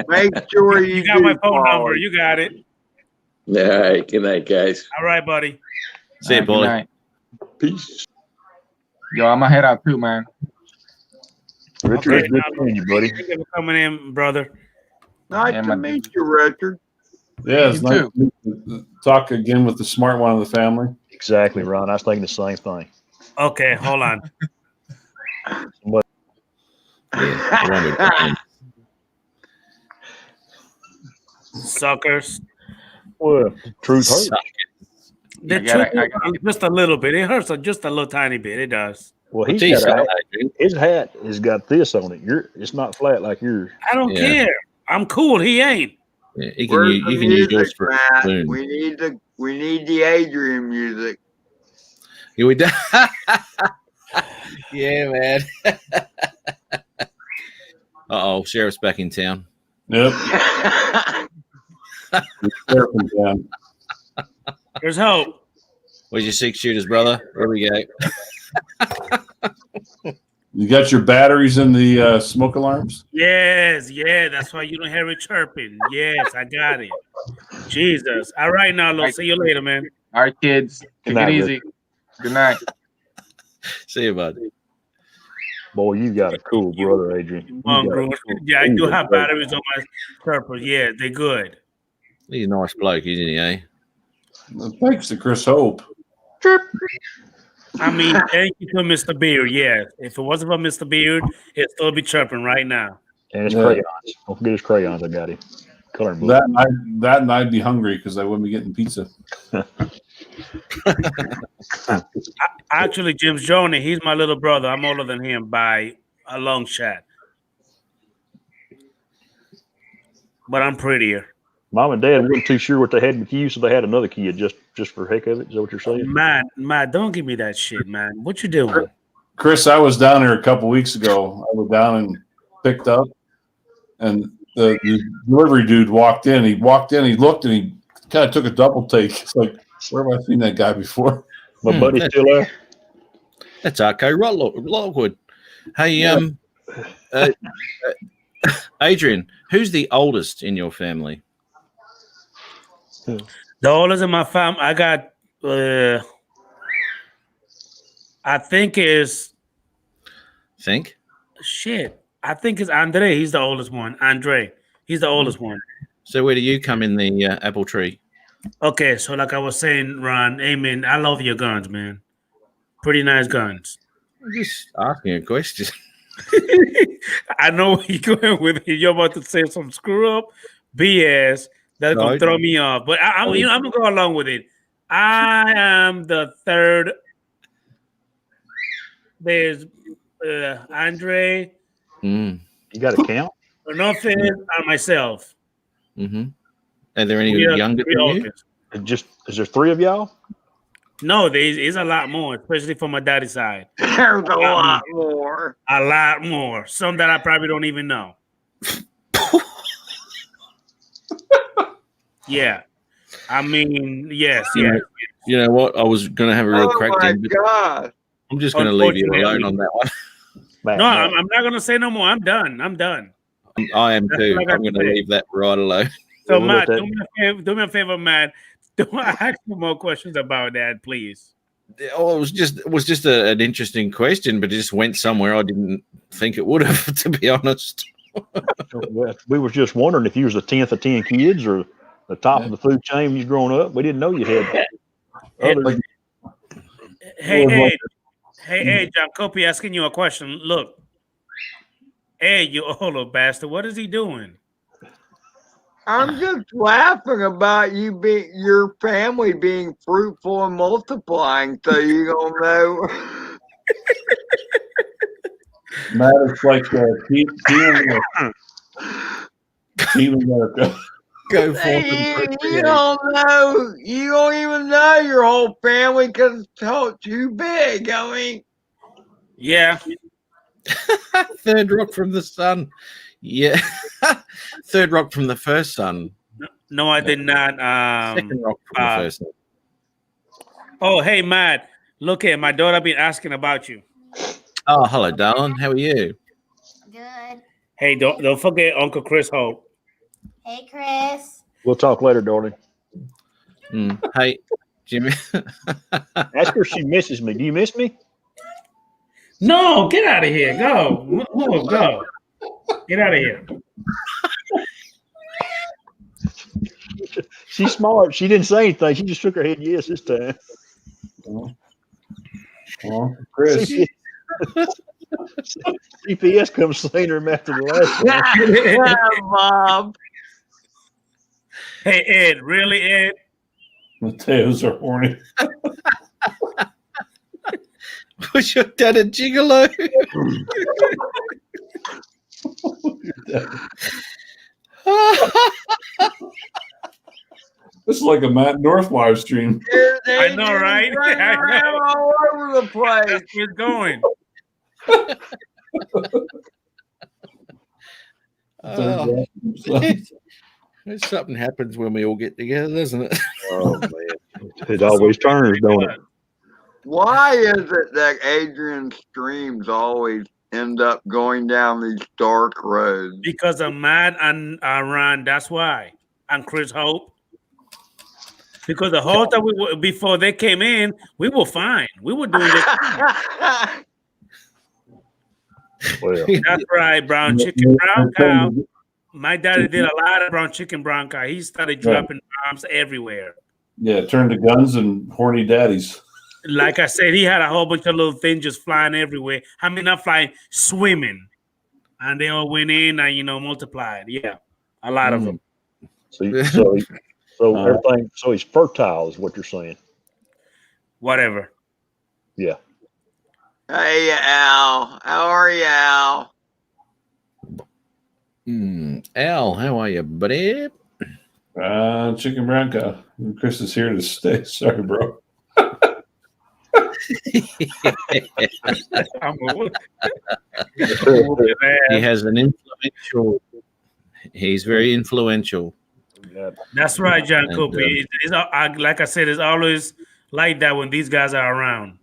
Make sure you got my phone call. number. You got it. All right. Good night, guys. All right, buddy. See you, Good Paulie. night. Peace. Yo, I'm gonna head out too, man. Richard, Okay, it's good seeing you, buddy. Thank you for coming in, brother. Nice Yeah, to man. meet you, Richard. Yeah, it's You nice too. to talk again with the smart one of the family. Exactly, Ron. I was thinking the same thing. Okay, hold on. Yeah, the one with Brian. Suckers. Well, truth hurts. Suck. The I got truth it. is just a little bit. It hurts just a little tiny bit. It does. Well, he's Geez, got a hat. Adrian. His hat has got this on it. It's not flat like yours. I don't Yeah. care. I'm cool. He ain't. Yeah, you Where's can the use yours music, for a Matt? spoon. We need the Adrian music. Yeah, we do. Yeah, man. Uh-oh, sheriff's back in town. Yep. Sheriff in town. There's hope. Where's your 6-shooters, brother? Here we go. You got your batteries in the smoke alarms? Yes, yeah. That's why you don't hear it chirping. Yes, I got it. Jesus. All right, now, Lo. See you later, man. All right, kids. Take night, it easy. Good night. See you, bud. Boy, you got a cool brother, Adrian. You got a Mongrel. cool- Yeah, I do he's a have great batteries on my chirpers. Yeah, they're good. He's a nice bloke, isn't he, eh? Thanks to Chris Hope. I mean, thank you to Mr. Beard. Yeah, if it wasn't for Mr. Beard, it'd still be chirping right now. And his Yeah. crayons. Don't forget his crayons. I got him. Coloring book. That and I'd be hungry because I wouldn't be getting pizza. Actually, Jim's Joni, he's my little brother. I'm older than him by a long shot. But I'm prettier. Mom and Dad weren't too sure what they had with you, so they had another kid just for heck of it. Is that what you're saying? Man, don't give me that shit, man. What you doing? Chris, I was down there a couple weeks ago. I was down and picked up, and the delivery dude walked in. He looked, and he kind of took a double take. It's like, where have I seen that guy before? My buddy's still there. That's Arco Lockwood. Hey, Adrian, who's the oldest in your family? The oldest in my family, I got, I think is, shit. I think it's Andre. He's the oldest one. Andre. He's the oldest one. So where do you come in the apple tree? Okay, so like I was saying, Ron, amen. I love your guns, man. Pretty nice guns. I'm just asking a question. I know where you're going with it. You're about to say some screw up BS that's gonna No. throw me off. But I'm gonna go along with it. I am the third. There's Andre, Mm. You got to count. Onofre, and myself. Mm-hmm. Are there any We are younger three than you? oldest. Is there 3 of y'all? No, there's a lot more, especially from my daddy's side. There's a lot more. A lot more. Some that I probably don't even know. Yeah. I mean, yes. You know what? I was going to have a real Oh crack my then, but God. I'm just going to leave you alone on that one. Matt, No, I'm not gonna say no more. I'm done. I am That's too. what I got I'm going to to say. leave that right alone. So, We'll Matt, let do me a favor, Matt. Don't ask me more questions about that, please. Oh, it was just an interesting question, but it just went somewhere I didn't think it would have, to be honest. we were just wondering if you was the 10th of 10 kids or the top of the food chain when you was growing up. We didn't know you had others. Hey, John Copey asking you a question. Look, hey, you old bastard, what is he doing? I'm just laughing about your family being fruitful and multiplying, so you don't know. Matt, it's like Team America. Go forth and You procreate. don't know. You don't even know your whole family because it's too big. I mean, Yeah. Third rock from the sun. Yeah. Third rock from the first sun. No, I did not. Second rock from the first sun. Oh, hey, Matt. Look at my daughter been asking about you. Oh, hello, darling. How are you? Good. Hey, don't forget Uncle Chris Hope. Hey, Chris. We'll talk later, darling. Hey, Jimmy. Ask her if she misses me. Do you miss me? No, get out of here. Go. Move, go. Get out of here. She's smart. She didn't say anything. She just shook her head yes this time. Well, Chris. CPS comes seeing her after the last one. Bob. Hey, Ed. Really, Ed? Mateos are horny. Was your dad a gigolo? This is like a Matt North live stream. I know, right? I know. All over the place. That's where it's going. Something happens when we all get together, doesn't it? Oh man, it always turns, don't it? Why is it that Adrian's streams always end up going down these dark roads? Because of Matt and Ron, that's why. And Chris Hope. Because the whole time before they came in, we were fine. We were doing this. Well, That's right, brown chicken, brown cow. My daddy did a lot of brown chicken, brown cow. He started dropping bombs everywhere. Yeah, turn to guns and horny daddies. Like I said, he had a whole bunch of little things just flying everywhere. I mean, not flying, swimming. And they all went in and, multiplied. Yeah, a lot of them. So everything. So he's fertile, is what you're saying. Whatever. Yeah. Hey, Al. How are you, Al? Al, how are you, buddy? Chicken brown cow. Chris is here to stay. Sorry, bro. He has an influential. He's very influential. That's right, John Cooper. Like I said, it's always like that when these guys are around.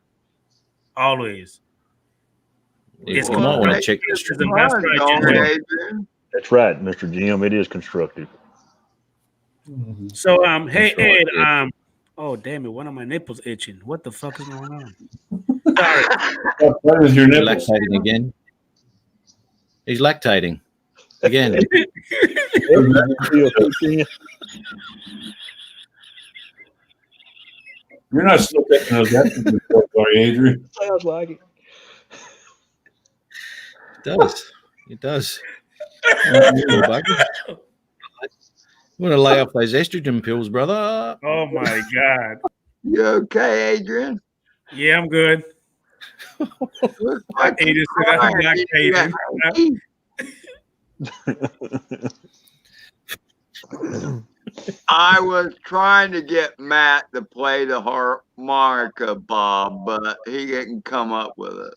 Always. You might want to check the stream. That's right, Mr. Jim. It is constructive. So, hey, Ed, oh, damn it. One of my nipples itching. What the fuck is going on? Sorry. What is your nipple? Lactating again. He's lactating again. You're not still taking those extra, are you, Adrian? Sounds like it. It does. I'm going to lay off those estrogen pills, brother. Oh, my God. You okay, Adrian? Yeah, I'm good. I was trying to get Matt to play the harmonica, Bob, but he didn't come up with it.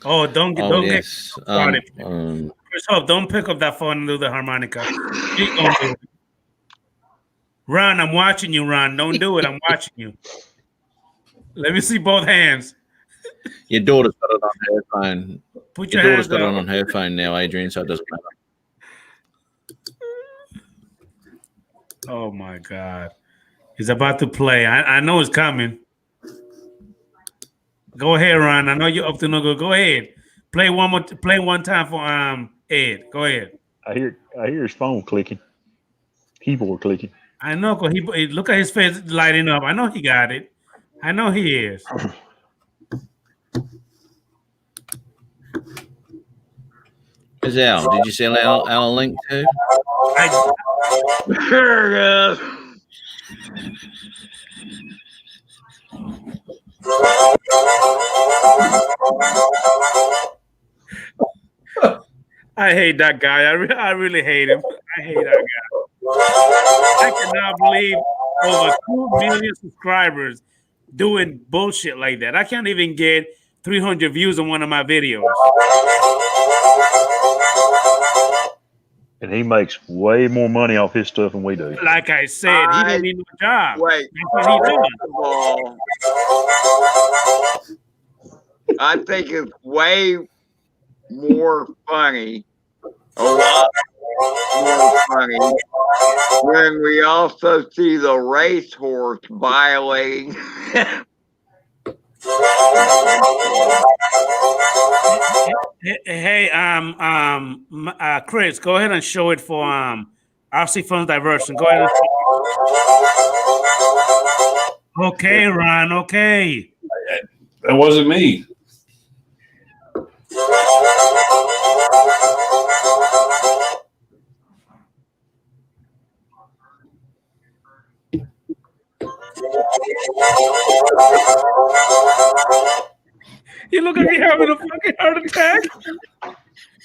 Oh, don't get started. Chris Hope, don't pick up that phone and do the harmonica. Ron, I'm watching you, Ron. Don't do it. I'm watching you. Let me see both hands. Your daughter's got it on her phone. Put your your daughter's hands got up. it on her phone now, Adrian, so it doesn't matter. Oh, my God. He's about to play. I know it's coming. Go ahead, Ron. I know you're up to no good. Go ahead. Play one time for Ed. Go ahead. I hear his phone clicking. Keyboard clicking. I know, because he look at his face lighting up. I know he got it. I know he is. Where's Al? Did you send Al a link too? Here it is. I hate that guy. I really hate him. I hate that guy. I cannot believe over 2 million subscribers doing bullshit like that. I can't even get 300 views on one of my videos. And he makes way more money off his stuff than we do. Like I said, he don't need no job. Wait, That's what he does. first of all, I think it's way more funny, a lot more funny, when we also see the racehorse violating. Hey, Chris, go ahead and show it for RC Funds Diversion. Go ahead. Okay, Ron. Okay. That wasn't me. You look like you're having a fucking heart attack.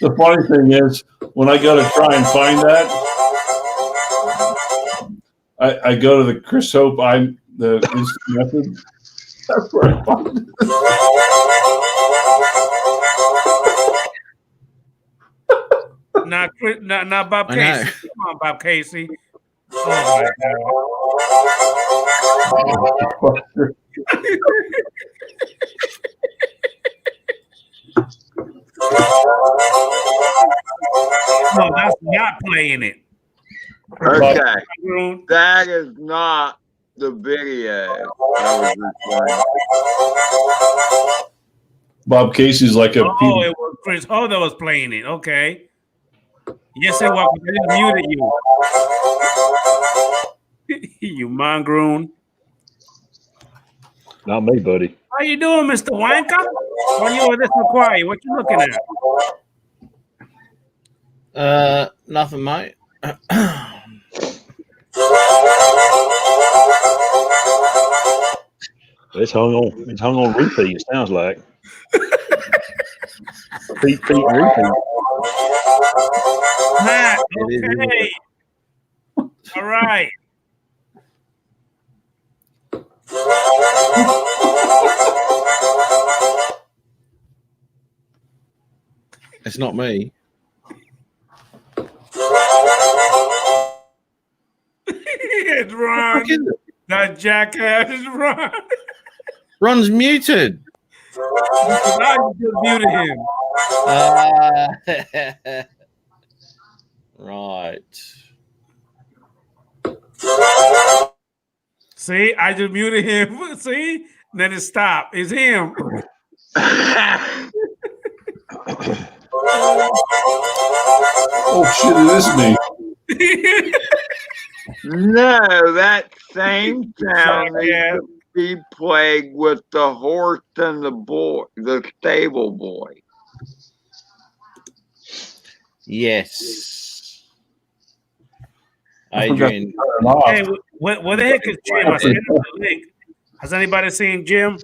The funny thing is, when I go to try and find that, I go to the Chris Hope, the instant method. That's where I find it. Not Bob Casey. Come on, Bob Casey. Oh my God. No, that's not playing it. Okay, that is not the video I was recording. Bob Casey's like a. Oh, it was Chris Ho that was playing it. Okay. Yes, it was. I just muted you. You mongoon. Not me, buddy. How you doing, Mr. Wanker? Why you over this quiet? What you looking at? Nothing, mate. It's hung on. It's hung on repeat. It sounds like. Repeat, repeat. Matt, okay. All right. It's not me. It's Ron. That jackass is Ron. Ron's muted. I just muted him. Right. See, I just muted him. See? Then it stopped. It's him. Oh shit! It is me. No, that same sound needs to be played with the horse and the boy, the stable boy. Yes. Adrian. Hey, what the heck is Jim? I sent him the link. Has anybody seen Jim?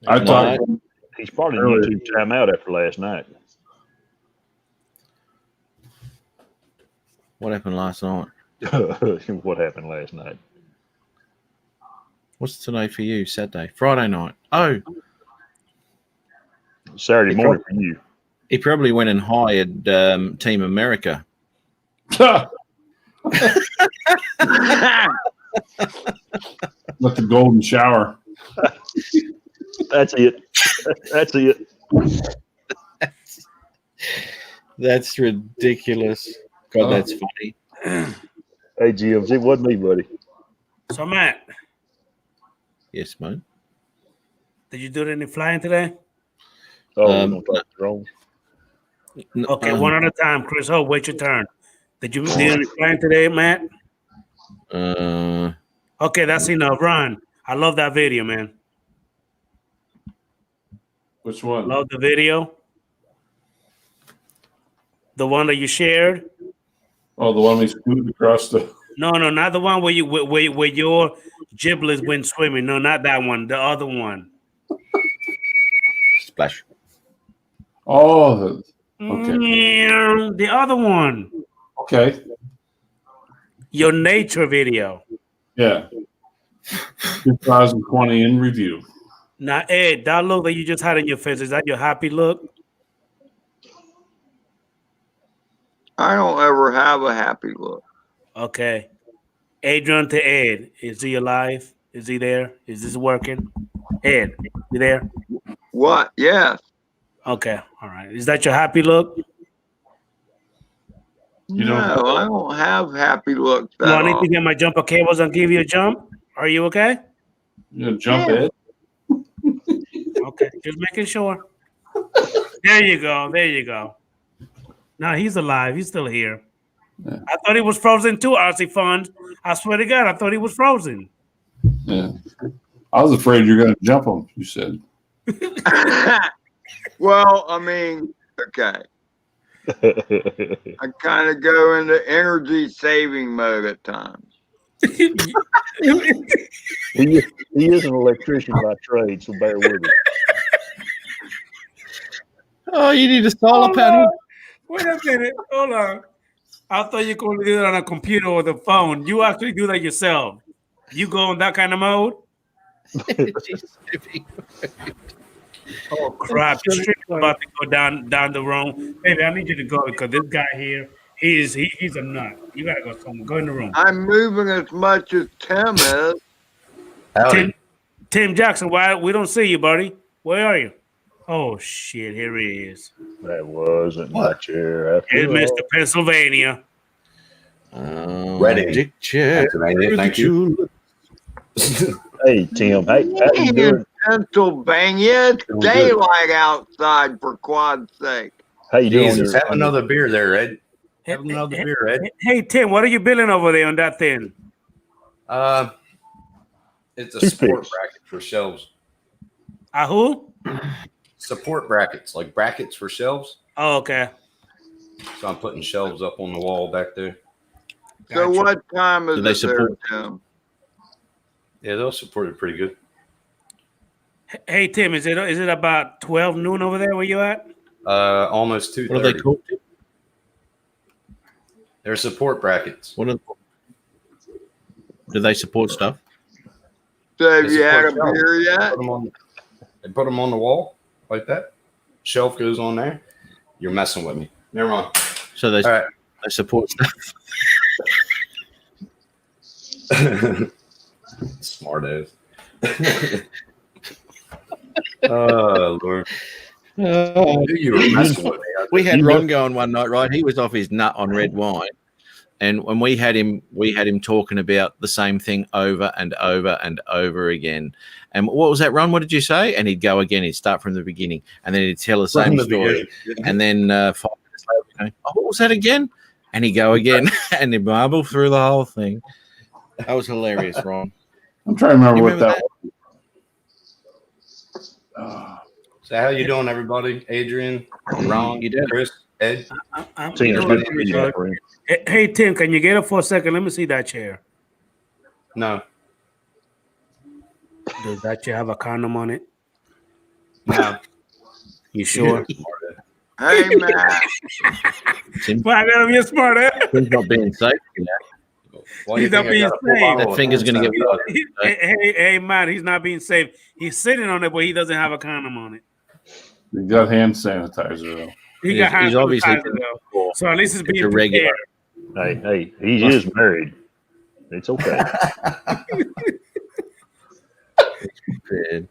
I thought he's probably in YouTube timeout after last night. What happened last night? What happened last night? What's today for you? Saturday, Friday night. Oh, Saturday morning for you. He probably went and hired Team America. Like the golden shower. That's it. That's it. That's ridiculous. God, that's funny. Hey, Jim, it wasn't me, buddy. So, Matt. Yes, mate. Did you do any flying today? Oh, okay, one at a time. Chris, wait your turn. Did you do any flying today, Matt? Okay, that's enough. Ron, I love that video, man. Which one? Love the video. The one that you shared. Oh, the one we scooted across the. No, not the one where you where your giblets went swimming. No, not that one. The other one. Splash. Oh, okay. The other one. Okay. Your nature video. Yeah. 2020 in review. Now, Ed, that look that you just had in your face, is that your happy look? I don't ever have a happy look. Okay. Adrian to Ed. Is he alive? Is he there? Is this working? Ed, you there? What? Yes. Okay. All right. Is that your happy look? You No, don't- I don't have happy looks No, that I need to often. get my jumper cables and give you a jump. Are you okay? You gonna jump Yeah. Ed? Okay. Just making sure. There you go. There you go. No, he's alive. He's still here. Yeah. I thought he was frozen too, RC Fund. I swear to God, I thought he was frozen. Yeah. I was afraid you're gonna jump him. You said. Well, I mean, okay. I kind of go into energy saving mode at times. He is an electrician by trade, so bear with us. Oh, you need a solar Hold panel. on. Wait a minute. Hold on. I thought you could do that on a computer or the phone. You actually do that yourself. You go in that kind of mode? Oh crap! The stream is about to go down the room. Baby, I need you to go because this guy here, he's a nut. You gotta go somewhere. Go in the room. I'm moving as much as Tim is. Tim Jackson, why we don't see you, buddy? Where are you? Oh shit! Here he is. That wasn't my chair. After Here's all. Mr. Pennsylvania. Ready. Magic chair. Pennsylvania, thank you. Hey Tim, how you doing? Pennsylvania, it's Doing good. daylight outside for quad's sake. How you doing? Jesus, have another beer there, Ed. Hey, Have another beer, Ed. Hey Tim, what are you building over there on that thing? It's a Two support picks. bracket for shelves. Who? Support brackets, like brackets for shelves. Oh, okay. So I'm putting shelves up on the wall back there. So Gotcha. what time is Do they it there, support- Tim? Yeah, they'll support it pretty good. Hey Tim, is it about 12 noon over there where you at? Almost What are they 2:30. called? They're support brackets. What are, do they support stuff? So have They you had a support beer shelves. yet? They put them on the wall like that. Shelf goes on there. You're messing with me. Never mind. So they, All right. they support stuff. Smart ass. Oh Lord. I knew you were messing with me. We had Ron going one night, right? He was off his nut on red wine, and when we had him talking about the same thing over and over and over again. And what was that, Ron? What did you say? And he'd go again. He'd start from the beginning, and then he'd tell the same story. And then 5 minutes later, we'd go, "Oh, what was that again?" And he'd go again, and he'd marble through the whole thing. That was hilarious, Ron. I'm trying to remember You what remember that was. So how you doing, everybody? Adrian, Ron, You did. Chris, Ed. I'm Tim, doing good pretty to see you, good. friend. Hey Tim, can you get up for a second? Let me see that chair. No, Does that chair have a condom on it? no. You sure? Hey, man. Well, I gotta be a smart ass. He's not being safe. Why do you He's not think I being got a full safe. bottle That of finger's hand gonna get sanitizer? Hey, man, he's not being safe. He's sitting on it, but he doesn't have a condom on it. You got hand sanitizer though. He got hand He's obviously sanitizer, though. So at least it's being a regular. prepared. Hey, he is married. It's okay. Prepared.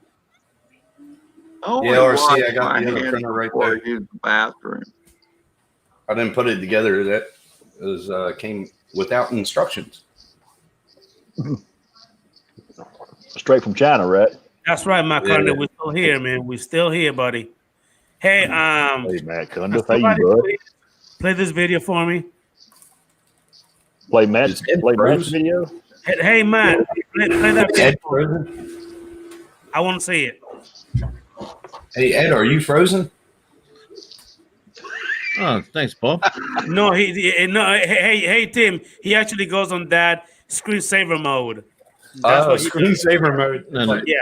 Only Yeah, RC, wash I got my the other hands printer right before I there. use the bathroom. I didn't put it together. That was came without instructions. Straight from China, right? That's right, my Yeah. We're still here, man. We're still here, buddy. Hey, Hey, Matt Cundiff, how you, somebody bud? play this video for me. Play Matt's Is Ed Matt's frozen? video. Hey, Matt, play that video. Ed frozen? I want to see it. Hey Ed, are you frozen? Oh, thanks, Bob. No, hey, Tim. He actually goes on that screensaver mode. That's what he does. screensaver mode. No. Yeah.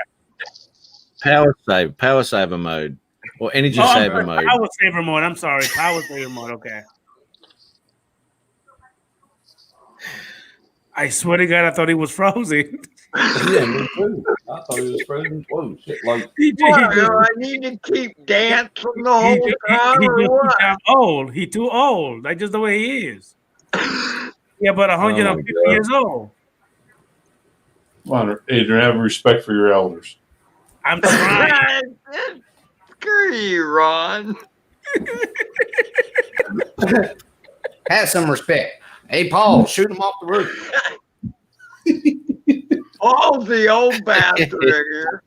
Power saver mode, or energy Oh, saver mode. Power saver mode. I'm sorry. Power saver mode. Okay. I swear to God, I thought he was frozen. Yeah, me too. I thought he was frozen. Whoa, shit! Like What, do I need to keep dancing the whole time or what? I'm old. He too old. That's just the way he is. Yeah, but Oh my 150 God. years old. Come on, Adrian, have respect for your elders. I'm trying. Screw you, Ron. Have some respect. Hey, Paul, shoot him off the roof. Paul's the old bastard here.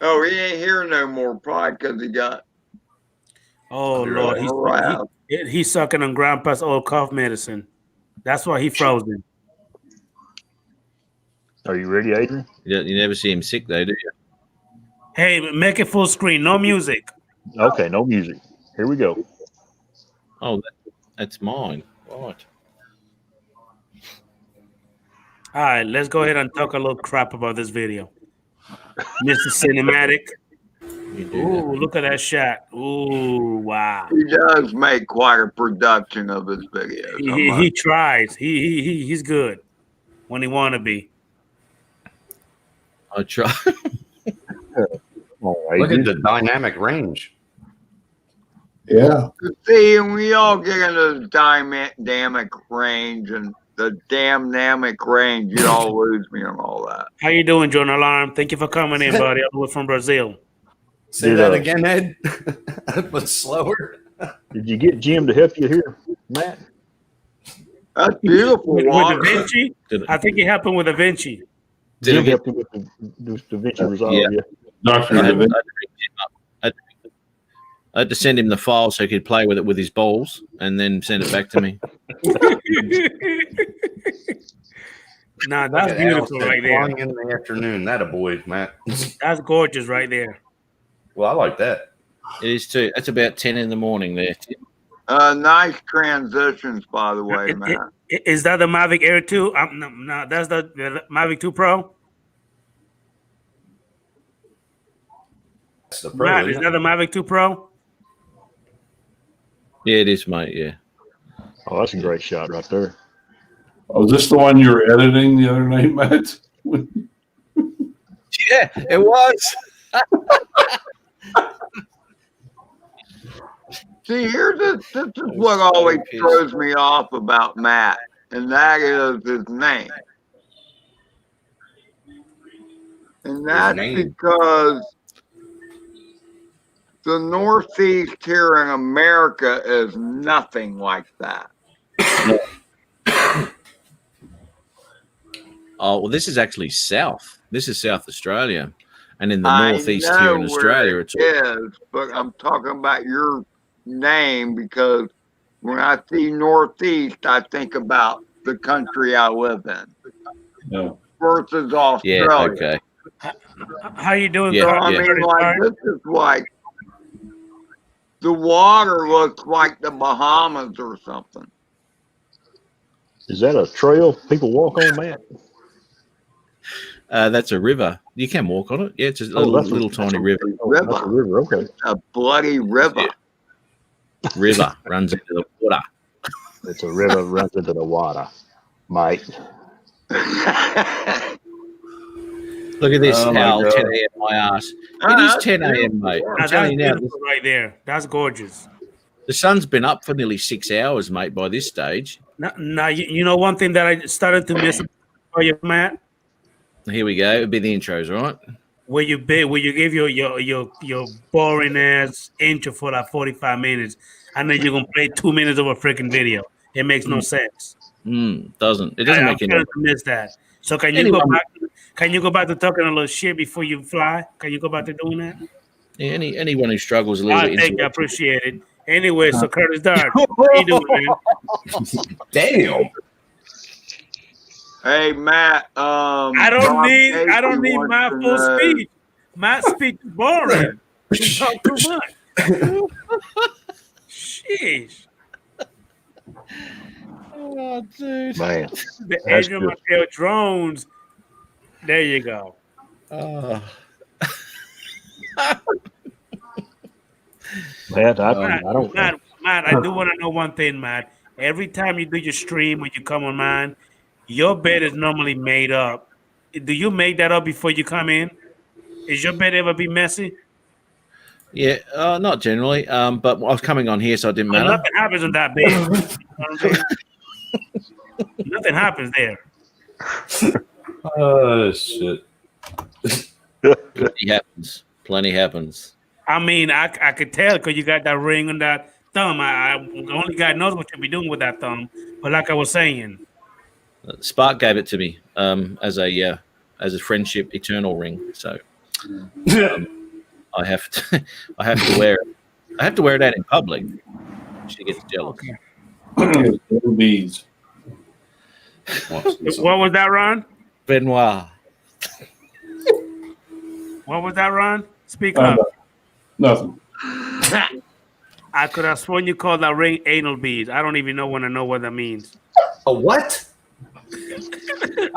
Oh, he ain't here no more, probably because he got. Oh Lord, he's sucking on Grandpa's old cough medicine. That's why he frozen. Are you ready, Adrian? You never see him sick though, do you? Hey, make it full screen, no music. Okay, no music. Here we go. Oh, that's mine. Right. All right, let's go ahead and talk a little crap about this video. Mr. Cinematic. Ooh, look at that shot. Ooh, wow. He does make quite a production of his videos. He tries. He's good when he want to be. I try. Look at the dynamic range. Yeah. See, we all get into the dynamic range and the dynamic range. You all lose me on all that. How you doing, John Alarm? Thank you for coming in, buddy. All the way from Brazil. Say that again, Ed. But slower. Did you get Jim to help you here, Matt? That's beautiful. With Da Vinci? I think it happened with Da Vinci. Jim helped you with the Da Vinci Resolve, yeah. I had to send him the file so he could play with it with his balls and then send it back to me. Nah, that's beautiful right there. In the afternoon, that a boy, Matt. That's gorgeous right there. Well, I like that. It is too. That's about 10 in the morning there. Nice transitions, by the way, Matt. Is that the Mavic Air 2? No, that's the Mavic 2 Pro. That's the Pro. Matt, is that the Mavic 2 Pro? Yeah, it is, mate. Yeah. Oh, that's a great shot right there. Oh, is this the one you were editing the other night, Matt? Yeah, it was. See, this is what always throws me off about Matt, and that is his name. And that's because the Northeast here in America is nothing like that. Oh, well, this is actually South. This is South Australia. And in the Northeast here in Australia, it is, but I'm talking about your name because when I see Northeast, I think about the country I live in. No. Versus Australia. Yeah, okay. How you doing? So, I mean, like, this is like the water looks like the Bahamas or something. Is that a trail people walk on, Matt? That's a river. You can walk on it. Yeah, it's a little tiny river. That's a river, okay. A bloody river. Yeah. River runs into the water. It's a river runs into the water, mate. Look at this, Hal, 10 a.m. my ass. It is 10 a.m., mate. I'm telling you now. Right there. That's gorgeous. The sun's been up for nearly 6 hours, mate, by this stage. Now you know one thing that I started to miss for you, Matt? Here we go. It'll be the intros, right? Where you give your boring ass intro for like 45 minutes, and then you're gonna play 2 minutes of a freaking video. It makes no sense. Doesn't make any sense. I miss that. So can you go back? Can you go back to talking a little shit before you fly? Can you go back to doing that? Yeah, anyone who struggles a little bit. Thank you. I appreciate it. Anyway, so Curtis Dart, how you doing, man? Damn. Hey Matt, I don't need my full speech. My speech is boring. You talk too much. Sheesh. Oh, dude. Man. The Adrian Mateo drones. There you go. Matt, I don't. Matt, I do want to know one thing, Matt. Every time you do your stream when you come on mine, your bed is normally made up. Do you make that up before you come in? Is your bed ever be messy? Yeah, not generally. But I was coming on here, so it didn't Well, matter. nothing happens in that bed. You know what I'm saying? Nothing happens there. Oh shit. Plenty happens. Plenty happens. I mean, I could tell because you got that ring on that thumb. I only God knows what you'll be doing with that thumb. But like I was saying, Spark gave it to me as a friendship eternal ring. So I have to wear it. I have to wear it out in public. She gets jealous. Okay. Beads. What was that, Ron? Benoit. What was that, Ron? Speak up. Nothing. I could have sworn you called that ring anal beads. I don't even know what that means. A what?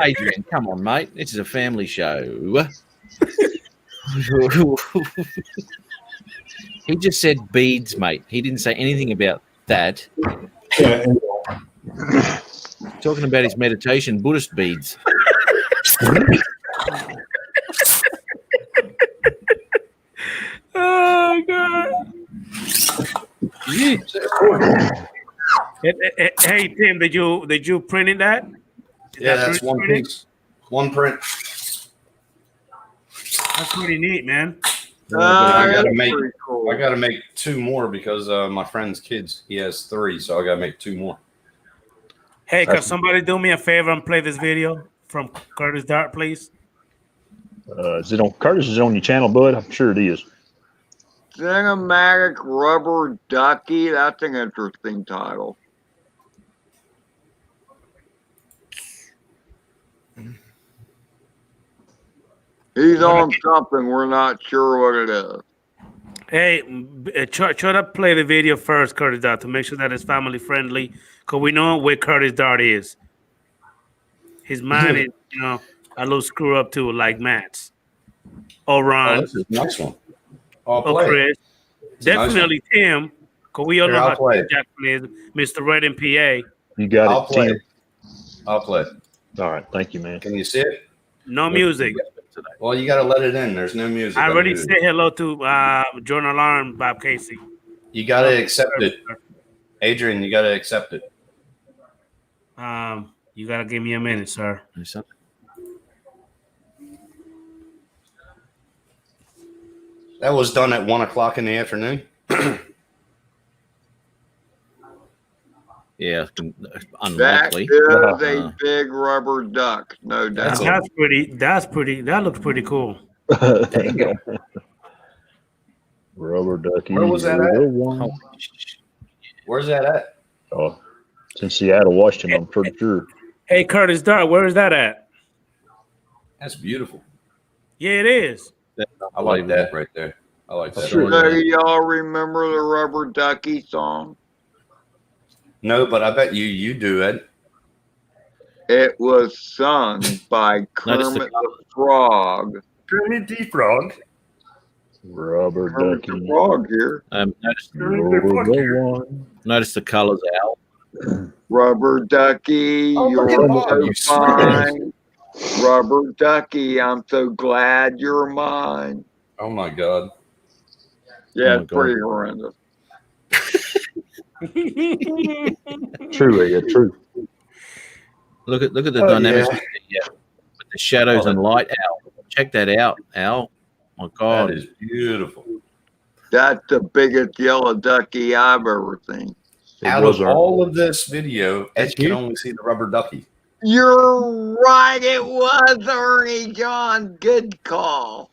Adrian, come on, mate. This is a family show. He just said beads, mate. He didn't say anything about that. Yeah, Talking about his meditation, Buddhist beads. Oh God! Hey Tim, did you print it that? Yeah, that's one piece. One print. That's pretty neat, man. I That's gotta make. pretty cool. I gotta make 2 more because my friend's kids. He has 3, so I gotta make 2 more. Hey, can somebody do me a favor and play this video from Curtis Dart, please? Is it on Curtis? Is it on your channel, bud? I'm sure it is. Cinematic Rubber Ducky. That's an interesting title. He's on something. We're not sure what it is. Hey, try to play the video first, Curtis Dart, to make sure that it's family friendly, because we know where Curtis Dart is. His mind is, a little screw up too, like Matt's. Or Ron. Oh, this is a nice one. I'll Or play. Chris. It's a nice Definitely Tim, because we all Here, know I'll how play Tim Jackson is, Mr. Red and PA. You got I'll it, play. Tim. I'll play. All right, thank you, man. Can you see it? No music. Well, you gotta let it in. There's no music. I I'm already muted. said hello to Jordan Alarm, Bob Casey. You gotta accept it, Adrian. You gotta accept it. You gotta give me a minute, sir. That was done at 1 o'clock in the afternoon. Yeah, That unlikely. is a big rubber duck, no doubt. That's pretty. That looks pretty cool. There you go. Rubber ducky. Where was that at? One. Where's that at? Oh, it's in Seattle, Washington. I'm pretty sure. Hey, Curtis Dart, where is that at? That's beautiful. Yeah, it is. I like that right there. I like that. So y'all remember the Rubber Ducky song? No, but I bet you do, Ed. It was sung by Notice Kermit the Frog. Kermit the Frog. Rubber Kermit ducky. the Frog here. Notice the colors, Al. Rubber Ducky, Oh, look at you're Bob, so you fine. Rubber Ducky, I'm so glad you're mine. Oh my God. Yeah, Oh my it's pretty horrendous. True, yeah, true. Look at the Oh, dynamics yeah. with the shadows and light, Al. Check that out, Al. My God. That is beautiful. That's the biggest yellow ducky I've ever seen. Out of all of this video, Ed can only see the rubber ducky. You're right, it was Ernie John. Good call.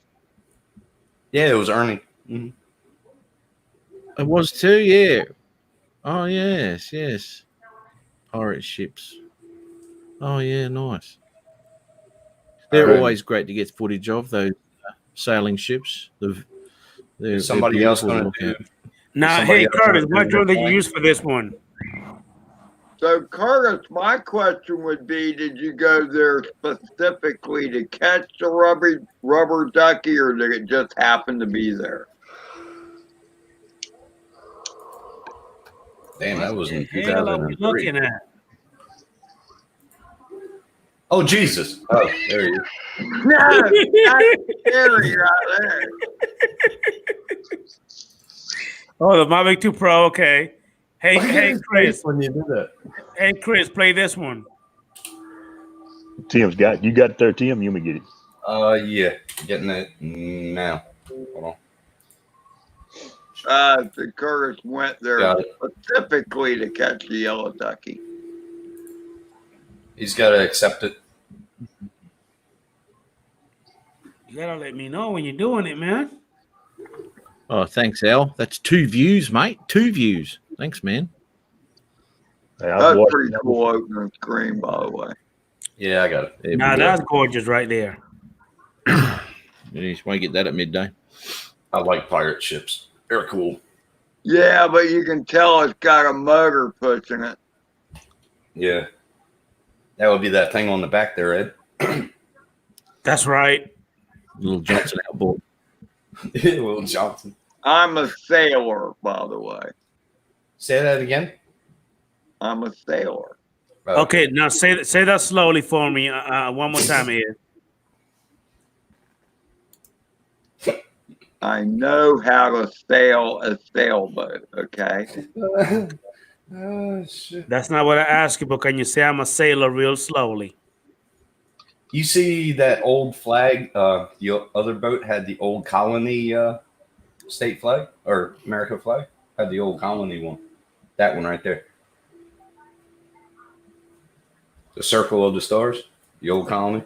Yeah, it was Ernie. It was too, yeah. Oh, yes. Pirate ships. Oh, yeah, nice. They're Alright. always great to get footage of, those sailing ships. Is somebody else beautiful going to looking. do? Now, Somebody hey, else Curtis, wanna what do drone the did you point? use for this one? So, Curtis, my question would be, did you go there specifically to catch the rubber ducky, or did it just happen to be there? Damn, that was in What the hell are we 2003. looking at? Oh, Jesus. Oh, there he is. No, that's scary right there. Oh, the Mavic 2 Pro. Okay. Hey, Look at hey, his Chris. face when you do that. Hey, Chris, play this one. Tim's got you got it there, Tim. You may get it. Yeah, getting it now. Hold on. The Curtis went there Got it. specifically to catch the yellow ducky. He's got to accept it. You gotta let me know when you're doing it, man. Oh, thanks, Al. That's 2 views, mate. 2 views. Thanks, man. Hey, That's pretty cool opening screen, by the way. Yeah, I got it. There we Now go. that's gorgeous right there. You just want to get that at midday. I like pirate ships. They're cool. Yeah, but you can tell it's got a motor pushing it. Yeah. That would be that thing on the back there, Ed. That's right. Little Johnson outboard. Little Johnson. I'm a sailor, by the way. Say that again. I'm a sailor. Okay, now say that slowly for me. One more time, Ed. I know how to sail a sailboat, okay? Oh, shit. That's not what I asked you, but can you say I'm a sailor real slowly? You see that old flag? The other boat had the old colony state flag or America flag. Had the old colony one. That one right there. The circle of the stars. The old colony.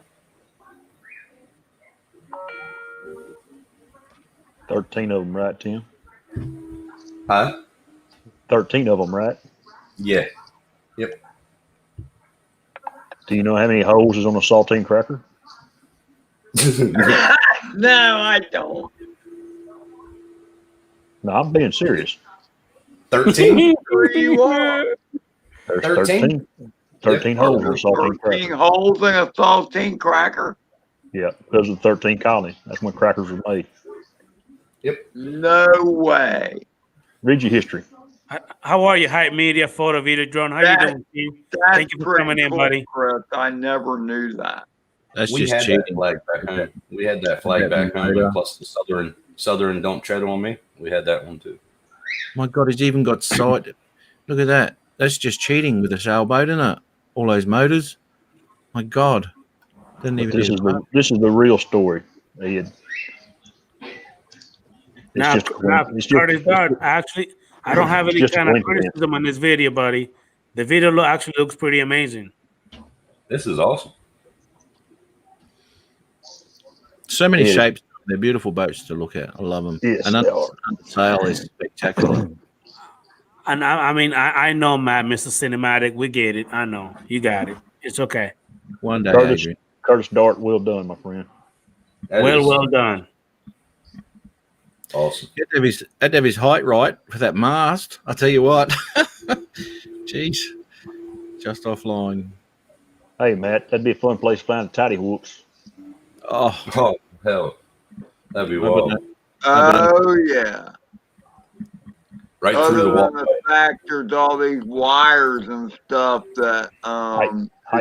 13 of them, right, Tim? Huh? 13 of them, right? Yeah. Yep. Do you know how many holes is on a saltine cracker? No, I don't. No, I'm being serious. 13? Sure you are. There's 13? 13 holes in a saltine 13 cracker. holes in a saltine cracker? Yeah, because of the 13 colony. That's when crackers were made. No way. Read your history. How are you, Hype Media, photo, video, drone? How you doing, Steve? That's Thank you for pretty coming in, cool, buddy. Chris. I never knew that. That's We just had that cheating. flag back home. We had that flag back home, and plus the Southern Don't Tread on Me. We had that one too. My God, he's even got sight. Look at that. That's just cheating with a sailboat, isn't it? All those motors. My God. Didn't But even this need is a motor. this is the real story, Ed. Now, Curtis Dodd, actually, I don't have it's any just a kind of coincidence. criticism on this video, buddy. The video actually looks pretty amazing. This is awesome. So many Yeah. shapes. They're beautiful boats to look at. I love them. Yes, and they under are. sail is spectacular. And I know, Matt, Mr. Cinematic, we get it. I know. You got it. It's okay. One day, Curtis, Adrian. Curtis Dart, well done, my friend. Well done. Awesome. Had to have his height right for that mast. I tell you what. Jeez. Just offline. Hey, Matt, that'd be a fun place to find tidy whoops. Oh, hell. That'd be I wild. wouldn't- Oh, yeah. Right Other through the than wall. the fact there's all these wires and stuff that Height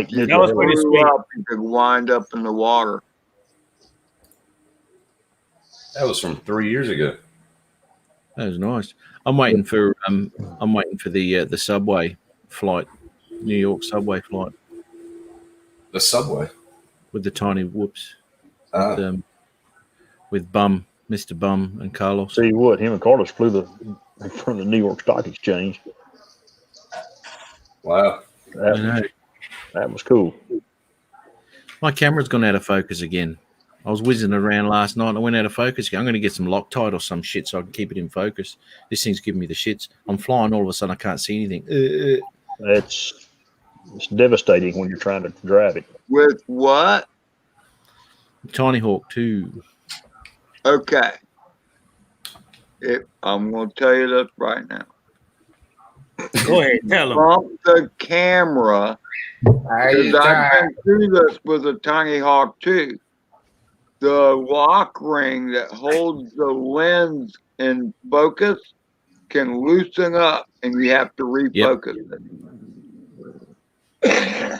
if you That was pretty screw sweet. up, you could wind up in the water. That was from 3 years ago. That was nice. I'm waiting for the subway flight, New York subway flight The subway. with the tiny whoops. Ah. With Mr. Bum and Carlos. See what? Him and Carlos flew from the New York Stock Exchange. Wow. I know. That was cool. My camera's gone out of focus again. I was whizzing around last night and I went out of focus again. I'm going to get some Loctite or some shit so I can keep it in focus. This thing's giving me the shits. I'm flying, all of a sudden I can't see anything. It's devastating when you're trying to drive it. With what? Tiny Hawk 2. Okay. I'm going to tell you this right now. Go ahead, tell him. From the camera, because I've been through this with a Tiny Hawk 2. The lock ring that holds the lens in focus can loosen up and you have to refocus it.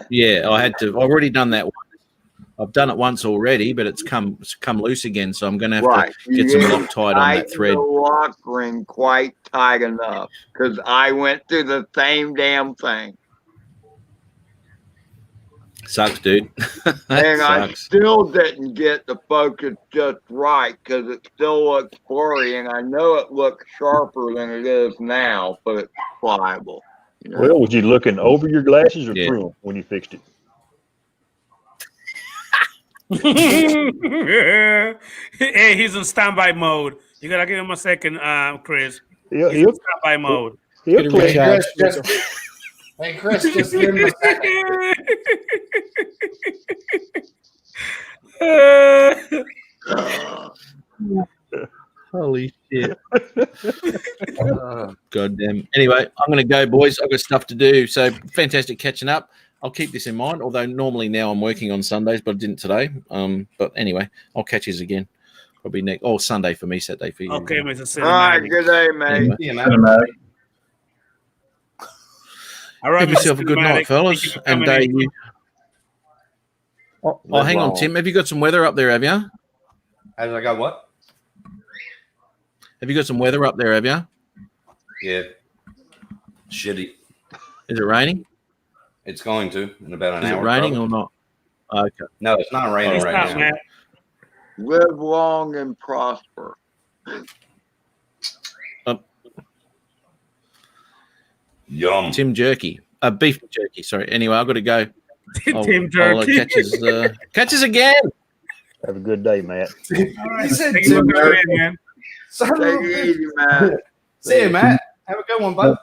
Yeah, I had to. I've already done that once. I've done it once already, but it's come loose again. So I'm going to have Right. to get some Loctite on that Tighten thread. the lock ring quite tight enough because I went through the same damn thing. Sucks, dude. That And I sucks. still didn't get the focus just right because it still looks blurry, and I know it looks sharper than it is now, but it's pliable. You know? Well, was you looking over your glasses or Yeah. through them when you fixed it? Hey, he's in standby mode. You gotta give him a second, Chris. He'll He's in standby mode. he'll play. Hey, Chris, just give him a second. Holy shit. God damn. Anyway, I'm going to go, boys. I've got stuff to do. So fantastic catching up. I'll keep this in mind, although normally now I'm working on Sundays, but I didn't today. But anyway, I'll catch you again. Probably next. Oh, Sunday for me, Saturday for you. Okay, Mr. All right, Cinematic. good day, mate. Anyway. See you, man. All right, Have Mr. yourself a good Cinematic. night, fellas. Thank you for And coming in. you. Oh, hang on, Tim. Have you got some weather up there, have you? Has I got what? Have you got some weather up there, have you? Yeah. Shitty. Is it raining? It's going to in about an Is hour. it raining probably. or not? Okay. No, it's not raining It's right not, now. man. Live long and prosper. Yum. Tim Jerky. Beef jerky, sorry. Anyway, I've got to go. Tim Jerky. Catch us again. Have a good day, Matt. All right. Thank you for coming in, man. Take it easy, man. See you, Matt. Have a good one, bud.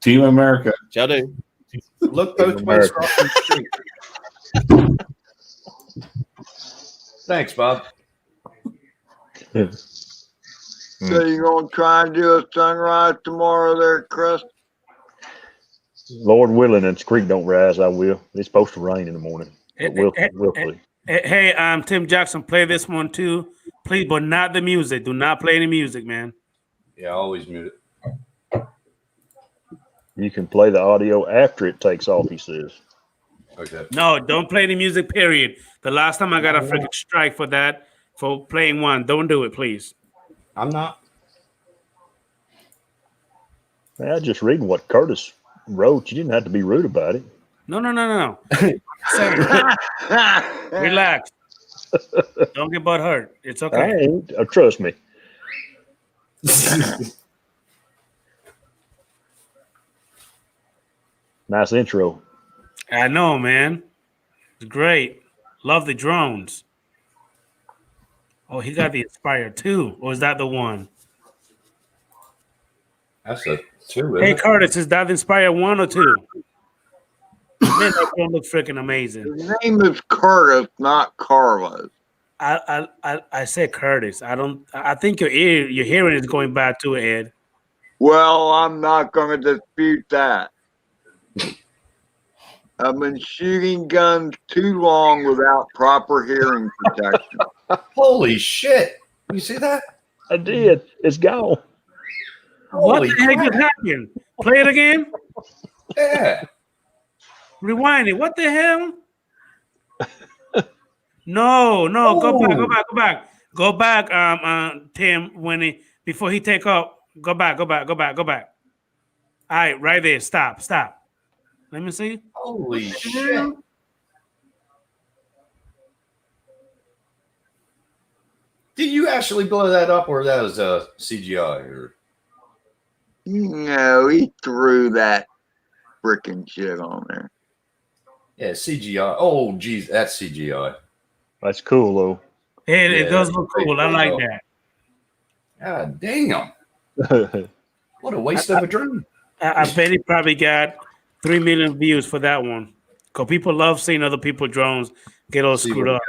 Team America. Shall do. Look both ways crossing the street. Thanks, Bob. So you gonna try and do a sunrise tomorrow there, Chris? Lord willing, and the creek don't rise, I will. It's supposed to rain in the morning. But we'll see. Hey, Tim Jackson, play this one too, please, but not the music. Do not play any music, man. Yeah, I always mute it. You can play the audio after it takes off, he says. Okay. No, don't play any music, period. The last time I got a freaking strike for that, for playing one. Don't do it, please. I'm not. Man, I was just reading what Curtis wrote. You didn't have to be rude about it. No. Relax. Don't get butt hurt. It's I okay. ain't. Trust me. Nice intro. I know, man. It's great. Love the drones. Oh, he got the Inspire 2. Or is that the one? That's a 2. Hey, Curtis, is that the Inspire 1 or 2? Man, that drone looks freaking amazing. His name is Curtis, not Carlos. I said Curtis. I think your hearing is going back to it, Ed. Well, I'm not going to dispute that. I've been shooting guns too long without proper hearing protection. Holy shit. You see that? I did. It's gone. What Holy the heck crap. just happened? Play it again? Yeah. Rewind it. What the hell? No. Go back. Go back, Tim, before he take off. Go back. All right, right there. Stop. Let me see. Holy shit. Did you actually blow that up, or that was CGI? Or No, he threw that freaking shit on there. yeah, CGI. Oh, geez, that's CGI. That's cool, though. It does look cool. I like that. God damn. What a waste of a drone. I bet he probably got 3 million views for that one. Because people love seeing other people's drones get all screwed up.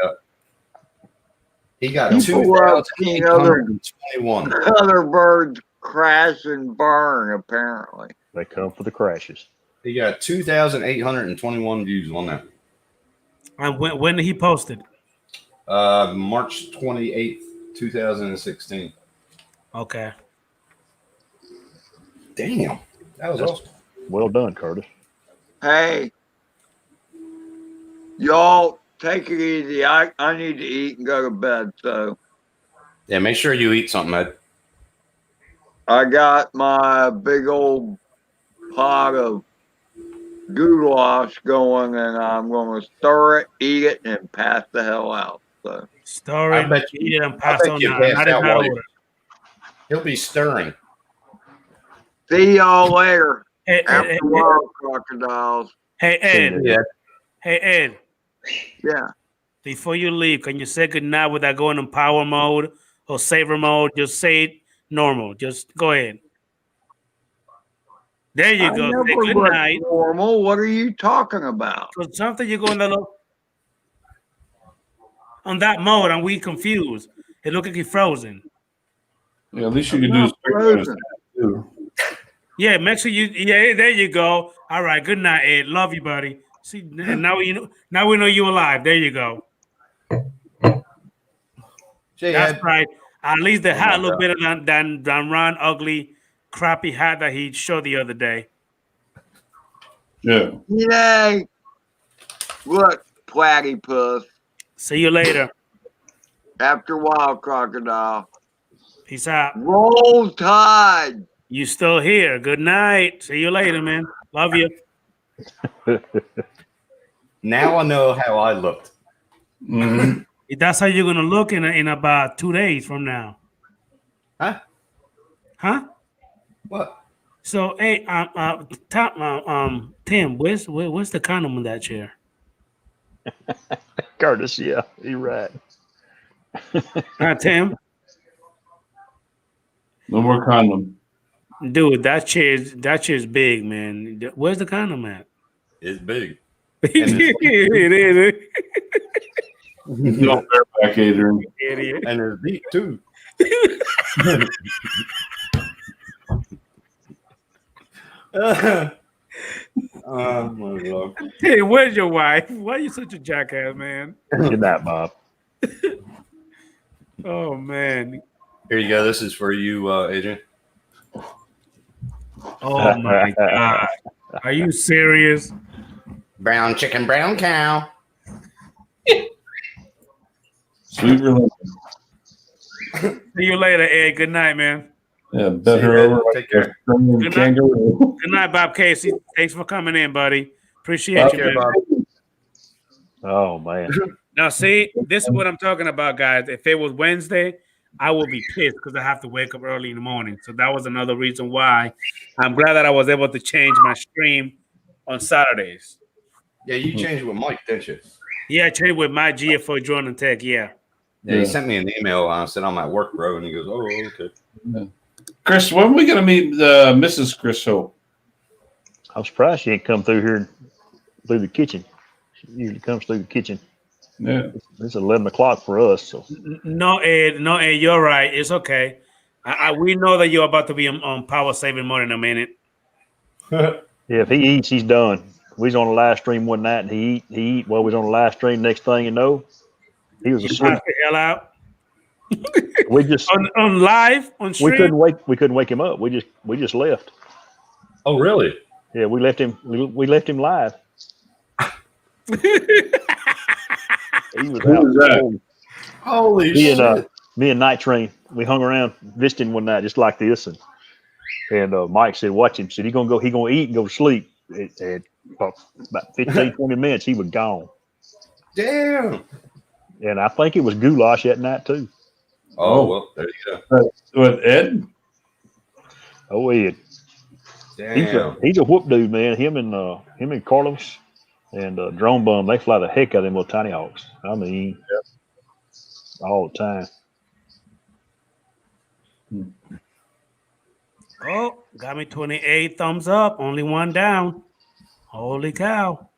He got People love seeing other 2,821. birds crash and burn, apparently. They come for the crashes. He got 2,821 views on that. And when did he post it? March 28th, 2016. Okay. Damn. That was awesome. Well done, Curtis. Hey, Y'all take it easy. I need to eat and go to bed. So Yeah, make sure you eat something, Ed. I got my big old pot of goulash going, and I'm going to stir it, eat it, and pass the hell out. So Story, I bet eat you. it and I pass bet on you now. pass Not in out that while order. he'll be stirring. see y'all later. Hey, After wild crocodiles. hey, Ed. Yeah. Hey, Ed. Yeah. Before you leave, can you say goodnight without going in power mode or saver mode? Just say it normal. Just go ahead. There you I go. never Say good was night. normal. What are you talking about? Because something you go in the on that mode and we confused. It look like you're frozen. Yeah, at least you I'm can do not frozen. too. Yeah, make sure you. Yeah, there you go. All right. Good night, Ed. Love you, buddy. See, and now you know. Now we know you're alive. There you go. That's Ed. right. At least the Oh hat my look God. better than Ron ugly, crappy hat that he showed the other day. Yeah. Yay. Look, platypus. See you later. After wild crocodile. Peace out. Roll Tide. You still here? Good night. See you later, man. Love you. Now I know how I looked. Mm-hmm. That's how you're gonna look in about 2 days from now. Huh? Huh? What? So hey, Tim, where's the condom in that chair? Curtis, yeah, you're right. Tim, No more condom. dude, that chair's big, man. Where's the condom at? It's big. It is. Get off bareback, Adrian. Idiot. And it's deep too. Oh my God. Hey, where's your wife? Why are you such a jackass, man? Good night, Bob. Oh man. Here you go. This is for you, Adrian. Oh my God. Are you serious? Brown chicken, brown cow. Sweet religion. See you later, Ed. Good night, man. Yeah, bet See you, her Ed. over like Take care. a Good night. kangaroo. Good night, Bob Casey. Thanks for coming in, buddy. Appreciate Take you, care, man. Bob. Oh man. Now, see, this is what I'm talking about, guys. If it was Wednesday, I would be pissed because I have to wake up early in the morning. So that was another reason why I'm glad that I was able to change my stream on Saturdays. Yeah, you changed with Mike, didn't you? Yeah, I traded with my GFO Drone and Tech. Yeah. Yeah, he sent me an email. I said I'm at work, bro, and he goes, "Oh, okay." Yeah. Chris, when are we going to meet Mrs. Chris Hope? I'm surprised she ain't come through here through the kitchen. She usually comes through the kitchen. Yeah. It's 11 o'clock for us. So No, Ed. No, Ed. You're right. It's okay. We know that you're about to be on power saving mode in a minute. yeah, if he eats, he's done. We was on a live stream one night and he eat while we was on a live stream. Next thing you know, he was You asleep. passed the hell out. We just on live on stream. we couldn't wake him up. We just left. Oh, really? Yeah, we left him live. He was Who out. was that? Holy Me shit! and me and Night Train, we hung around visiting one night just like this, and Mike said, "Watch him." Said he gonna eat and go to sleep. At about 15, 20 minutes, he was gone. Damn. And I think it was goulash that night too. Oh, well, there you go. What, Ed? Oh, Ed. Damn. He's a whoop dude, man. Him and Carlos and Drone Bum, they fly the heck out of them little tiny hawks. I mean, all the time. Oh, got me 28 thumbs up. Only one down. Holy cow.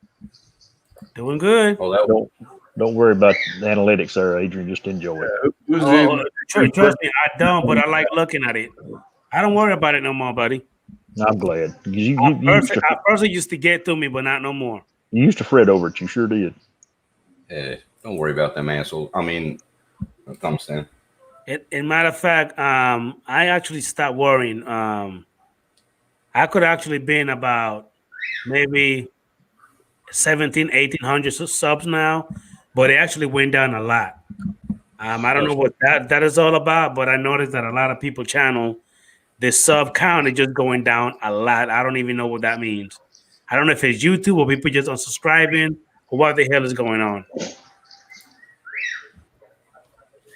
Doing good. Oh, Don't worry about the analytics there, Adrian. Just enjoy it. Trust me, I don't, but I like looking at it. I don't worry about it no more, buddy. I'm glad. I personally used to get to me, but not no more. You used to fret over it. You sure did. Hey, don't worry about them assholes. I mean, thumbstand. In matter of fact, I actually stopped worrying. I could actually been about maybe 1,800 subs now, but it actually went down a lot. I don't know what that is all about, but I noticed that a lot of people channel the sub count is just going down a lot. I don't even know what that means. I don't know if it's YouTube or people just unsubscribing or what the hell is going on.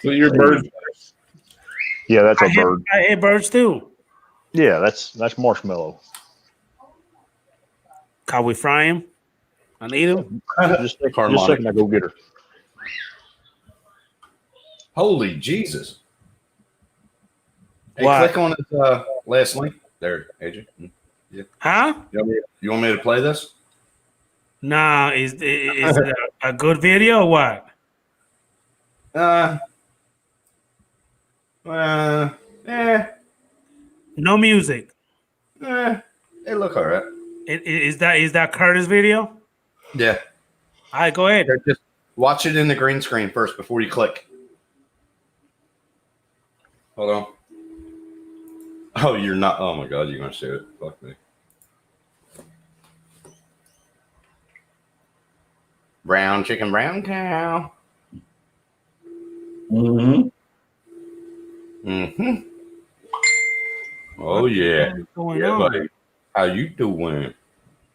So your birds. Yeah, that's a bird. I hate birds too. Yeah, that's marshmallow. Can we fry him and eat him? Just a second, I go get her. Holy Jesus! Hey, What? click on his last link there, AJ. Yeah. Huh? You want me to play this? Nah, is it a good video or what? No music. They look all right. Is that Curtis video? Yeah. All right, go ahead. Just watch it in the green screen first before you click. Hold on. Oh, you're not. Oh my God, you're gonna see it. Fuck me. Brown chicken, brown cow. Mm-hmm. Mm-hmm. Oh yeah. What's going Yeah, on? buddy. How you doing?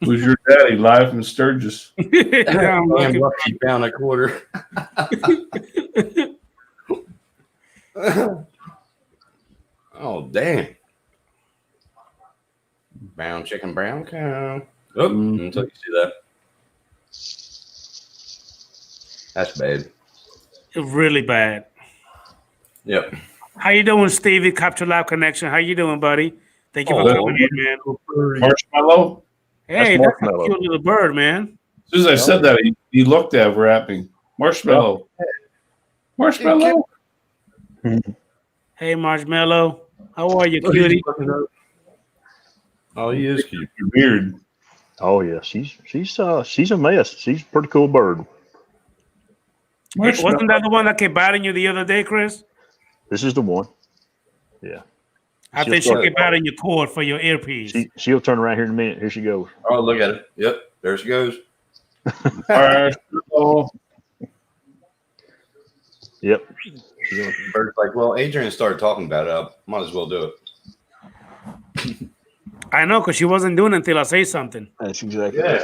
Who's your daddy? Live from Sturgis. I'm looking- Lucky pound a quarter. Oh damn. Brown chicken, brown cow. Oh, until you see that. That's bad. Really bad. Yep. How you doing, Stevie? Capture Live Connection. How you doing, buddy? Thank you for coming in, man. Marshmallow. Hey, that's a cute little bird, man. As soon as I said that, he looked at me. Marshmallow. Marshmallow. Hey, Marshmallow. How are you, cutie? Oh, he is cute. You're weird. Oh yeah, she's a mess. She's a pretty cool bird. Hey, wasn't that the one that kept biting you the other day, Chris? This is the one. Yeah. I think she kept biting your cord for your earpiece. She'll turn around here in a minute. Here she goes. Oh, look at it. Yep, there she goes. Marshmallow. Yep. Bird's like, well, Adrian started talking about it. I might as well do it. I know, because she wasn't doing it until I say something. That's exactly right.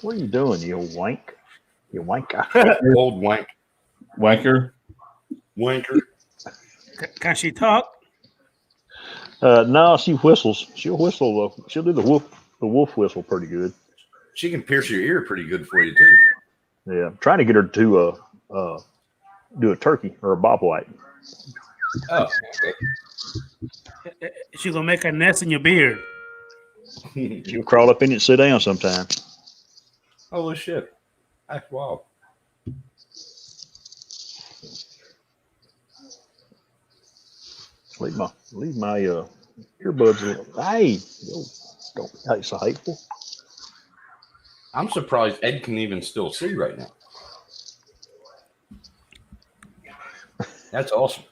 What are you doing, you old wank? You wanker. Old wank. Wanker. Wanker. Can she talk? No, she whistles. She'll whistle though. She'll do the wolf whistle pretty good. She can pierce your ear pretty good for you too. Yeah, I'm trying to get her to do a turkey or a bobwhite. Oh. She's gonna make a nest in your beard. She'll crawl up in it and sit down sometime. Holy shit. That's wild. Leave my earbuds in. Hey, don't be so hateful. I'm surprised Ed can even still see right now. That's awesome.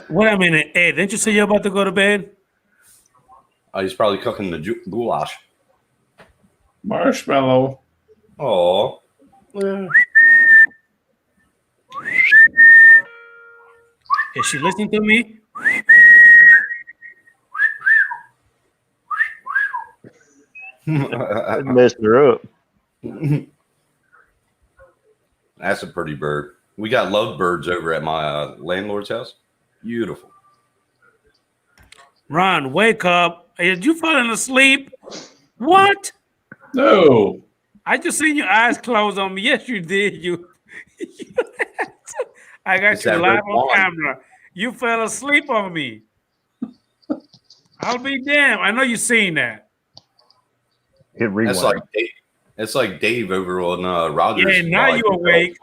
Wait a minute, Ed, didn't you say you're about to go to bed? He's probably cooking the goulash. Marshmallow. Oh. Is she listening to me? Messed her up. That's a pretty bird. We got lovebirds over at my landlord's house. Beautiful. Ron, wake up. Did you falling asleep? What? No. I just seen your eyes close on me. Yes, you did. I got It's you that live red on wine. camera. You fell asleep on me. I'll be damned. I know you seen that. Hit rewind. That's like Dave. It's like Dave over on Rogers. Yeah, now you awake.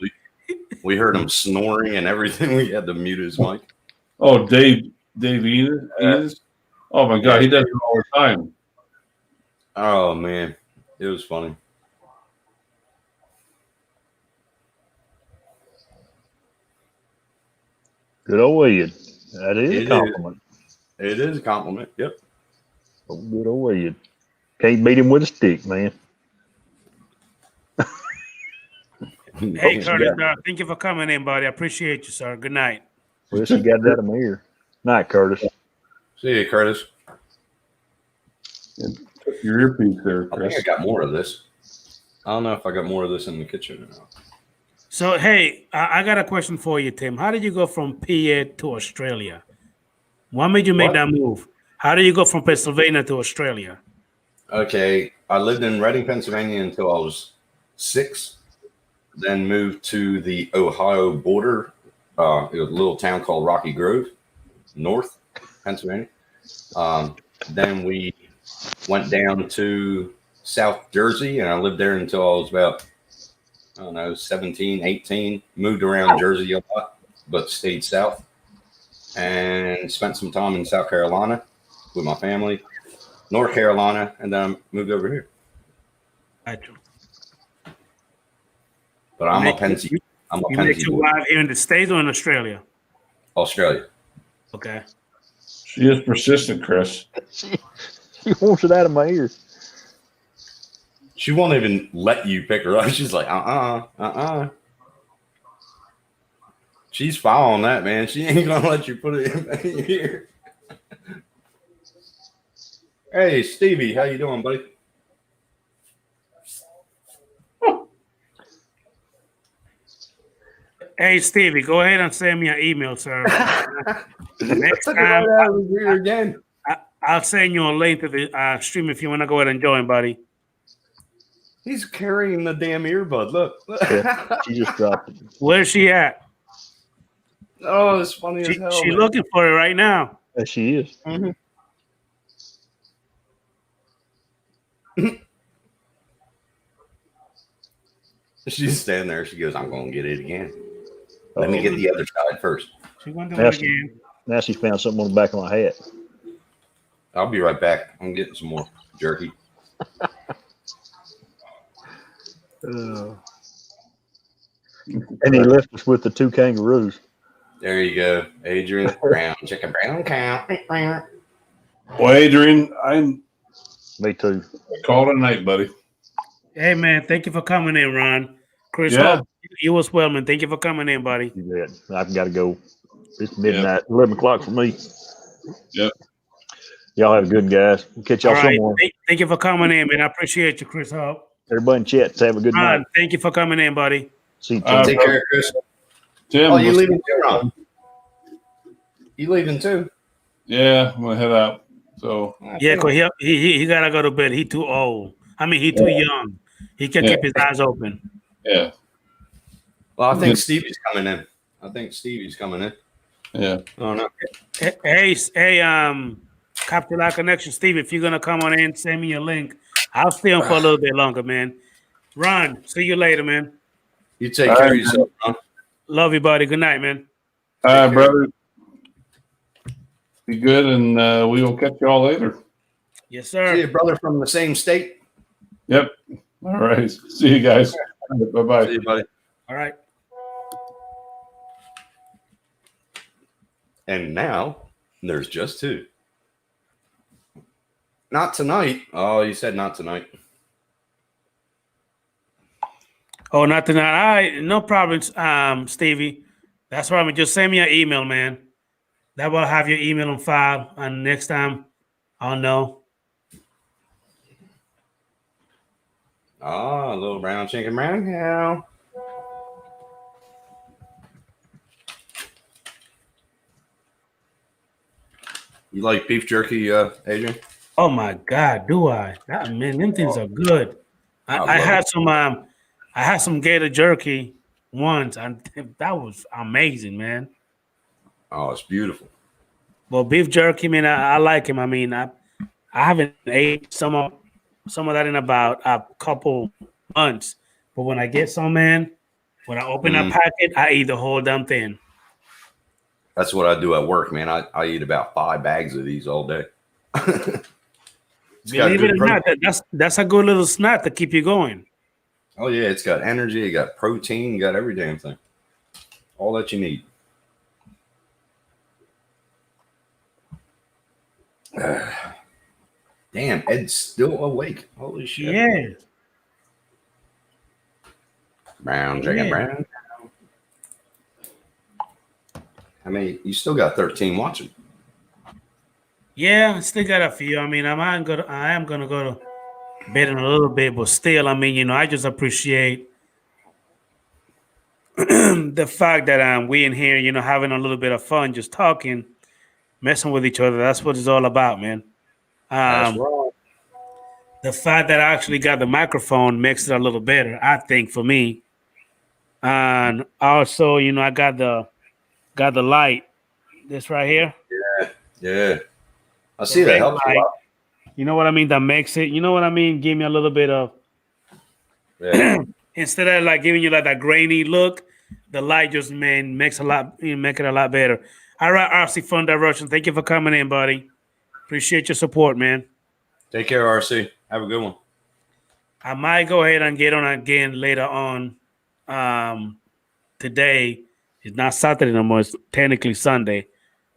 We heard him snoring and everything. We had to mute his mic. Oh, Dave Enos? Oh my God, he does it all the time. Oh man, it was funny. Good old Ed. That is a compliment. It is a compliment. Yep. Oh, good old Ed. Can't beat him with a stick, man. Hey, Curtis, thank you for coming in, buddy. I appreciate you, sir. Good night. Well, she got that in here. Night, Curtis. See you, Curtis. Your earpiece there, I think Chris. I got more of this. I don't know if I got more of this in the kitchen or not. So, hey, I got a question for you, Tim. How did you go from PA to Australia? What made you make that move? How did you go from Pennsylvania to Australia? Okay, I lived in Reading, Pennsylvania until I was 6. Then moved to the Ohio border. It was a little town called Rocky Grove, North Pennsylvania. Then we went down to South Jersey, and I lived there until I was about, I don't know, 17, 18. Moved around Jersey a lot, but stayed south. And spent some time in South Carolina with my family, North Carolina, and then moved over here. Gotcha. But I'm a Pennsy. I'm a You met Pennsy your boy. wife here in the States or in Australia? Australia. Okay. She is persistent, Chris. She wants it out of my ear. She won't even let you pick her up. She's like, She's following that, man. She ain't gonna let you put it in here. Hey, Stevie, how you doing, buddy? Hey, Stevie, go ahead and send me an email, sir. Next time, again. I'll send you a link to the stream if you want to go ahead and join, buddy. He's carrying the damn earbud. Look. Yeah, she just dropped it. Where's she at? Oh, it's funny as hell. She's man. looking for it right now. Yes, she is. Mm-hmm. She's standing there. She goes, I'm going to get it again. Let me get the other side first. She went to it again. Now she found something on the back of my hat. I'll be right back. I'm getting some more jerky. And he left us with the 2 kangaroos. There you go. Adrian Brown. Chicken brown count. Well, Adrian, Me too. call it a night, buddy. Hey, man, thank you for coming in, Ron. Chris, Yeah. you as well, man. Thank you for coming in, buddy. You bet. I've got to go. It's midnight, 11 o'clock for me. Yep. Y'all have a good one, guys. We'll catch y'all All right. somewhere. Thank you for coming in, man. I appreciate you, Chris Hope. Everybody in chat, have a good Ron, night. thank you for coming in, buddy. See you, Tim. Take care, Chris. Tim, Oh, you leaving too, Ron? You leaving too? Yeah, I'm gonna head out. So Yeah, cause he gotta go to bed. He too old. I mean, he too young. He can keep his eyes open. yeah, Well, I think Stevie's coming in. yeah. Oh no. Hey, Captain Live Connection, Steve. If you're gonna come on in, send me your link. I'll stay on for a little bit longer, man. Ron, see you later, man. You take care of yourself, Ron. Love you, buddy. Good night, man. All right, brother. Be good, and we will catch you all later. Yes, sir. See you, brother from the same state. Yep. All right. See you guys. Bye bye. See you, buddy. All right. And now there's just 2. Not tonight. Oh, you said not tonight. Oh, not tonight. All right, no problems, Stevie. That's right. Just send me an email, man. That will have your email on file, and next time I'll know. Oh, a little brown chicken brown cow. You like beef jerky, Adrian? Oh my God, do I? Man, them things are good. I had some. I had some gator jerky once, and that was amazing, man. Oh, it's beautiful. Well, beef jerky, man, I like him. I mean, I haven't ate some of that in about a couple months, but when I get some, man, when I open that packet, I eat the whole damn thing. That's what I do at work, man. I eat about 5 bags of these all day. Believe it or not, that's a good little snack to keep you going. Oh yeah, it's got energy, it got protein, you got every damn thing. All that you need. Damn, Ed's still awake. Holy shit. Yeah. Brown chicken, Yeah. brown. I mean, you still got 13 watching. Yeah, I still got a few. I mean, I am gonna go to bed in a little bit, but still, I mean, I just appreciate the fact that we in here, having a little bit of fun, just talking, messing with each other. That's what it's all about, man. That's Um, right. the fact that I actually got the microphone makes it a little better, I think, for me. And also, I got the light. This right here. Yeah. I The see that ring helps a light. lot. You know what I mean? That makes it. You know what I mean? Give me a little bit of. Yeah. Instead of like giving you like that grainy look, the light just makes make it a lot better. All right, RC Fun Diversion. Thank you for coming in, buddy. Appreciate your support, man. Take care, RC. Have a good one. I might go ahead and get on again later on. Today it's not Saturday no more. It's technically Sunday,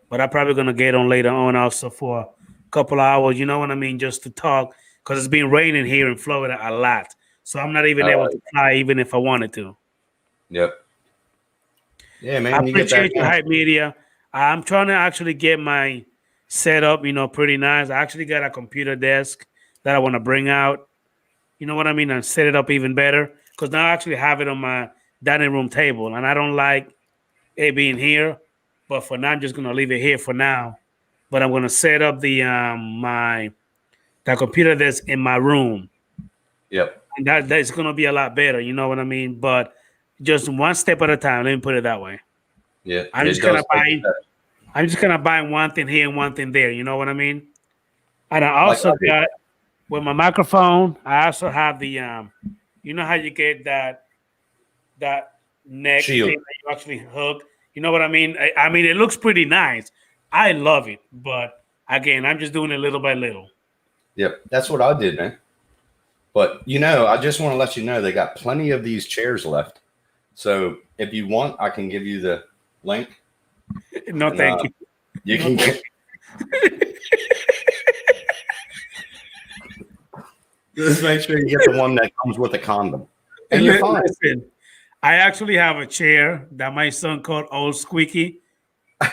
but I'm probably gonna get on later on also for a couple of hours. You know what I mean? Just to talk because it's been raining here in Florida a lot, so I'm not even able to fly even if I wanted to. Yep. Yeah, man. I You get that. appreciate you, Hype Media. I'm trying to actually get my setup, pretty nice. I actually got a computer desk that I want to bring out. You know what I mean? And set it up even better because now I actually have it on my dining room table, and I don't like it being here. But for now, I'm just gonna leave it here for now. But I'm gonna set up the computer desk in my room, Yep. and that's gonna be a lot better. You know what I mean? But just one step at a time. Let me put it that way. Yeah. I'm just gonna buy one thing here and one thing there. You know what I mean? And I also got with my microphone. I also have the you know how you get that neck Shield. thing that you actually hook. You know what I mean? I mean, it looks pretty nice. I love it, but again, I'm just doing it little by little. Yep. That's what I did, man. But I just want to let you know they got plenty of these chairs left. So if you want, I can give you the link. No, thank you. You can get. Just make sure you get the one that comes with a condom. And you're fine. Listen, I actually have a chair that my son called Old Squeaky.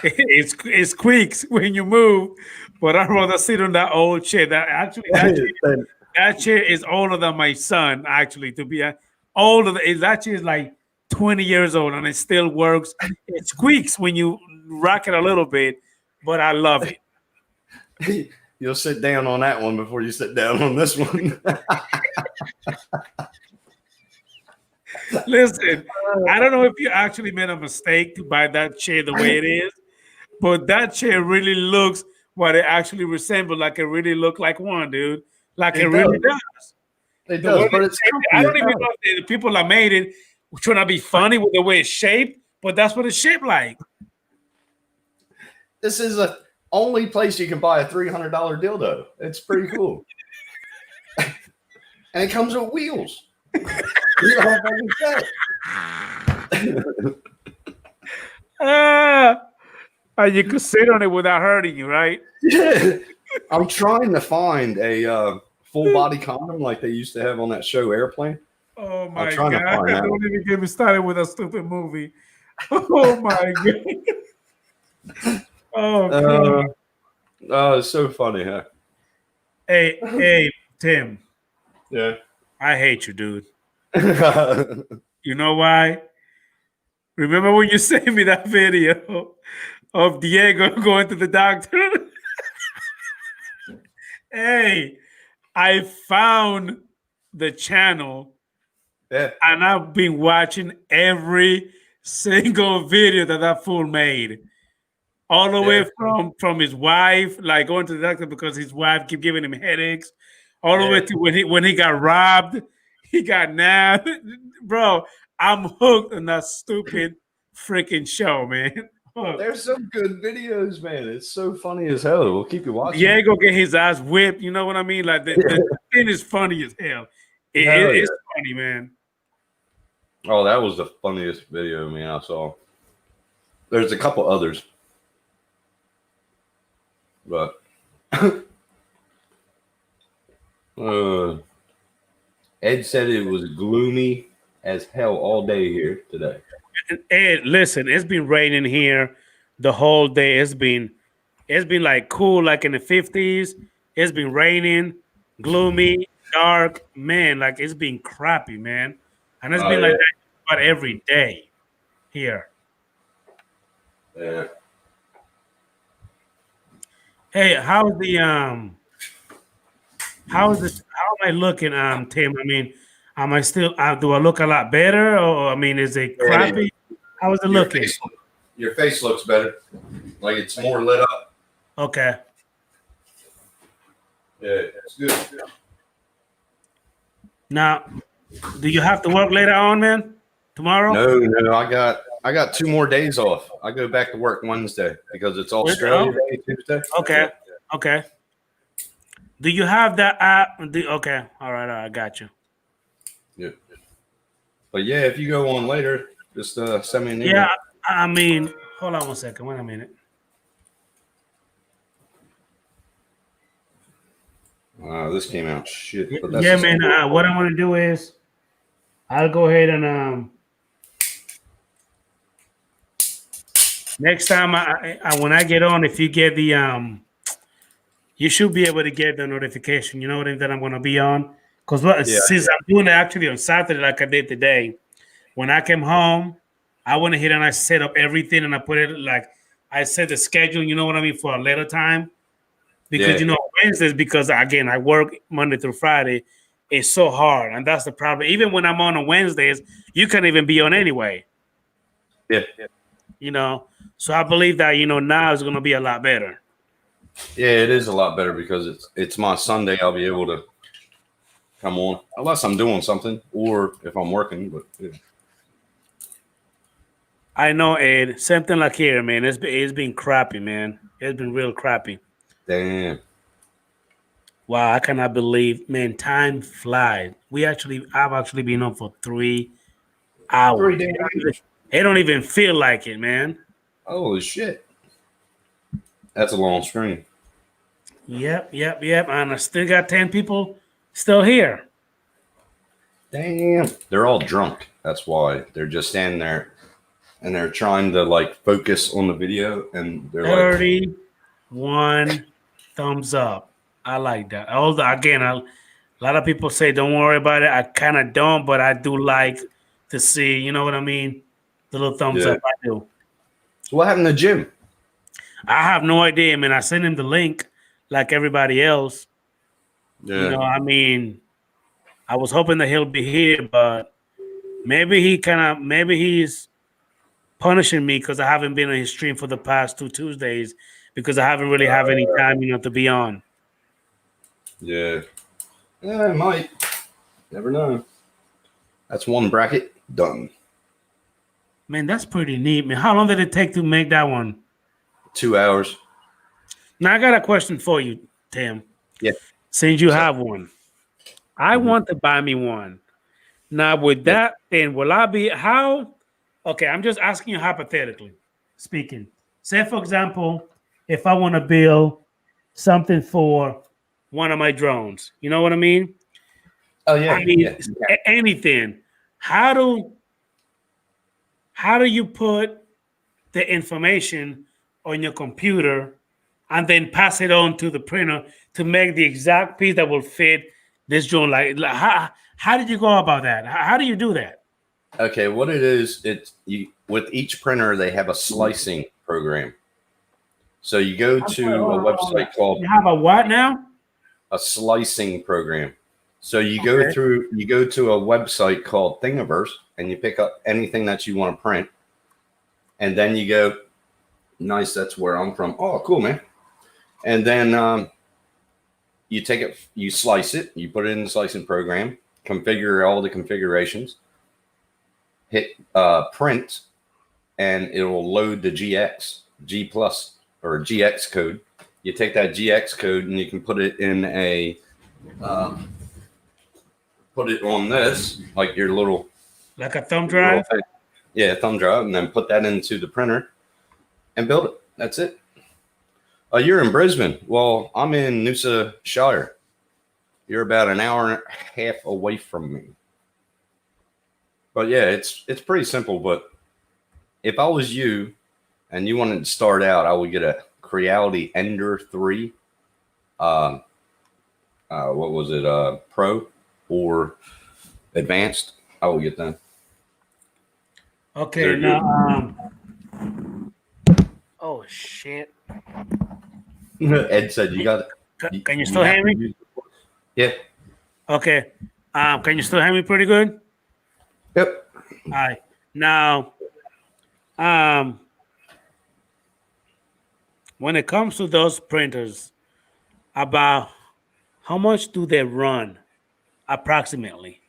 It squeaks when you move, but I'd rather sit on that old chair. That chair is older than my son. Actually, to be older, that chair is like 20 years old, and it still works. It squeaks when you rock it a little bit, but I love it. You'll sit down on that one before you sit down on this one. Listen, I don't know if you actually made a mistake to buy that chair the way it is, but that chair really looks what it actually resembles. Like it really look like one, dude. Like it really does. It does, but it's I don't even know if the people that made it were trying to be funny with the way it's shaped, but that's what it's shaped like. This is the only place you can buy a $300 dildo. It's pretty cool. And it comes with wheels. You know and you could sit on it without hurting you, right? Yeah. I'm trying to find a full body condom like they used to have on that show Airplane. Oh my God. Don't even get me started with a stupid movie. Oh my God. Oh, God. Oh, it's so funny, huh? Hey, Tim. Yeah. I hate you, dude. You know why? Remember when you sent me that video of Diego going to the doctor? Hey, I found the channel. Yeah. And I've been watching every single video that fool made. All the way from his wife, like going to the doctor because his wife keep giving him headaches. All the way to when he got robbed, he got nabbed. Bro, I'm hooked on that stupid freaking show, man. There's some good videos, man. It's so funny as hell. We'll keep you watching. Diego get his ass whipped. You know what I mean? Like the thing is funny as hell. It's funny, man. Oh, that was the funniest video, man, I saw. There's a couple others. But Ed said it was gloomy as hell all day here today. Ed, listen, it's been raining here the whole day. It's been like cool, like in the 50s. It's been raining, gloomy, dark, man. Like it's been crappy, man. And it's Oh been yeah, like that about every day here. yeah. Hey, how am I looking, Tim? I mean, am I still do I look a lot better, or I mean, is it Yeah, crappy? How is it Your looking? your face looks better. Like it's more lit up. Okay. Yeah, it's good. Now, do you have to work later on, man? Tomorrow? No, I got 2 more days off. I go back to work Wednesday because it's Australia Day Tuesday. Okay. Okay. Do you have that app? Okay. All right. I got you. Yeah. But yeah, if you go on later, just send me an email. Yeah. I mean, hold on 1 second. Wait a minute. This came out shit. But that's Yeah, just man. What I want to do is, I'll go ahead and next time when I get on, if you get the you should be able to get the notification. You know what I mean, that I'm going to be on, because since I'm doing it actually on Saturday, like I did today, when I came home, I went ahead and I set up everything and I put it like I set the schedule. You know what I mean, for a later time, because Wednesdays, because again I work Monday through Friday. It's so hard, and that's the problem. Even when I'm on Wednesdays, you can't even be on anyway. Yeah. You know, so I believe that now it's going to be a lot better. Yeah, it is a lot better because it's my Sunday. I'll be able to come on unless I'm doing something or if I'm working. But yeah. I know, Ed. Something like here, man. It's been crappy, man. It's been real crappy. Damn. Wow, I cannot believe, man. Time flies. I've actually been on for 3 hours. 3 days. It don't even feel like it, man. Holy shit. That's a long screen. Yep. And I still got 10 people still here. Damn. They're all drunk. That's why. They're just standing there and they're trying to like focus on the video and they're 31 thumbs up. I like that. Again, a lot of people say don't worry about it. I kind of don't, but I do like to see, you know what I mean? The little thumbs up. I do. So what happened to Jim? I have no idea, man. I sent him the link like everybody else. Yeah. You know, I mean, I was hoping that he'll be here, but maybe he's punishing me because I haven't been on his stream for the past 2 Tuesdays because I haven't really have any time, to be on. Yeah. Yeah, it might. Never know. That's one bracket done. Man, that's pretty neat, man. How long did it take to make that one? 2 hours. Now I got a question for you, Tim. Yeah. Since you have one, I want to buy me one. Now with that, then will I be how? Okay, I'm just asking you hypothetically speaking. Say, for example, if I want to build something for one of my drones, you know what I mean? Oh yeah. I mean, anything. How do you put the information on your computer and then pass it on to the printer to make the exact piece that will fit this drone? Like how did you go about that? How do you do that? Okay, what it is, with each printer they have a slicing program. So you go to a website called. You have a what now? A slicing program. So you go to a website called Thingiverse and you pick up anything that you want to print, and then you go. Nice, that's where I'm from. Oh, cool, man. And then you take it, you slice it, you put it in the slicing program, configure all the configurations, hit print, and it will load the G plus or GX code. You take that GX code and you can put it in put it on this, like your little. Like a thumb drive? Yeah, thumb drive, and then put that into the printer and build it. That's it. You're in Brisbane. Well, I'm in Noosa Shire. You're about an hour and a half away from me. But yeah, it's pretty simple. But if I was you and you wanted to start out, I would get a Creality Ender 3. What was it? Pro or Advanced? I will get them. Okay, They're now oh shit. Ed said you got it. Can you still hear me? Yeah. Okay. Can you still hear me pretty good? Yep. All right. Now, when it comes to those printers, about how much do they run approximately?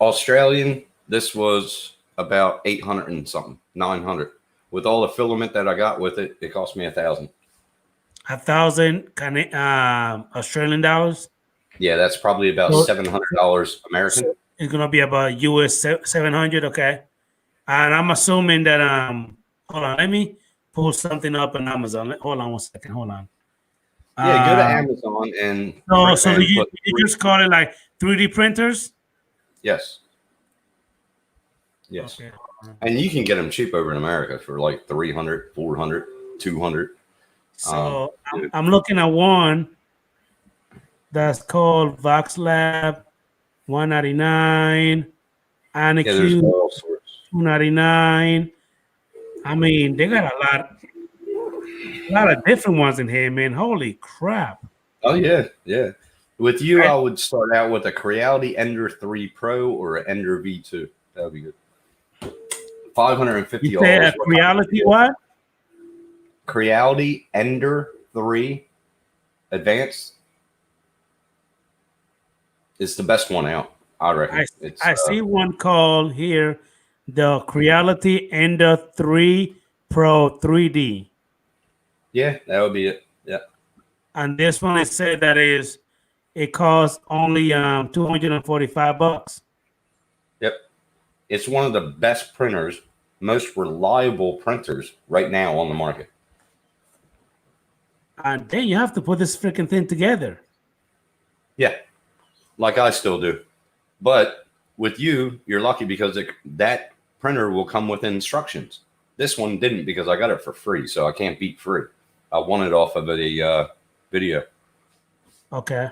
Australian, this was about 800 and something, 900. With all the filament that I got with it, it cost me $1,000. 1,000 Australian dollars. Yeah, that's probably about So- $700 American. So it's gonna be about US 700. Okay, and I'm assuming that hold on, let me pull something up on Amazon. Hold on one second. Hold on. Yeah, go to Amazon and So and you put just call it like 3D printers? yes. Yes. Okay. And you can get them cheap over in America for like 300, 400, 200. So I'm looking at one that's called VoxLab 199, Yeah, there's Anakin all sorts. 299. I mean, they got a lot of different ones in here, man. Holy crap. Oh yeah, yeah. With you, I would start out with a Creality Ender 3 Pro or an Ender V2. That would be good. $550. You say a Creality what? Creality Ender 3 Advanced is the best one out, I reckon. I see one called here, the Creality Ender 3 Pro 3D. Yeah, that would be it. Yeah. And this one, it said that it costs only $245. Yep. It's one of the best printers, most reliable printers right now on the market. And then you have to put this freaking thing together. Yeah, like I still do. But with you, you're lucky because that printer will come with instructions. This one didn't because I got it for free, so I can't beat free. I won it off of a video. Okay.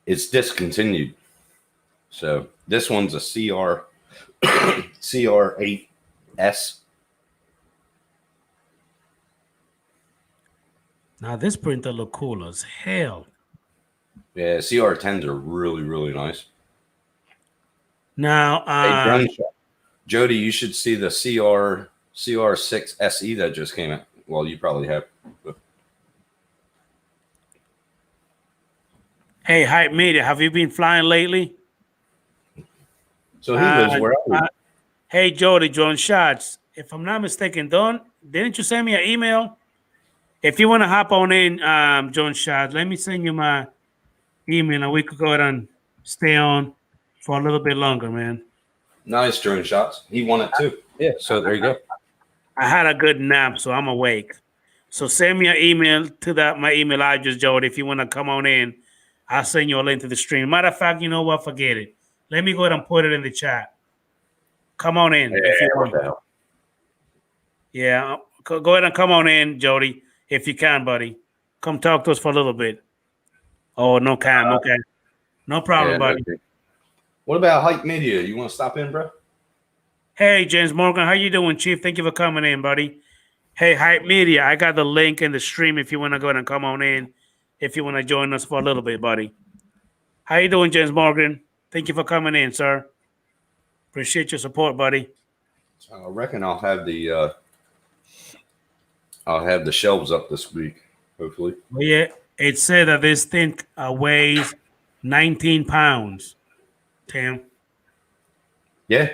It's discontinued. So this one's a CR8S. Now this printer look cool as hell. Yeah, CR10s are really, really nice. Now, hey, Jody, you should see the CR6 SE that just came out. Well, you probably have. But. Hey, Hype Media, have you been flying lately? So he lives where I live. Hey, Jody, John Shots. If I'm not mistaken, didn't you send me an email? If you want to hop on in, John Shots, let me send you my email and we could go ahead and stay on for a little bit longer, man. Nice drone shots. He won it too. Yeah, so there you go. I had a good nap, so I'm awake. So send me an email to my email address, Jody. If you want to come on in, I'll send you a link to the stream. Matter of fact, you know what? Forget it. Let me go ahead and put it in the chat. Come on in if you want. Yeah, go ahead and come on in, Jody, if you can, buddy. Come talk to us for a little bit. Oh, no can. Okay. No problem, buddy. Okay. What about Hype Media? You want to stop in, bro? Hey, James Morgan. How you doing, Chief? Thank you for coming in, buddy. Hey, Hype Media. I got the link in the stream if you want to go ahead and come on in. If you want to join us for a little bit, buddy. How you doing, James Morgan? Thank you for coming in, sir. Appreciate your support, buddy. I reckon I'll have the shelves up this week, hopefully. Well, yeah, it said that this thing weighs 19 pounds. Tim. Yeah,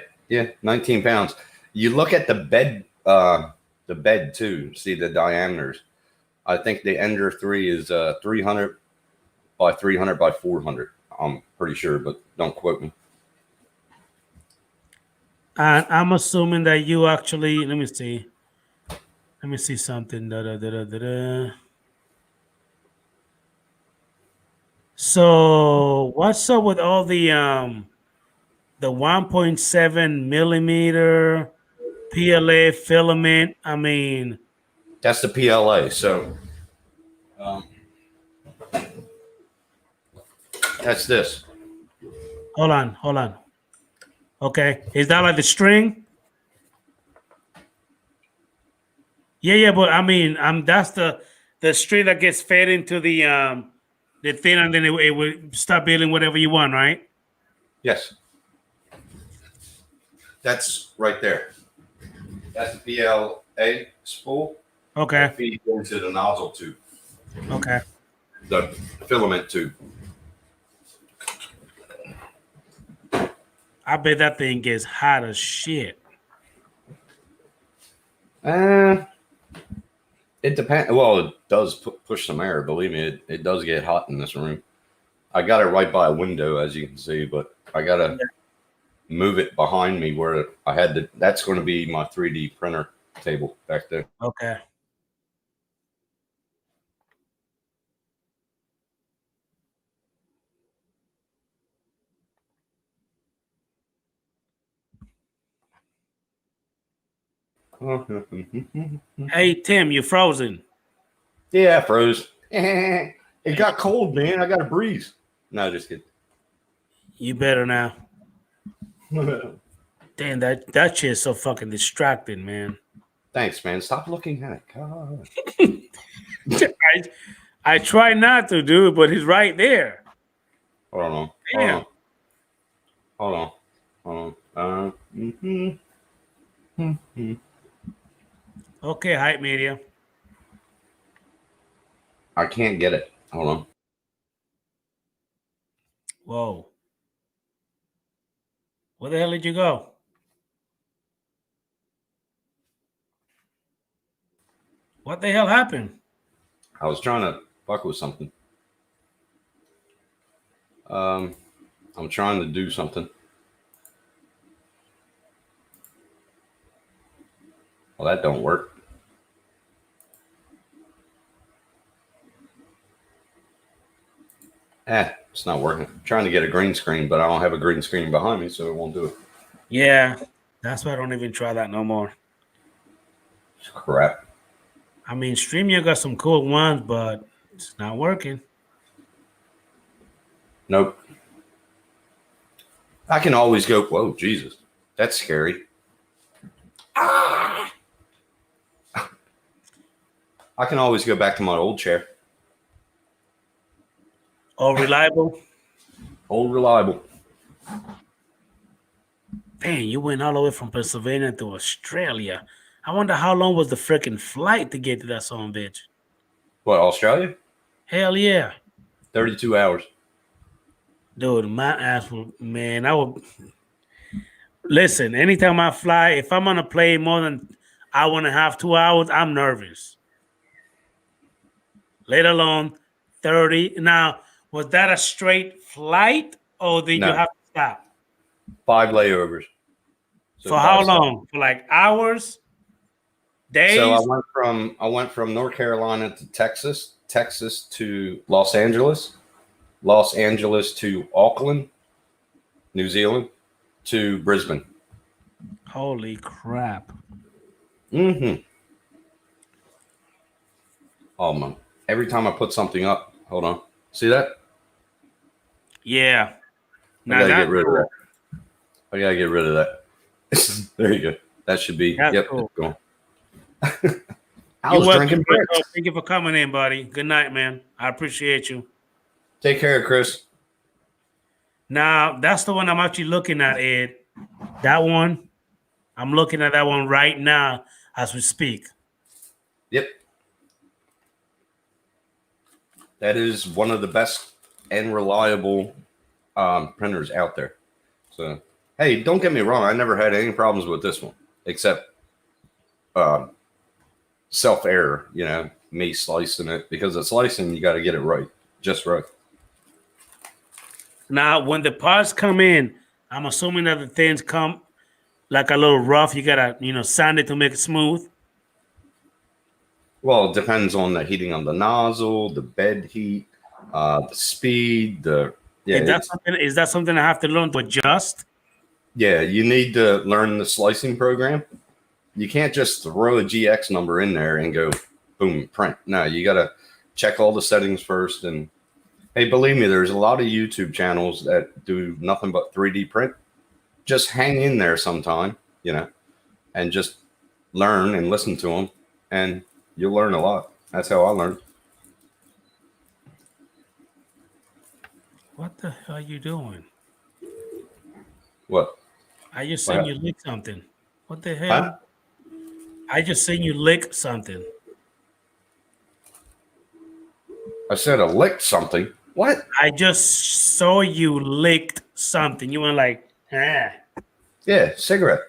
19 pounds. You look at the bed too. See the diameters. I think the Ender 3 is 300 by 300 by 400. I'm pretty sure, but don't quote me. And I'm assuming that you actually, let me see something. So what's up with all the 1.7 millimeter PLA filament? I mean, That's the PLA. So that's this. hold on. Okay, is that like the string? Yeah, but I mean, that's the string that gets fed into the thing, and then it would start building whatever you want, right? Yes. That's right there. That's the PLA spool. Okay. That feeds into the nozzle tube. Okay. The filament tube. I bet that thing gets hot as shit. It depends. Well, it does push some air. Believe me, it does get hot in this room. I got it right by a window, as you can see, but I got to move it behind me where I had to. That's going to be my 3D printer table back there. Okay. Hey, Tim, you frozen. Yeah, I froze. It got cold, man. I got to breathe. No, just kidding. You better now. Damn, that shit is so fucking distracting, man. Thanks, man. Stop looking at it. God. I try not to, dude, but he's right there. Hold on. Okay, hype media. I can't get it. Hold on. Whoa. Where the hell did you go? What the hell happened? I was trying to fuck with something. I'm trying to do something. Well, that don't work. It's not working. I'm trying to get a green screen, but I don't have a green screen behind me, so it won't do it. Yeah, that's why I don't even try that no more. Crap. I mean, StreamYard got some cool ones, but it's not working. Nope. I can always go, whoa, Jesus. That's scary. I can always go back to my old chair. All reliable? Old reliable. Dang, you went all the way from Pennsylvania to Australia. I wonder how long was the freaking flight to get to that son of a bitch. What, Australia? Hell yeah. 32 hours. Dude, my ass will, man, I would. Listen, anytime I fly, if I'm on a plane more than hour and a half, 2 hours, I'm nervous. Let alone 30. Now, was that a straight flight or did you have to stop? 5 layovers. So for how long? For like hours? Days? So I went from North Carolina to Texas, Texas to Los Angeles, Los Angeles to Auckland, New Zealand, to Brisbane. Holy crap. Mm-hmm. Oh man. Every time I put something up, hold on. See that? Yeah. I gotta get rid of that. I gotta get rid of that. There you go. That should be. Yep. Cool. Cool. I was drinking. Thank you for coming in, buddy. Good night, man. I appreciate you. Take care, Chris. Now, that's the one I'm actually looking at, Ed. That one, I'm looking at that one right now as we speak. Yep. That is one of the best and reliable printers out there. So, hey, don't get me wrong. I never had any problems with this one, except self-error, you know, me slicing it. Because the slicing, you got to get it right, just right. Now, when the parts come in, I'm assuming that the things come like a little rough. You got to, sand it to make it smooth. Well, it depends on the heating on the nozzle, the bed heat, the speed, Is that something I have to learn to adjust? Yeah, you need to learn the slicing program. You can't just throw a GX number in there and go boom, print. No, you got to check all the settings first. And hey, believe me, there's a lot of YouTube channels that do nothing but 3D print. Just hang in there sometime, and just learn and listen to them, and you'll learn a lot. That's how I learned. What the hell are you doing? What? I just seen you lick something. What the hell? Huh? I just seen you lick something. I said I licked something. What? I just saw you licked something. You went like, ah. Yeah, cigarette.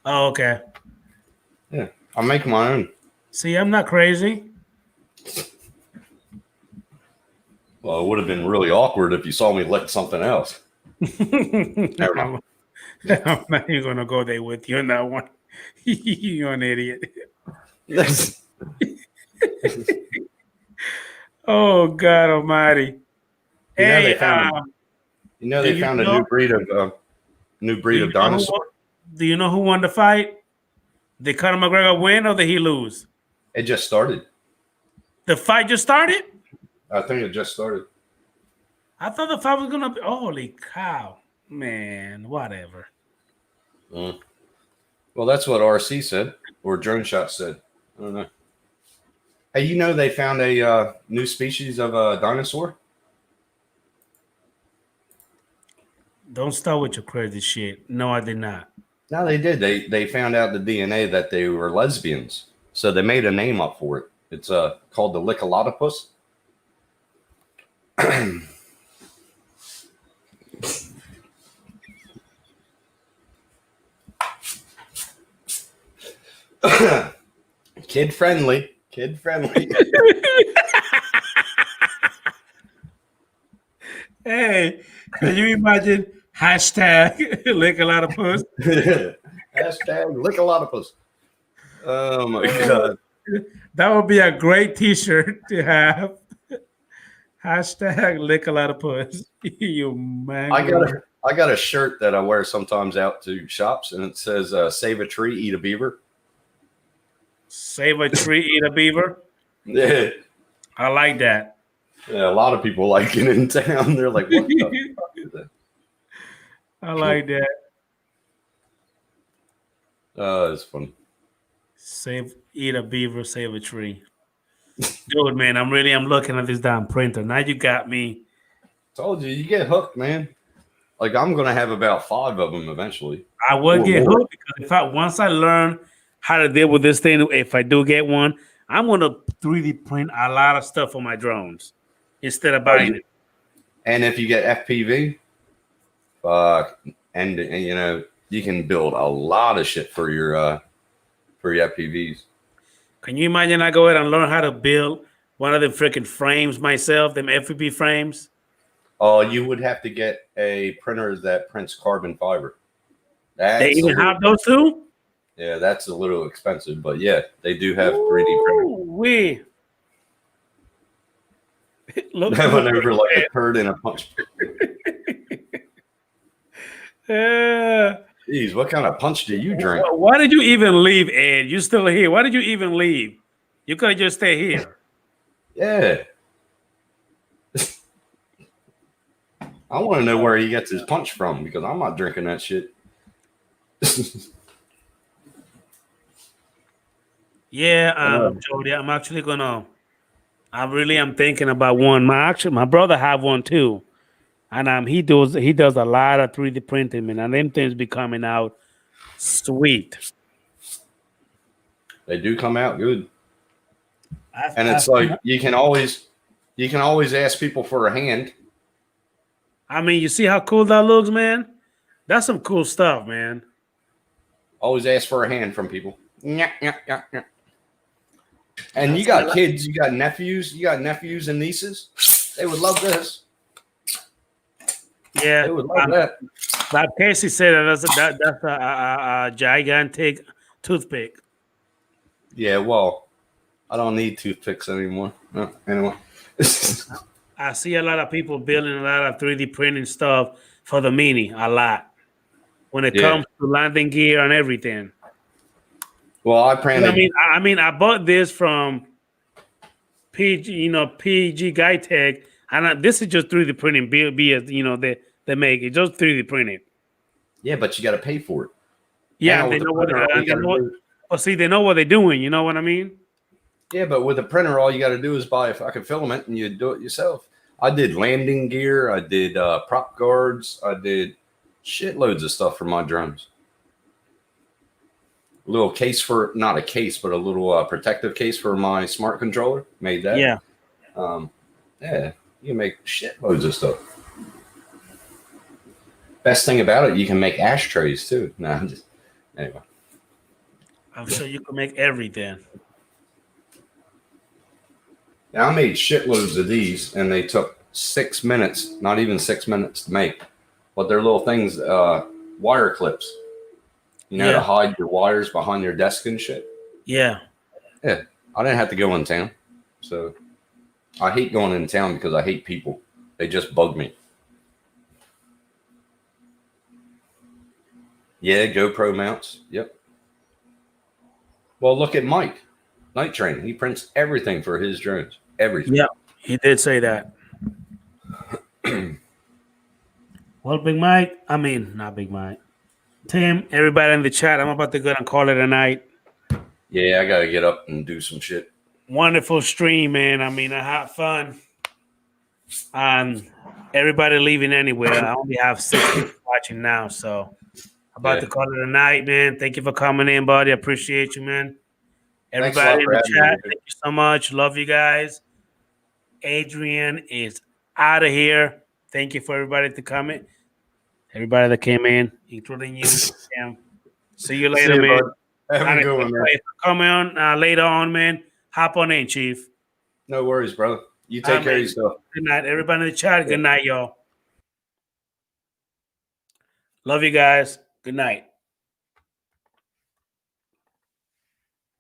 Oh, okay. Yeah, I make my own. See, I'm not crazy. Well, it would have been really awkward if you saw me lick something else. Never mind. I'm not even gonna go there with you on that one. You're an idiot. Oh God Almighty! They found a new breed of dinosaur. Do you know who won the fight? Did Conor McGregor win or did he lose? It just started. The fight just started? I think it just started. I thought the fight was gonna be. Holy cow, man! Whatever. Well, that's what RC said, or Drone Shot said. I don't know. Hey, they found a new species of dinosaur? Don't start with your crazy shit. No, I did not. No, they did. They found out the DNA that they were lesbians, so they made a name up for it. It's called the Licholotopus. Kid friendly. Hey, can you imagine hashtag lick a lot of puss? Hashtag lick a lot of puss. Oh my God. That would be a great t-shirt to have. Hashtag lick a lot of puss. You man. I got a shirt that I wear sometimes out to shops, and it says save a tree, eat a beaver. Save a tree, eat a beaver. Yeah. I like that. Yeah, a lot of people like it in town. They're like, what the fuck is that? I like that. It's fun. Eat a beaver, save a tree. Dude, man, I'm looking at this damn printer. Now you got me. Told you get hooked, man. Like I'm gonna have about 5 of them eventually. I will get hooked because once I learn how to deal with this thing, if I do get one, I'm gonna 3D print a lot of stuff for my drones instead of buying it. And if you get FPV, and you can build a lot of shit for your FPVs. Can you imagine I go ahead and learn how to build one of them freaking frames myself, them FPV frames? Oh, you would have to get a printer that prints carbon fiber. They even have those too? Yeah, that's a little expensive, but yeah, they do have 3D printers. Look, that went over like a turd in a punch. Jeez, what kind of punch do you drink? Why did you even leave, Ed? You're still here. Why did you even leave? You could have just stayed here. Yeah. I want to know where he gets his punch from because I'm not drinking that shit. Yeah, Jody, I'm actually gonna. I'm thinking about one. My brother have one too, and he does a lot of 3D printing, man, and them things be coming out sweet. They do come out good, and it's like you can always ask people for a hand. I mean, you see how cool that looks, man? That's some cool stuff, man. Always ask for a hand from people. And you got kids, you got nephews and nieces. They would love this. Yeah, they would love that. Bob Casey said that's a gigantic toothpick. Yeah, well, I don't need toothpicks anymore. Anyway. I see a lot of people building a lot of 3D printing stuff for the Mini. A lot when it Yeah. comes to landing gear and everything. Well, I I printed. mean, I bought this from PG Guy Tech, and this is just 3D printing. They make it just 3D printed. Yeah, but you got to pay for it. Yeah, Now and they with the know what. printer, all you And they gotta know what. do- Well, see, they know what they're doing. You know what I mean? Yeah, but with a printer, all you got to do is buy a fucking filament and you do it yourself. I did landing gear. I did prop guards. I did shitloads of stuff for my drones. A little case for, not a case, but a little protective case for my smart controller. Made that. Yeah. Yeah, you can make shitloads of stuff. Best thing about it, you can make ashtrays too. No, anyway. I'm sure you can make everything. Yeah, I made shitloads of these, and they took 6 minutes, not even 6 minutes to make. But they're little things, wire clips. You know, to hide your wires behind your desk and shit. Yeah. Yeah, I didn't have to go in town. So I hate going in town because I hate people. They just bug me. Yeah, GoPro mounts. Yep. Well, look at Mike, Night Train. He prints everything for his drones. Everything. Yeah, he did say that. Well, Big Mike, I mean, not Big Mike. Tim, everybody in the chat, I'm about to go and call it a night. Yeah, I got to get up and do some shit. Wonderful stream, man. I mean, I had fun. And everybody leaving anywhere. I only have 6 people watching now, so about to call it a night, man. Thank you for coming in, buddy. I appreciate you, man. Everybody in the chat, thank you so much. Love you guys. Adrian is out of here. Thank you for everybody to come in. Everybody that came in, including you. See you later, you, man. bud. Have a good one, man. If you come on later on, man, hop on in, Chief. No worries, brother. You take care of yourself. Good night. Everybody in the chat, good night, y'all. Love you guys. Good night.